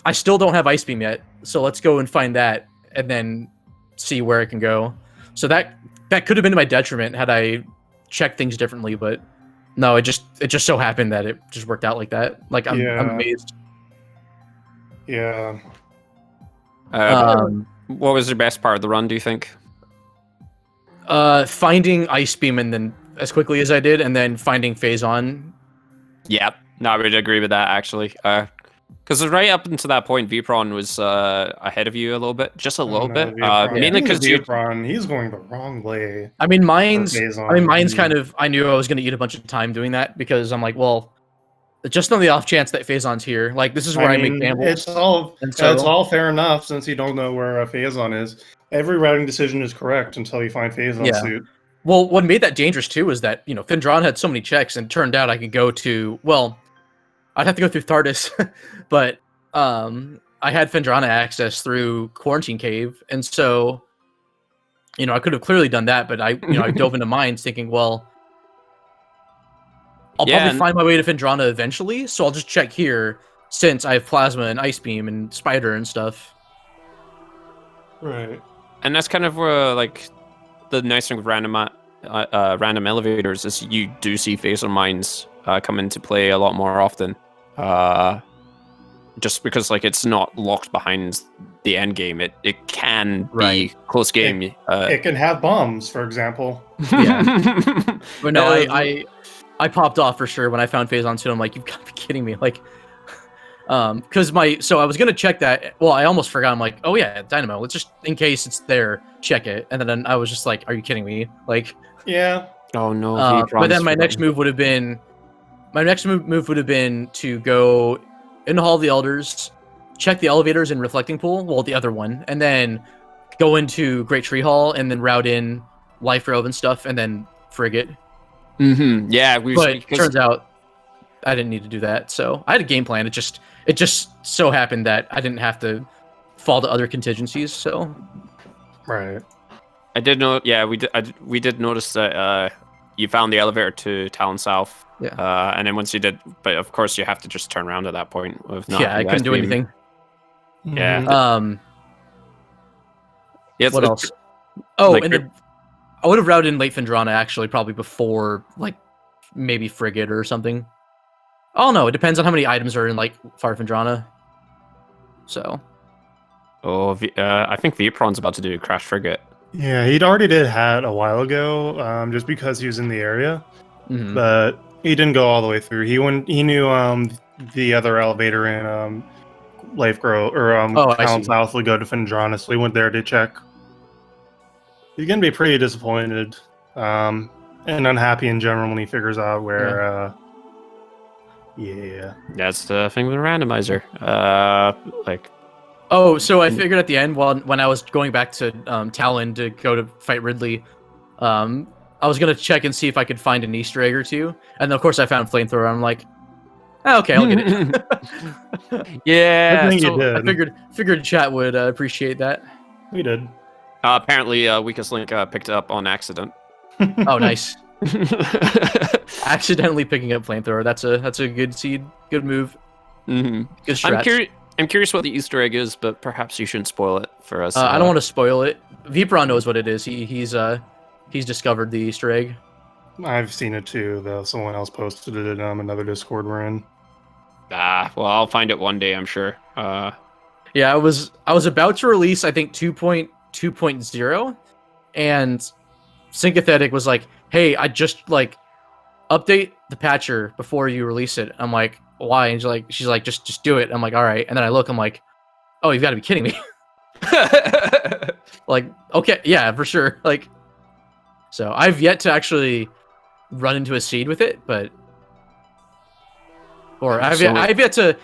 I still don't have Ice Beam yet, so let's go and find that, and then see where it can go. So that could have been to my detriment had I checked things differently, but no, it just so happened that it just worked out like that. Like I'm amazed. Yeah. What was the best part of the run, do you think? Finding Ice Beam and then as quickly as I did, and then finding Phazon. Yeah, no, I would agree with that, actually. Because right up until that point, Vipron was ahead of you a little bit, just a little bit. Mainly because he's going the wrong way. I mean, mine's kind of. I knew I was going to eat a bunch of time doing that because I'm like, well, just on the off chance that Phazon's here. Like, this is where I make gambles. It's all fair enough since you don't know where Phazon is. Every routing decision is correct until you find Phazon's suit. Well, what made that dangerous too was that, Fendrana had so many checks, and it turned out I could go to, well, I'd have to go through Thardis, but I had Fendrana access through Quarantine Cave, and so, I could have clearly done that, but I dove into mines thinking, well, I'll probably find my way to Fendrana eventually, so I'll just check here since I have Plasma and Ice Beam and Spider and stuff. Right. And that's kind of where, like, the nice thing with random elevators is you do see Phazon mines come into play a lot more often. Just because, like, it's not locked behind the end game. It can be close game. It can have bombs, for example. Yeah. But no, I popped off for sure when I found Phazon suit. I'm like, you've got to be kidding me. Like, because so I was going to check that. Well, I almost forgot. I'm like, oh yeah, Dynamo. Let's just, in case it's there, check it. And then I was just like, are you kidding me? Like, yeah. Oh no. But then my next move would have been to go in the Hall of the Elders, check the elevators in Reflecting Pool, well, the other one, and then go into Great Tree Hall and then route in Life Robe and stuff, and then Frigate. Mm-hmm. Yeah, but turns out I didn't need to do that. So I had a game plan. It just so happened that I didn't have to fall to other contingencies. So, right. I did know. Yeah, we did notice that you found the elevator to Talon South. Yeah. And then once you did, but of course you have to just turn around at that point. I couldn't do anything. Yeah. What else? Oh, like, and then I would have routed in late Fendrana actually, probably before, like, maybe Frigate or something. Oh no, it depends on how many items are in, like, Far Fendrana. So. Oh, I think Vipron's about to do Crash Frigate. Yeah, he'd already did hat a while ago, just because he was in the area, but he didn't go all the way through. He knew the other elevator in Life Grove or Town South would go to Fendrana, so he went there to check. He's gonna be pretty disappointed and unhappy in general when he figures out where. That's the thing with Randomizer. Like. Oh, so I figured at the end, when I was going back to Talon to go to fight Ridley, I was gonna check and see if I could find an Easter egg or two, and then of course I found Flamethrower. I'm like, oh, okay, I'll get it. Yeah, so you did. I figured chat would appreciate that. We did. Apparently, Weakest Link picked it up on accident. Oh, nice. Accidentally picking up Flamethrower. That's a good seed. Good move. Mm-hmm. Good strat. I'm curious what the Easter egg is, but perhaps you shouldn't spoil it for us. I don't want to spoil it. Vipron knows what it is. He's discovered the Easter egg. I've seen it too, though. Someone else posted it in another Discord we're in. Well, I'll find it one day, I'm sure. Yeah, I was about to release, I think, 2.2.0, and Syncathetic was like, "Hey, I just update the patcher before you release it." I'm like, why? And she's like, just do it. I'm like, all right. And then I look, I'm like, oh, you've got to be kidding me. Like, okay, yeah, for sure. Like, so I've yet to actually run into a seed with it, but I've yet to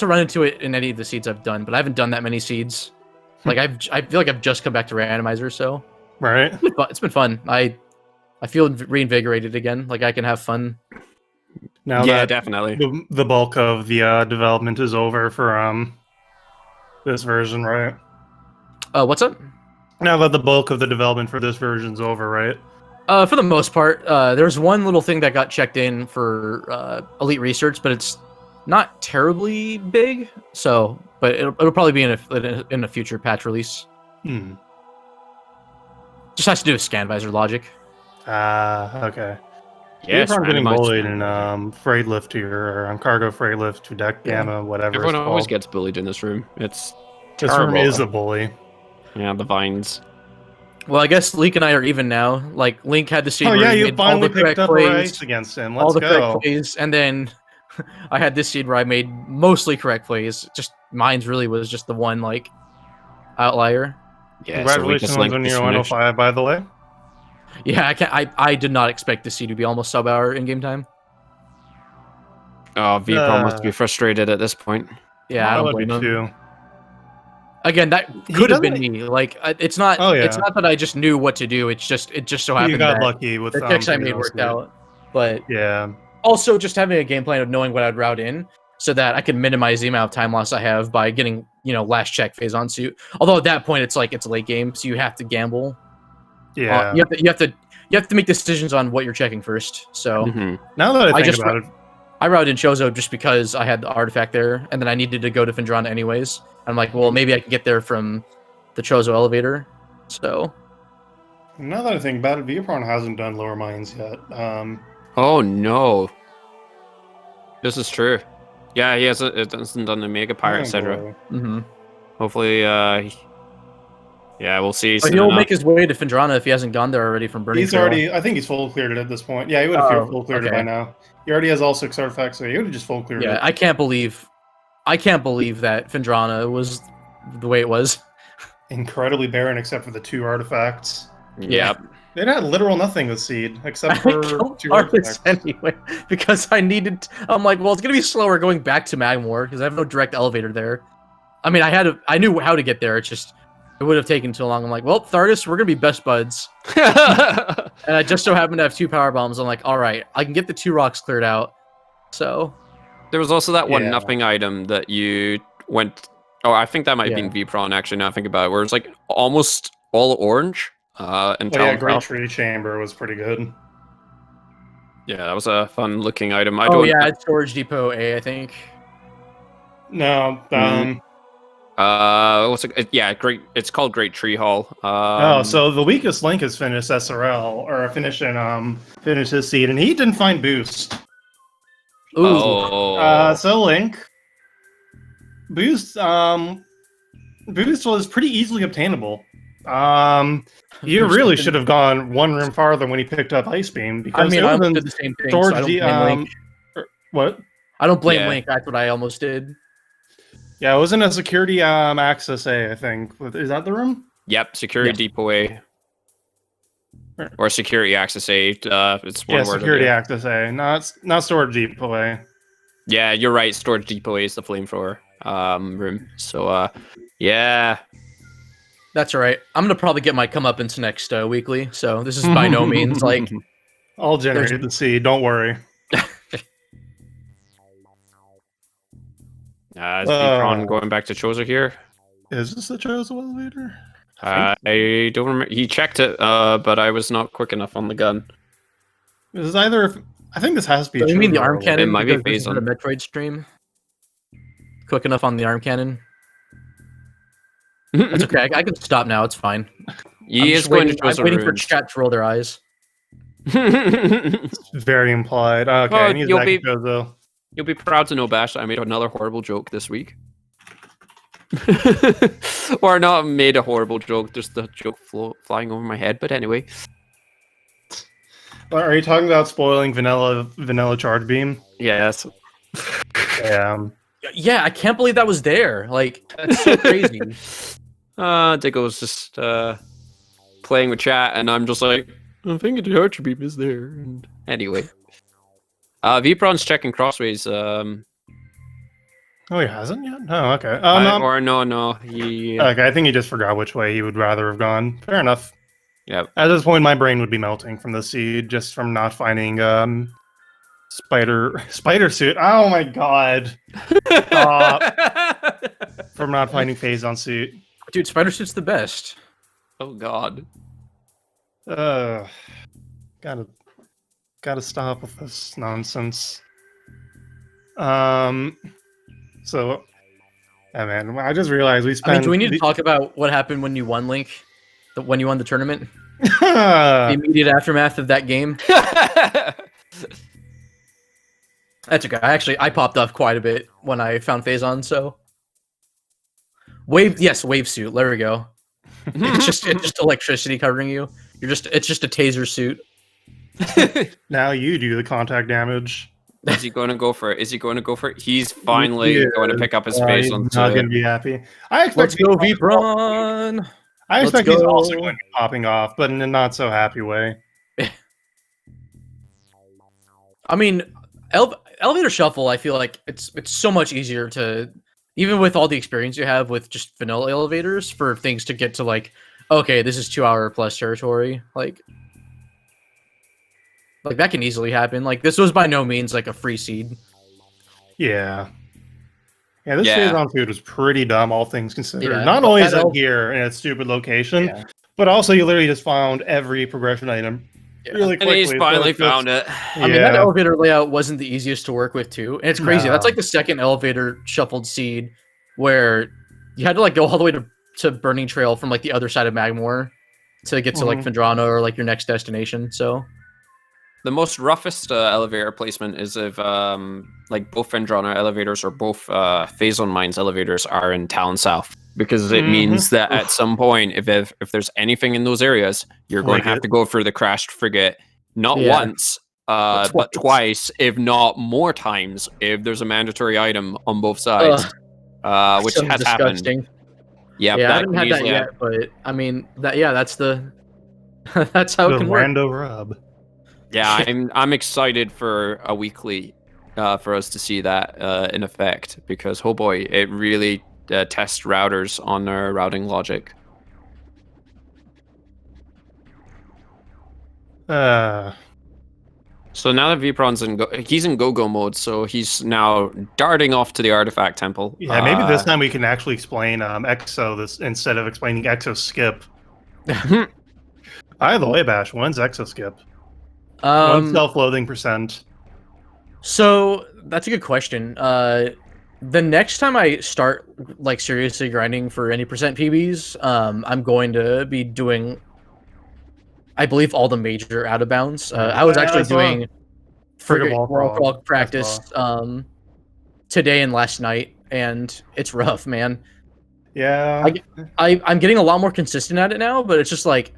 run into it in any of the seeds I've done, but I haven't done that many seeds. Like I feel like I've just come back to Randomizer, so right. It's been fun. I feel reinvigorated again. Like I can have fun. Now yeah, definitely. The bulk of the development is over for this version, right? What's up? Now that the bulk of the development for this version's over, right? For the most part, there's one little thing that got checked in for Elite Research, but it's not terribly big. So, but it'll probably be in a future patch release. Just has to do with scan visor logic. Okay. Yes, I'm getting bullied in freight lift here, or on cargo freight lift to deck gamma, whatever. Everyone always gets bullied in this room. It's this terrible. room is a bully. Yeah, the vines. Well, I guess Link and I are even now. Like Link had the seed. Oh yeah, where you made finally all the picked up plays, right against him. Let's all the go. correct plays, and then I had this seed where I made mostly correct plays. Just mine's really was just the one outlier. Yeah, congratulations on your 105, by the way. Yeah, I did not expect this seed to be almost sub-hour in game time. Oh, Vipron must be frustrated at this point. Yeah, I I don't would be blame him. too. Again, that could have been me. Like, it's not. Oh, yeah. It's not that I just knew what to do. It just so happened You got that lucky with the checks I made Phase on worked Suit. out. But Yeah. also, just having a game plan of knowing what I'd route in, so that I could minimize the amount of time loss I have by getting, last check phase on suit. Although at that point, it's late game, so you have to gamble. Yeah. You have to make decisions on what you're checking first. So Now that I think about it, I routed in Chozo just because I had the artifact there, and then I needed to go to Fendrana anyways. I'm like, well, maybe I can get there from the Chozo elevator. So now that I think about it, Vipron hasn't done lower mines yet. Oh no, this is true. Yeah, he hasn't done the Mega Pirate, etc. Hopefully, yeah, we'll see. But he'll make his way to Fendrana if he hasn't gone there already from Burning He's Trail. already, I think he's full cleared it at this point. Yeah, he would have full cleared it by now. He already has all 6 artifacts, so he would have just full cleared it. Yeah, I can't believe that Fendrana was the way it was. Incredibly barren except for the 2 artifacts. Yep. It had literal nothing with Seed, except for 2 artifacts. Anyway, because I'm like, well, it's going to be slower going back to Magmor, because I have no direct elevator there. I mean, I knew how to get there, it would have taken too long. I'm like, well, Thardus, we're going to be best buds. And I just so happen to have 2 power bombs. I'm like, all right, I can get the 2 rocks cleared out. So there was also that one nothing item that you went. Oh, I think that might have been Vipron, actually, now I think about it, where it's like almost all orange. And Great Tree Chamber was pretty good. Yeah, that was a fun looking item. It's Storage Depot A, I think. No, what's it? Great. It's called Great Tree Hall. So the weakest link has finished SRL or finished his seed, and he didn't find boost. Ooh. Oh. So Link, boost was pretty easily obtainable. You really should have gone 1 room farther when he picked up Ice Beam, because I almost did the same thing. So I don't blame Link. What? I don't blame Link. That's what I almost did. Yeah, it wasn't a security access A, I think. Is that the room? Yep, security depot A. Or security access A. It's one word. Security access A, not storage depot A. Yeah, you're right. Storage depot A is the flamethrower room. So yeah. That's all right. I'm gonna probably get my comeuppance next weekly. So this is by no means like I'll generate the seed. Don't worry. Is Vipron going back to Chozo here? Is this the Chozo elevator? I don't remember. He checked it, but I was not quick enough on the gun. This is either. I think this has to be. So you mean the arm cannon? It might be phase on the Metroid stream. Quick enough on the arm cannon. That's okay. I can stop now. It's fine. He is going to Chozo. I'm waiting for chat to roll their eyes. It's very implied. Okay, you'll be proud to know, Bash, that I made another horrible joke this week. Or not made a horrible joke, just the joke flying over my head. But anyway. Are you talking about spoiling vanilla charge beam? Yes. Yeah, I can't believe that was there. Like, that's so crazy. Diggle was just playing with chat, and I'm just like, I think the charge beam is there. And anyway. Vipron's checking crossways. Oh, he hasn't yet? Oh, okay. No. Okay, I think he just forgot which way he would rather have gone. Fair enough. Yeah. At this point, my brain would be melting from the seed, just from not finding spider suit. Oh my god! Stop. From not finding phase on suit. Dude, spider suit's the best. Oh god. Gotta stop with this nonsense. So, yeah, man, I just realized we spent. Do we need to talk about what happened when you won, Link? When you won the tournament? The immediate aftermath of that game. That's okay. I popped off quite a bit when I found Phazon, so wave suit. There we go. It's just electricity covering you. It's just a taser suit. Now you do the contact damage. Is he going to go for it? He's finally going to pick up his face on. Not going to be happy. Let's go, Vipron. I expect he's also going to be popping off, but in a not so happy way. I mean, elevator shuffle, I feel like it's so much easier to, even with all the experience you have with just vanilla elevators, for things to get to like, okay, this is 2-hour plus territory. Like that can easily happen. Like this was by no means like a free seed. Yeah. Yeah, this phase on food was pretty dumb, all things considered. Yeah, Not only is it here in a stupid location, but also you literally just found every progression item really quickly. And he's finally found it. I mean, that elevator layout wasn't the easiest to work with too, and it's crazy. That's like the second elevator shuffled seed where you had to like go all the way to Burning Trail from like the other side of Magmore to get to like Phendrana or like your next destination. So the most roughest elevator placement is if like both Phendrana elevators or both Phazon Mines elevators are in Town South, because it means that at some point, if there's anything in those areas, you're going to have to go through the crashed frigate, not once, but twice, if not more times, if there's a mandatory item on both sides, which has happened. Yeah, I haven't had that yet, but I mean that's the that's how it can work. Rando rub. Yeah, I'm excited for a weekly for us to see that in effect, because oh boy, it really tests routers on their routing logic. So now that Vipron's he's in go-go mode, so he's now darting off to the artifact temple. Yeah, maybe this time we can actually explain Exo instead of explaining Exo skip. Either way, Bash, when's Exo skip? One self-loathing %. So that's a good question. The next time I start like seriously grinding for any percent PBs, I'm going to be doing, I believe, all the major out of bounds. I was actually doing frigate wall practice today and last night, and it's rough, man. Yeah, I'm getting a lot more consistent at it now, but it's just like,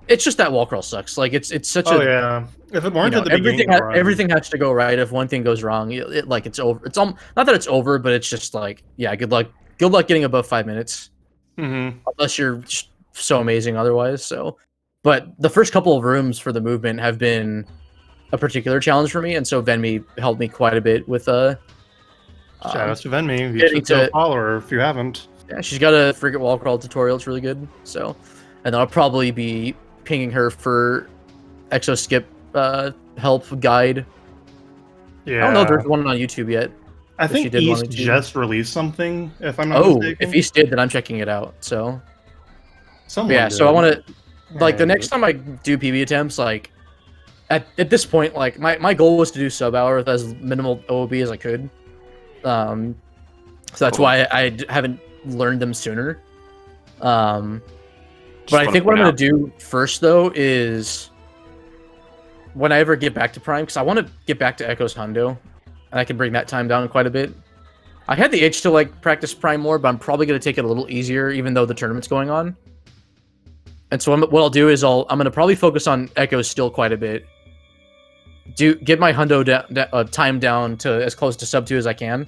it's just that wall crawl sucks. Like it's such a If it weren't at the beginning, everything has to go right. If one thing goes wrong, it's over. It's not that it's over, but it's just like, yeah, good luck. Good luck getting above 5 minutes, unless you're just so amazing otherwise. So, but the first couple of rooms for the movement have been a particular challenge for me, and so Venmi helped me quite a bit with shout out to Venmi. You should still follow her if you haven't. Yeah, she's got a frigate wall crawl tutorial. It's really good. So, and then I'll probably be pinging her for Exo skip help guide. Yeah, I don't know if there's one on YouTube yet. I think East just released something, if I'm not mistaken. If East did, then I'm checking it out. So so I want to the next time I do PB attempts, like at this point, like my goal was to do sub hour with as minimal OOB as I could. So that's why I haven't learned them sooner. But I think what I'm going to do first, though, is when I ever get back to Prime, because I want to get back to Echo's Hundo, and I can bring that time down quite a bit. I had the itch to like practice Prime more, but I'm probably going to take it a little easier, even though the tournament's going on. And so what I'll do is I'm going to probably focus on Echo still quite a bit. Get my Hundo time down to as close to sub 2 as I can.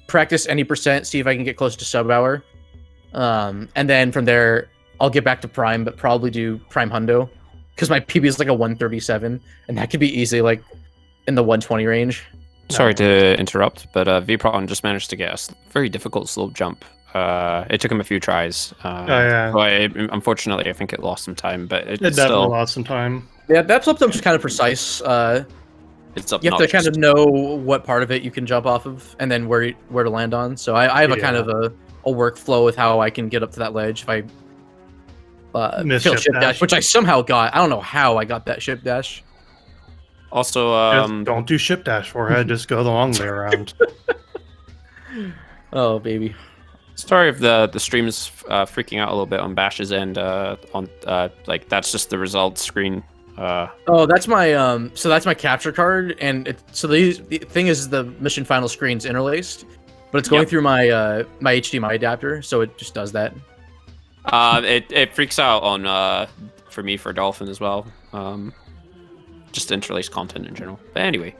Practice any percent, see if I can get close to sub hour. And then from there, I'll get back to Prime, but probably do Prime Hundo, because my PB is like a 137, and that could be easily like in the 120 range. Sorry to interrupt, but Vipron just managed to get a very difficult slope jump. It took him a few tries. Unfortunately, I think it lost some time, but it definitely lost some time. Yeah, that slope jump's kind of precise. It's up. You have to kind of know what part of it you can jump off of, and then where to land on. So I have a kind of a workflow with how I can get up to that ledge if I kill ship dash, which I somehow got. I don't know how I got that ship dash. Also, don't do ship dash forehead. Just go the long way around. Oh baby. Sorry if the stream's freaking out a little bit on Bash's end. Like that's just the results screen. That's my that's my capture card, and the thing is the mission final screen's interlaced, but it's going through my my HDMI adapter, so it just does that. It freaks out on for Dolphin as well. Just interlaced content in general. But anyway,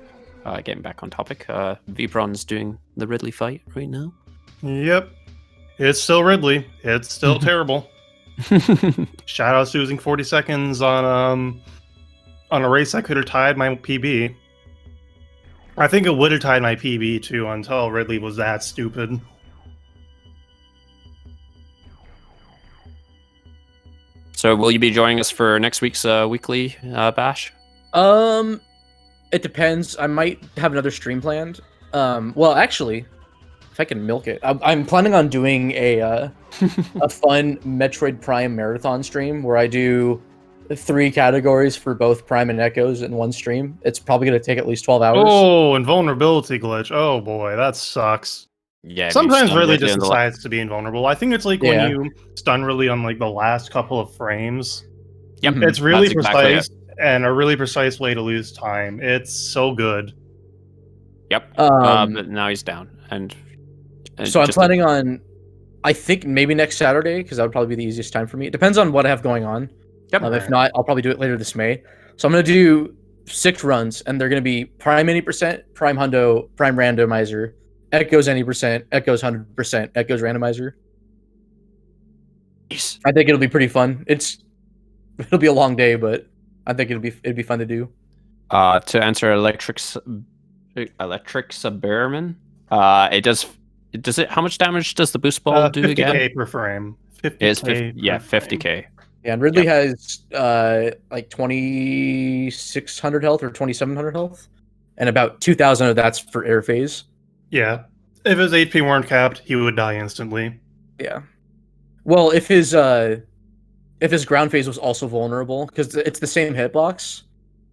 getting back on topic, Vipron's doing the Ridley fight right now. Yep, it's still Ridley. It's still terrible. Shout out to losing 40 seconds on a race I could have tied my PB. I think it would have tied my PB too until Ridley was that stupid. So will you be joining us for next week's weekly bash? It depends. I might have another stream planned. Well, actually, if I can milk it, I'm planning on doing a fun Metroid Prime marathon stream where I do 3 categories for both Prime and Echoes in one stream. It's probably going to take at least 12 hours. Oh, invulnerability glitch. Oh boy, that sucks. Yeah. Sometimes Ridley just decides to be invulnerable. I think it's like when you stun Ridley on like the last couple of frames. Yep. It's really That's precise and a really precise way to lose time. It's so good. Yep. But now he's down. And so I'm planning on, I think maybe next Saturday, because that would probably be the easiest time for me. It depends on what I have going on. Yep. If not, I'll probably do it later this May. So I'm going to do 6 runs, and they're going to be Prime any %, Prime Hundo, Prime Randomizer, Echoes any %, Echoes 100%, Echoes Randomizer. Nice. I think it'll be pretty fun. It'll be a long day, but I think it'd be fun to do. To answer Electric Suburban, it does it. How much damage does the boost ball do 50K again? 50K per frame. 50K. Yeah, 50K. Yeah, and Ridley has like 2,600 health or 2,700 health, and about 2,000 of that's for air phase. Yeah. If his HP weren't capped, he would die instantly. Yeah. Well, if his ground phase was also vulnerable, because it's the same hitbox,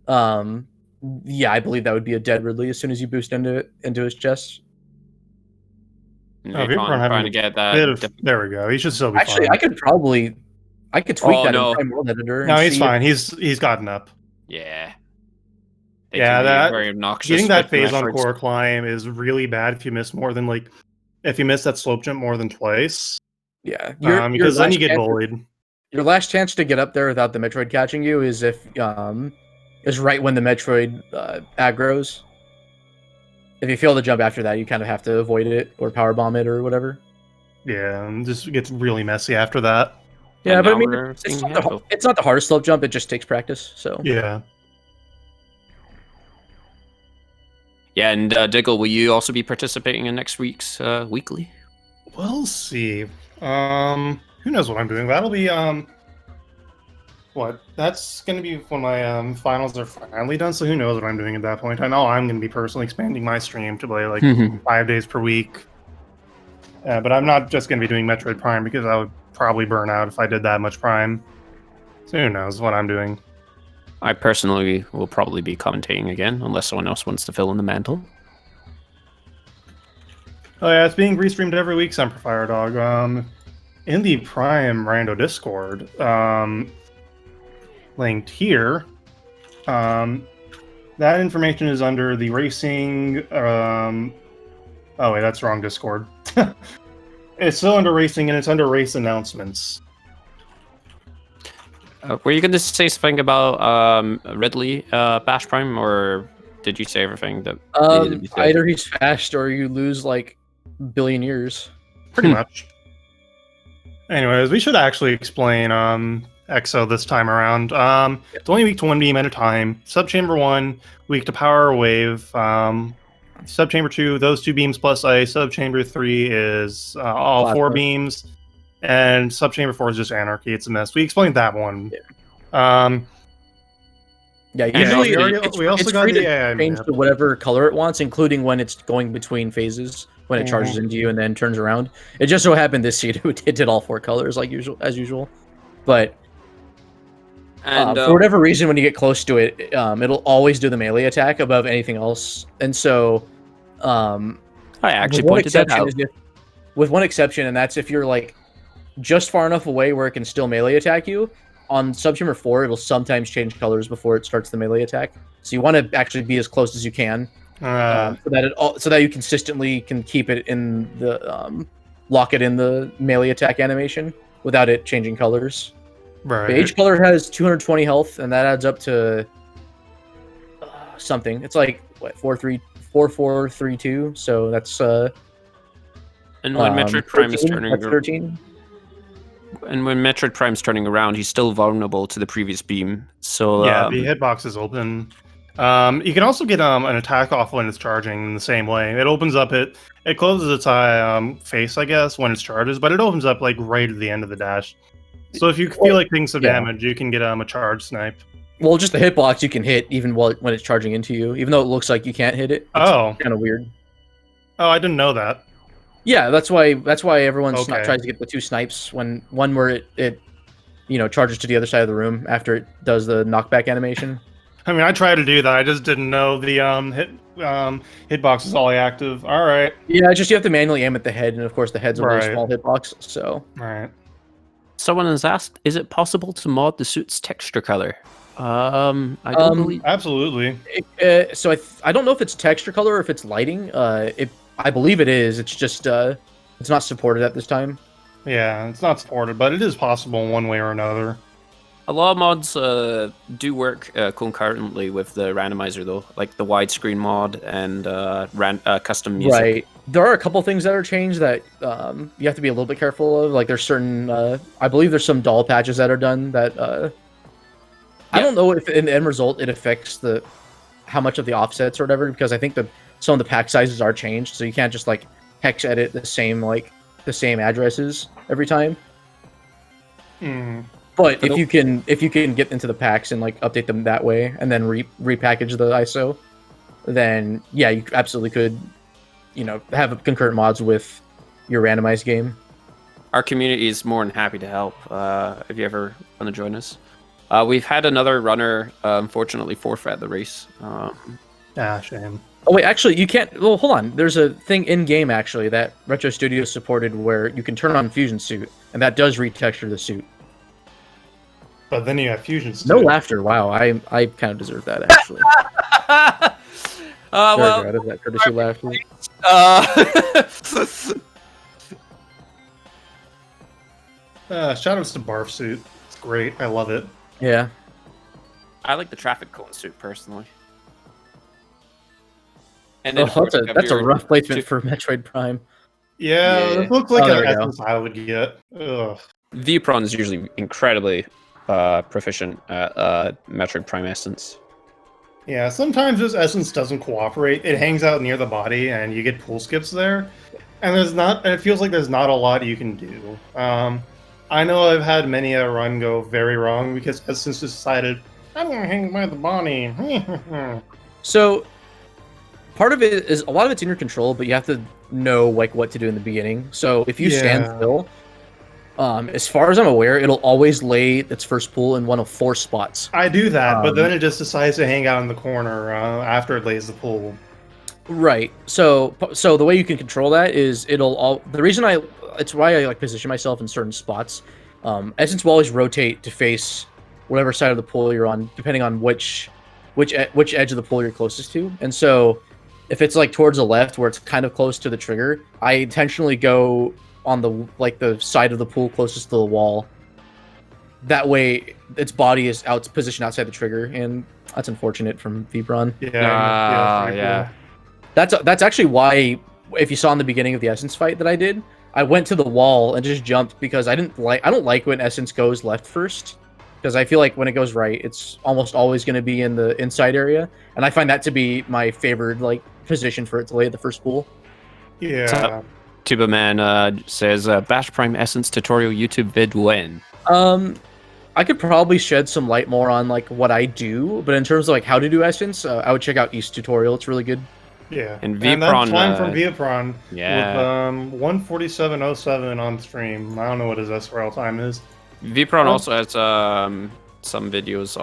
yeah, I believe that would be a dead Ridley as soon as you boost into his chest. Trying to get that. There we go. He should still be Actually, fine. I could tweak that in Prime World Editor. No, he's fine. He's gotten up. Yeah. That very obnoxious. Getting that phase on core climb is really bad if you miss more than if you miss that slope jump more than twice. Yeah, because then you get bullied. Your last chance to get up there without the Metroid catching you is right when the Metroid aggroes. If you fail to jump after that, you kind of have to avoid it or power bomb it or whatever. Yeah, and just gets really messy after that. Yeah, but I mean, it's not the hardest slope jump. It just takes practice. So yeah. Yeah, and Diggle, will you also be participating in next week's weekly? We'll see. Who knows what I'm doing? That'll be what? That's gonna be when my finals are finally done. So who knows what I'm doing at that point? I know I'm gonna be personally expanding my stream to play like 5 days per week. But I'm not just gonna be doing Metroid Prime because I would probably burn out if I did that much Prime. So who knows what I'm doing? I personally will probably be commentating again, unless someone else wants to fill in the mantle. Oh yeah, it's being restreamed every week, Semper Fire Dog. In the Prime Rando Discord, linked here, that information is under the racing. Oh wait, that's wrong Discord. It's still under racing, and it's under race announcements. Were you going to say something about Ridley Bash Prime, or did you say everything that? Either he's fast or you lose like billion years. Pretty much. Anyways, we should actually explain EXO this time around. It's only weak to 1 beam at a time. Subchamber 1, weak to power or wave. Subchamber 2, those 2 beams plus ice. Subchamber 3 is all Plasma. 4 beams. And Subchamber 4 is just anarchy. It's a mess. We explained that one. Yeah, usually we also got the change to whatever color it wants, including when it's going between phases, when it charges into you and then turns around. It just so happened this seed it did all 4 colors as usual. But for whatever reason, when you get close to it, it'll always do the melee attack above anything else. And so I actually pointed that out. With one exception, and that's if you're like just far enough away where it can still melee attack you. On Subchamber 4, it'll sometimes change colors before it starts the melee attack. So you want to actually be as close as you can, so that you consistently can keep it in the lock it in the melee attack animation without it changing colors. Right. But each color has 220 health, and that adds up to something. It's like what 4-4-3-2. So that's and when Metroid Prime 13, is turning 13. And when Metroid Prime's turning around, he's still vulnerable to the previous beam. So yeah, the hitbox is open. You can also get an attack off when it's charging in the same way. It opens up it closes its face, I guess, when it charges, but it opens up like right at the end of the dash. So if you feel like taking some damage, you can get a charge snipe. Well, just the hitbox you can hit even when it's charging into you, even though it looks like you can't hit it. It's kind of weird. Oh, I didn't know that. Yeah, that's why everyone tries to get the 2 snipes when one where it charges to the other side of the room after it does the knockback animation. I mean, I tried to do that. I just didn't know the hitbox is all active. All right. Yeah, just you have to manually aim at the head, and of course the head's a really small hitbox. So. Right. Someone has asked, is it possible to mod the suit's texture color? I don't believe. Absolutely. So I don't know if it's texture color or if it's lighting. I believe it is. It's just it's not supported at this time. Yeah, it's not supported, but it is possible in one way or another. A lot of mods do work concurrently with the randomizer, though, like the widescreen mod and custom music. Right. There are a couple things that are changed that you have to be a little bit careful of. Like there's certain, I believe there's some doll patches that are done that I don't know if in the end result it affects how much of the offsets or whatever, because I think some of the pack sizes are changed, so you can't just like hex edit the same addresses every time. But if you can get into the packs and like update them that way and then repackage the ISO, then yeah, you absolutely could, have concurrent mods with your randomized game. Our community is more than happy to help if you ever want to join us. We've had another runner unfortunately forfeit the race. Shame. Oh wait, actually you can't. Well, hold on. There's a thing in game actually that Retro Studios supported where you can turn on Fusion Suit, and that does retexture the suit. But then you have Fusion Suit. No laughter. Wow, I kind of deserve that actually. Well, out of that courtesy laughter. Shoutouts to Barf Suit. It's great. I love it. Yeah. I like the traffic cone suit personally. And then that's a rough placement for Metroid Prime. Yeah, it looks like an essence I would get. Ugh. Vpron is usually incredibly proficient at Metroid Prime Essence. Yeah, sometimes this essence doesn't cooperate. It hangs out near the body, and you get pool skips there. And it feels like there's not a lot you can do. I know I've had many a run go very wrong because Essence decided, I'm gonna hang by the body. So, part of it is, a lot of it's in your control, but you have to know like what to do in the beginning. So if you stand still, as far as I'm aware, it'll always lay its first pool in one of 4 spots. I do that, but then it just decides to hang out in the corner after it lays the pool. Right. So the way you can control that is it's why I like position myself in certain spots. Essence will always rotate to face whatever side of the pool you're on, depending on which edge of the pool you're closest to. And so if it's like towards the left where it's kind of close to the trigger, I intentionally go on the side of the pool closest to the wall. That way its body is positioned outside the trigger, and that's unfortunate from Vibron. Yeah. That's actually why, if you saw in the beginning of the Essence fight that I did, I went to the wall and just jumped because I don't like when Essence goes left first, because I feel like when it goes right, it's almost always going to be in the inside area, and I find that to be my favored position for it to lay the first pool. Yeah. Tuba Man says Bash Prime Essence tutorial YouTube vid when? I could probably shed some light more on what I do, but in terms of how to do Essence, I would check out East tutorial. It's really good. Yeah, and Vpron, that's time from Vpron. Yeah, with 1:47:07 on stream. I don't know what his SRL time is. Vpron also has some videos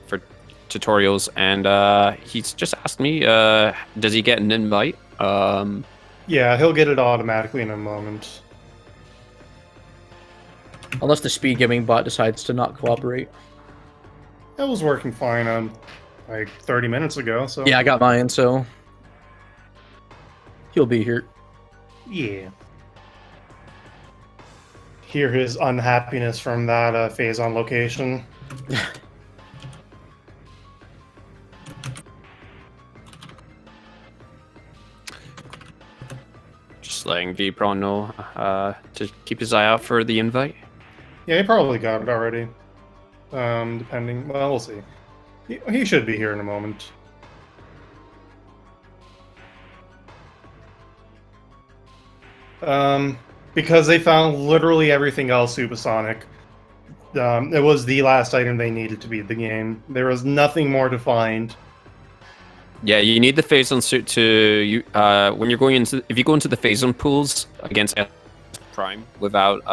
for tutorials, and he's just asked me, does he get an invite? Yeah, he'll get it automatically in a moment. Unless the SpeedGaming bot decides to not cooperate. That was working fine 30 minutes ago. So yeah, I got mine, so he'll be here. Yeah. Hear his unhappiness from that phase on location. Just letting Vpron know to keep his eye out for the invite. Yeah, he probably got it already. Depending. Well, we'll see. He should be here in a moment. Because they found literally everything else supersonic. It was the last item they needed to beat the game. There was nothing more to find. Yeah, you need the phazon suit to when you're going into if you go into the phazon pools against Prime without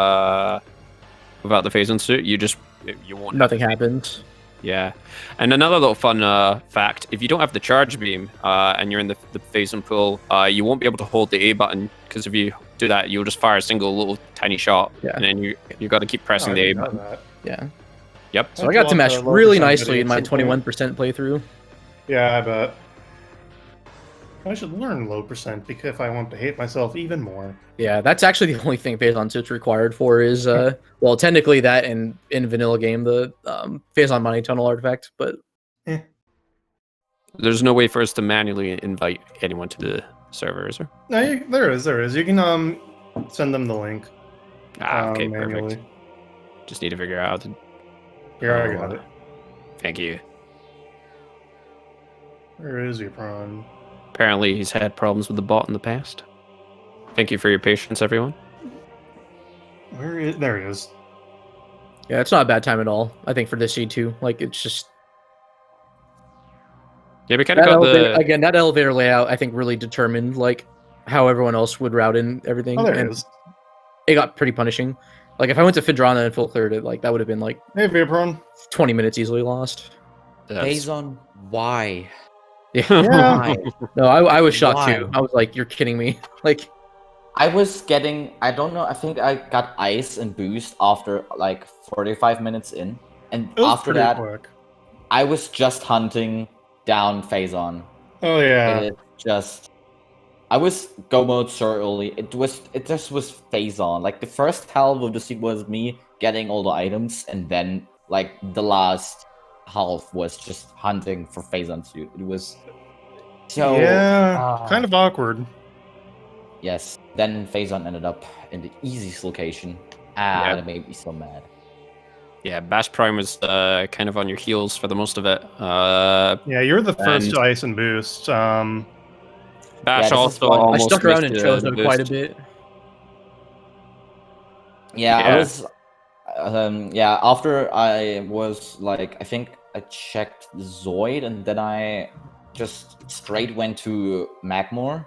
the phazon suit, you won't. Nothing happens. Yeah, and another little fun fact: if you don't have the charge beam and you're in the phazon pool, you won't be able to hold the A button because if you do that, you'll just fire a single little tiny shot, and then you got to keep pressing the A button. Yeah. Yep. So I got to match really nicely in my 21% playthrough. Yeah, I bet. I should learn low percent because if I want to hate myself even more. Yeah, that's actually the only thing Phazon Suit's required for is, well, technically that and in vanilla game, the Phazon Money Tunnel artifact, but... There's no way for us to manually invite anyone to the server, is there? No, there is. You can send them the link. Okay, manually. perfect. Just need to figure out how to... Here, I got it. Thank you. Where is your prawn? Apparently, he's had problems with the bot in the past. Thank you for your patience, everyone. There he is. Yeah, it's not a bad time at all, I think, for this C2. Like, it's just... Yeah, we kind of got the... Again, that elevator layout, I think, really determined, like, how everyone else would route in everything. Oh, there it is. It got pretty punishing. Like, if I went to Phendrana and full cleared it, like, that would have been, like... Hey, Vaporon. 20 minutes easily lost. Phazon, why? Yeah. No, I was shocked too. I was like, "You're kidding me!" Like, I was getting, I don't know. I think I got ice and boost after like 45 minutes in, and after that, quick. I was just hunting down Phazon. Oh yeah. I was go mode so early. It just was Phazon. Like the first half of the scene was me getting all the items, and then like the last half was just hunting for Phazon suit. It was so kind of awkward. Yes. Then Phazon ended up in the easiest location. It made me so mad. Yeah, Bash Prime was kind of on your heels for the most of it. Yeah, you're the first to ice and boost. Bash also almost I stuck around and chose them quite a bit. Yeah, I was. After I was like, I think I checked Zoid, and then I just straight went to Magmore.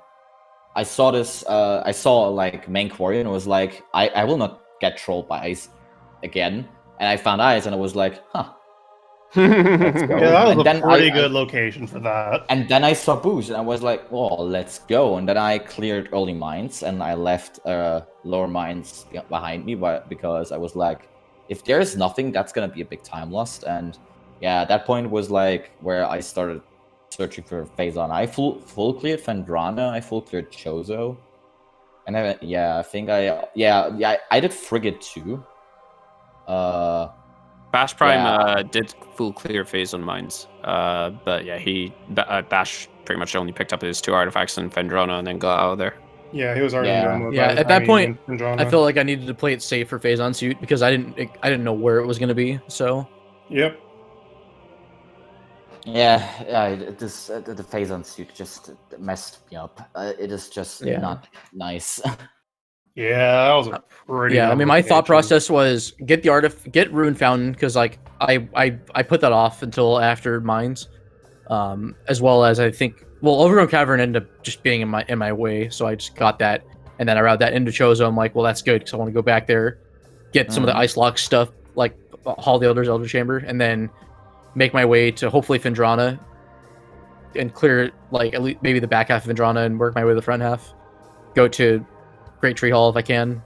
I saw this. I saw like main quarry, and it was like, I will not get trolled by ice again. And I found ice, and I was like, huh. Let's go. Yeah, that was a pretty good location for that. And then I saw boost, and I was like, "Oh, let's go!" And then I cleared early mines, and I left lower mines behind me, because I was like, if there's nothing, that's gonna be a big time lost. And yeah, that point was like where I started searching for Phazon. I full cleared Phendrana, I full cleared Chozo, and then I think I did Frigate too. Bash Prime did full clear Phazon mines, but yeah, Bash pretty much only picked up his 2 artifacts in Phendrana and then got out of there. Yeah, he was already done with that. At that point, I felt like I needed to play it safe for Phazon suit because I didn't know where it was going to be. So. Yep. Yeah. The Phazon suit just messed me up. It is just not nice. Yeah, that was a pretty. Yeah, I mean, my thought process was get Rune Fountain because like I put that off until after mines, as well as I think Overgrown Cavern ended up just being in my way, so I just got that, and then I routed that into Chozo. I'm like, well, that's good because I want to go back there, get some of the Ice Lock stuff, like Hall the Elder's Elder Chamber, and then make my way to hopefully Phendrana, and clear like at least maybe the back half of Phendrana and work my way to the front half. Go to Great Tree Hall if I can.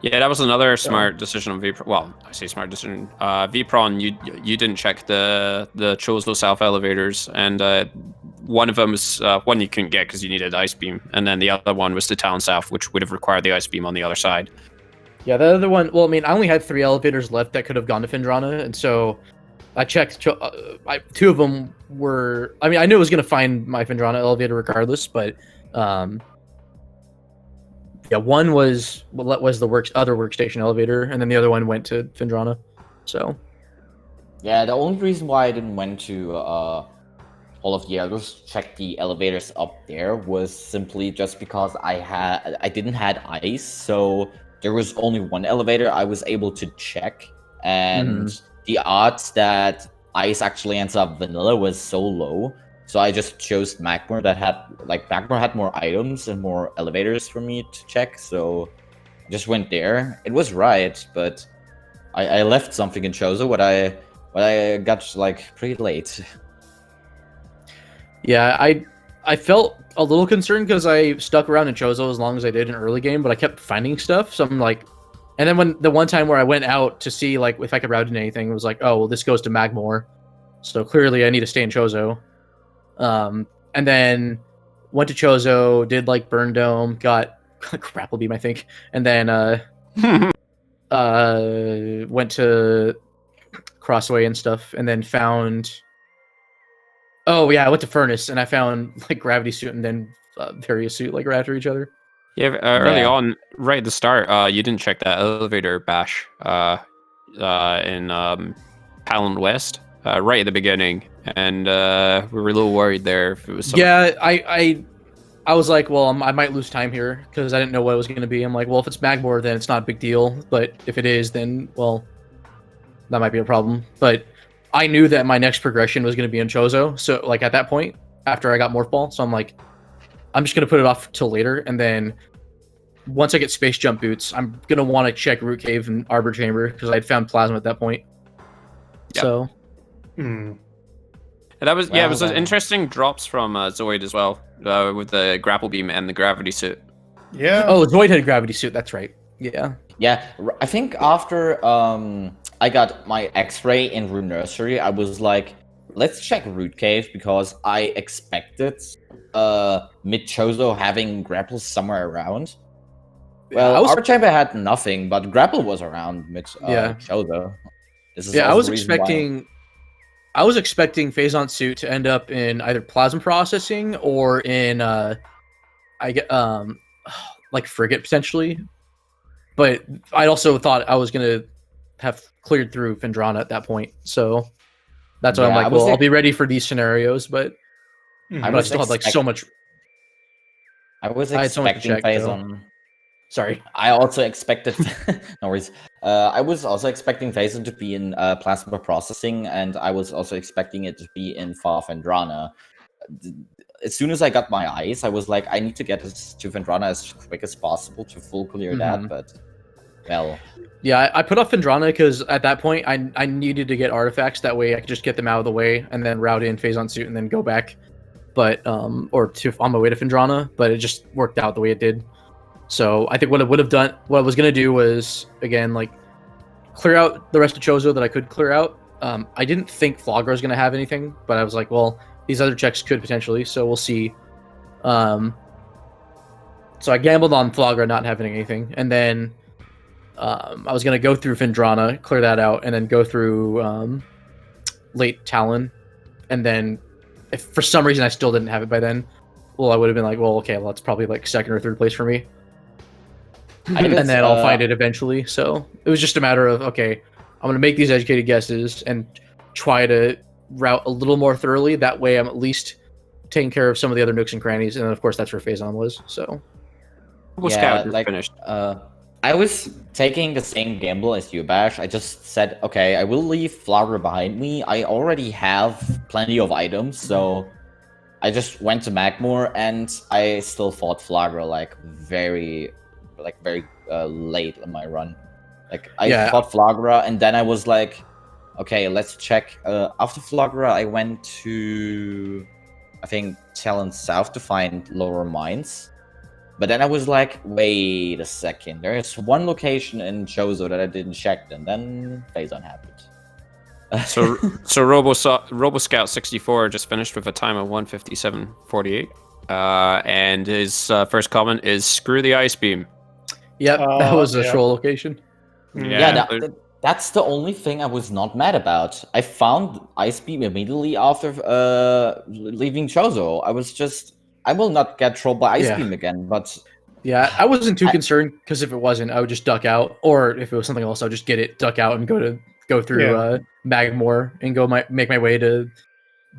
Yeah, that was another smart decision on Vpron. Well, I say smart decision. Vpron, you didn't check the Chozo South elevators, and one of them was one you couldn't get because you needed Ice Beam, and then the other one was the Town South, which would have required the Ice Beam on the other side. Yeah, the other one. Well, I mean, I only had 3 elevators left that could have gone to Phendrana, and so I checked. 2 of them were. I mean, I knew I was going to find my Phendrana elevator regardless, but. Yeah, one was the other workstation elevator, and then the other one went to Phendrana. So, yeah, the only reason why I didn't went to all of the others checked the elevators up there was simply just because I didn't had ice, so there was only one elevator I was able to check, and the odds that ice actually ends up vanilla was so low. So I just chose Magmore that had Magmore had more items and more elevators for me to check, so I just went there. It was right, but I left something in Chozo what I got like pretty late. Yeah, I felt a little concerned because I stuck around in Chozo as long as I did in early game, but I kept finding stuff. So I'm like, and then when the one time where I went out to see like if I could route in anything, it was like, oh well, this goes to Magmore, so clearly I need to stay in Chozo. And then went to Chozo, did like Burn Dome, got Grapple Beam, I think, and then went to Crossway and stuff, and then found. Oh yeah, I went to Furnace and I found like Gravity Suit and then various suit like right after each other. Yeah, early on, right at the start, you didn't check that elevator bash in Talon West right at the beginning, and we were a little worried there if it was. Yeah, I was like, well, I might lose time here because I didn't know what it was going to be. I'm like, well, if it's Magmore, then it's not a big deal, but if it is, then well, that might be a problem. But I knew that my next progression was going to be in Chozo, so like at that point, after I got Morph Ball, so I'm like, I'm just going to put it off till later, and then once I get Space Jump Boots, I'm going to want to check Root Cave and Arbor Chamber, because I'd found Plasma at that point. Yep. So... And that was, it was interesting drops from Zoid as well, with the Grapple Beam and the Gravity Suit. Yeah. Oh, Zoid had a Gravity Suit, that's right. Yeah. Yeah, I think after I got my X-Ray in Rune Nursery, I was like, let's check Root Cave, because I expected mid-Chozo having Grapple somewhere around. Well, Arbor Chamber had nothing, but Grapple was around mid-Chozo. I was expecting... I was expecting Phazon Suit to end up in either Plasma Processing or in like Frigate potentially. But I also thought I was gonna have cleared through Phendrana at that point. So that's why I'm like, well, I'll be ready for these scenarios, but I still had like so much. I was expecting Phazon. Sorry. I also expected no worries. I was also expecting Phazon to be in Plasma Processing, and I was also expecting it to be in Far Phendrana. As soon as I got my eyes, I was like, I need to get to Phendrana as quick as possible to full clear that, but well. Yeah, I put off Phendrana because at that point I needed to get artifacts, that way I could just get them out of the way and then route in Phazon Suit and then go back. But on my way to Phendrana, but it just worked out the way it did. So I think what I was gonna do was, again, like clear out the rest of Chozo that I could clear out. I didn't think Flagra was gonna have anything, but I was like, well, these other checks could potentially, so we'll see. So I gambled on Flagra not having anything, and then I was gonna go through Phendrana, clear that out, and then go through late Talon, and then if for some reason I still didn't have it by then, well, I would have been like, well, okay, well, it's probably like second or third place for me. And then I'll find it eventually. So it was just a matter of, okay, I'm going to make these educated guesses and try to route a little more thoroughly. That way I'm at least taking care of some of the other nooks and crannies. And then, of course, that's where Phazon was. So, finished. I was taking the same gamble as you, Bash. I just said, okay, I will leave Flagra behind me. I already have plenty of items, so I just went to Magmore, and I still fought Flagra very late in my run. I fought Flagra, and then I was like, okay, let's check. After Flagra, I went to, I think, Talon South to find Lower Mines. But then I was like, wait a second, there's one location in Chozo that I didn't check, and then Phazon happened. So RoboScout 64 just finished with a time of 1:57:48, and his first comment is "Screw the ice beam." Yep, that was a troll location. That's the only thing I was not mad about. I found ice beam immediately after leaving Chozo. I will not get trolled by ice beam again, but yeah, I wasn't too concerned because if it wasn't, I would just duck out, or if it was something else, I would just get it, duck out, and go through Magmore and make my way to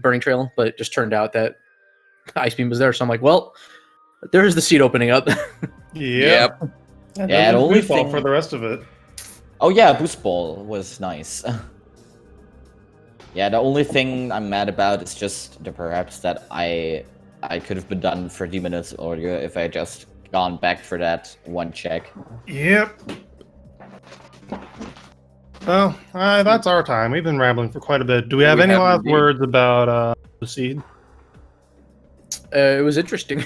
burning trail, but it just turned out that Ice Beam was there. So I'm like, well, there's the seed opening up. Yep. Yeah, the only thing for the rest of it. Oh yeah, Boost Ball was nice. Yeah, the only thing I'm mad about is just perhaps that I could have been done 30 minutes earlier if I just gone back for that one check. Yep. Well, that's our time. We've been rambling for quite a bit. Do we have any last words about the seed? It was interesting.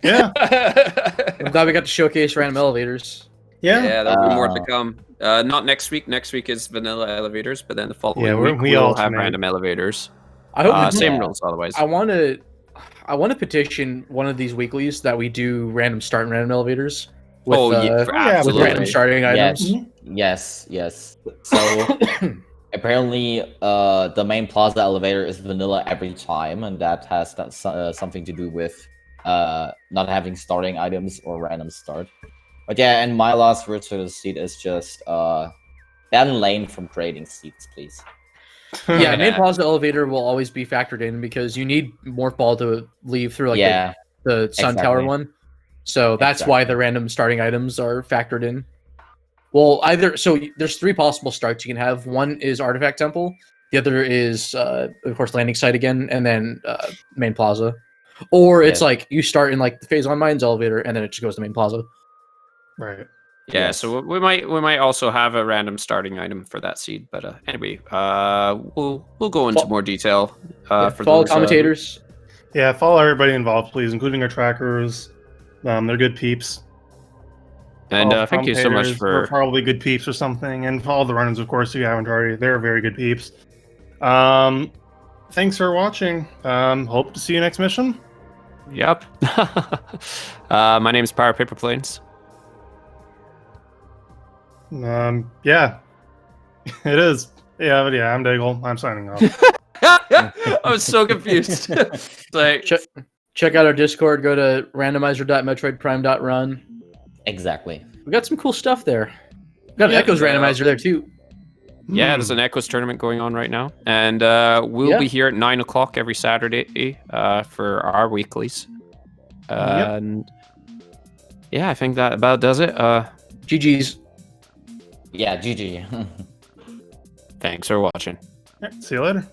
Yeah. I'm glad we got to showcase random elevators. Yeah. There'll be more to come. Not next week. Next week is vanilla elevators, but then the following week we we'll have alternate. random elevators. I hope same rules otherwise. I want to petition one of these weeklies that we do random start and random elevators. With, with random starting items. Yes. So apparently, the main plaza elevator is vanilla every time, and that has something to do with not having starting items or random start. But yeah, and my last word to the seed is just ban lane from creating seeds, please. Yeah, main plaza elevator will always be factored in because you need Morph Ball to leave through the Sun Tower one. So that's why the random starting items are factored in. Well, there's 3 possible starts you can have. One is Artifact Temple. The other is, of course, Landing Site again, and then Main Plaza. Or it's like you start in like the Phase 1 Mines elevator, and then it just goes to Main Plaza. Right. Yeah, so we might also have a random starting item for that seed, but anyway, we'll go into more detail for follow those, commentators. Yeah, follow everybody involved, please, including our trackers. They're good peeps. And thank you so much for probably good peeps or something, and follow the runners, of course, if you haven't already. They're very good peeps. Thanks for watching. Hope to see you next mission. Yep. My name is Power Paper Planes. Yeah, it is. Yeah, but yeah, I'm Daigle. I'm signing off. I was so confused. Like, check out our Discord. Go to randomizer.metroidprime.run. Exactly. We got some cool stuff there. We got an Echoes randomizer there too. Yeah, there's an Echoes tournament going on right now, and we'll be here at 9 o'clock every Saturday for our weeklies. And yeah, I think that about does it. GG's. Yeah, GG. Thanks for watching. See you later.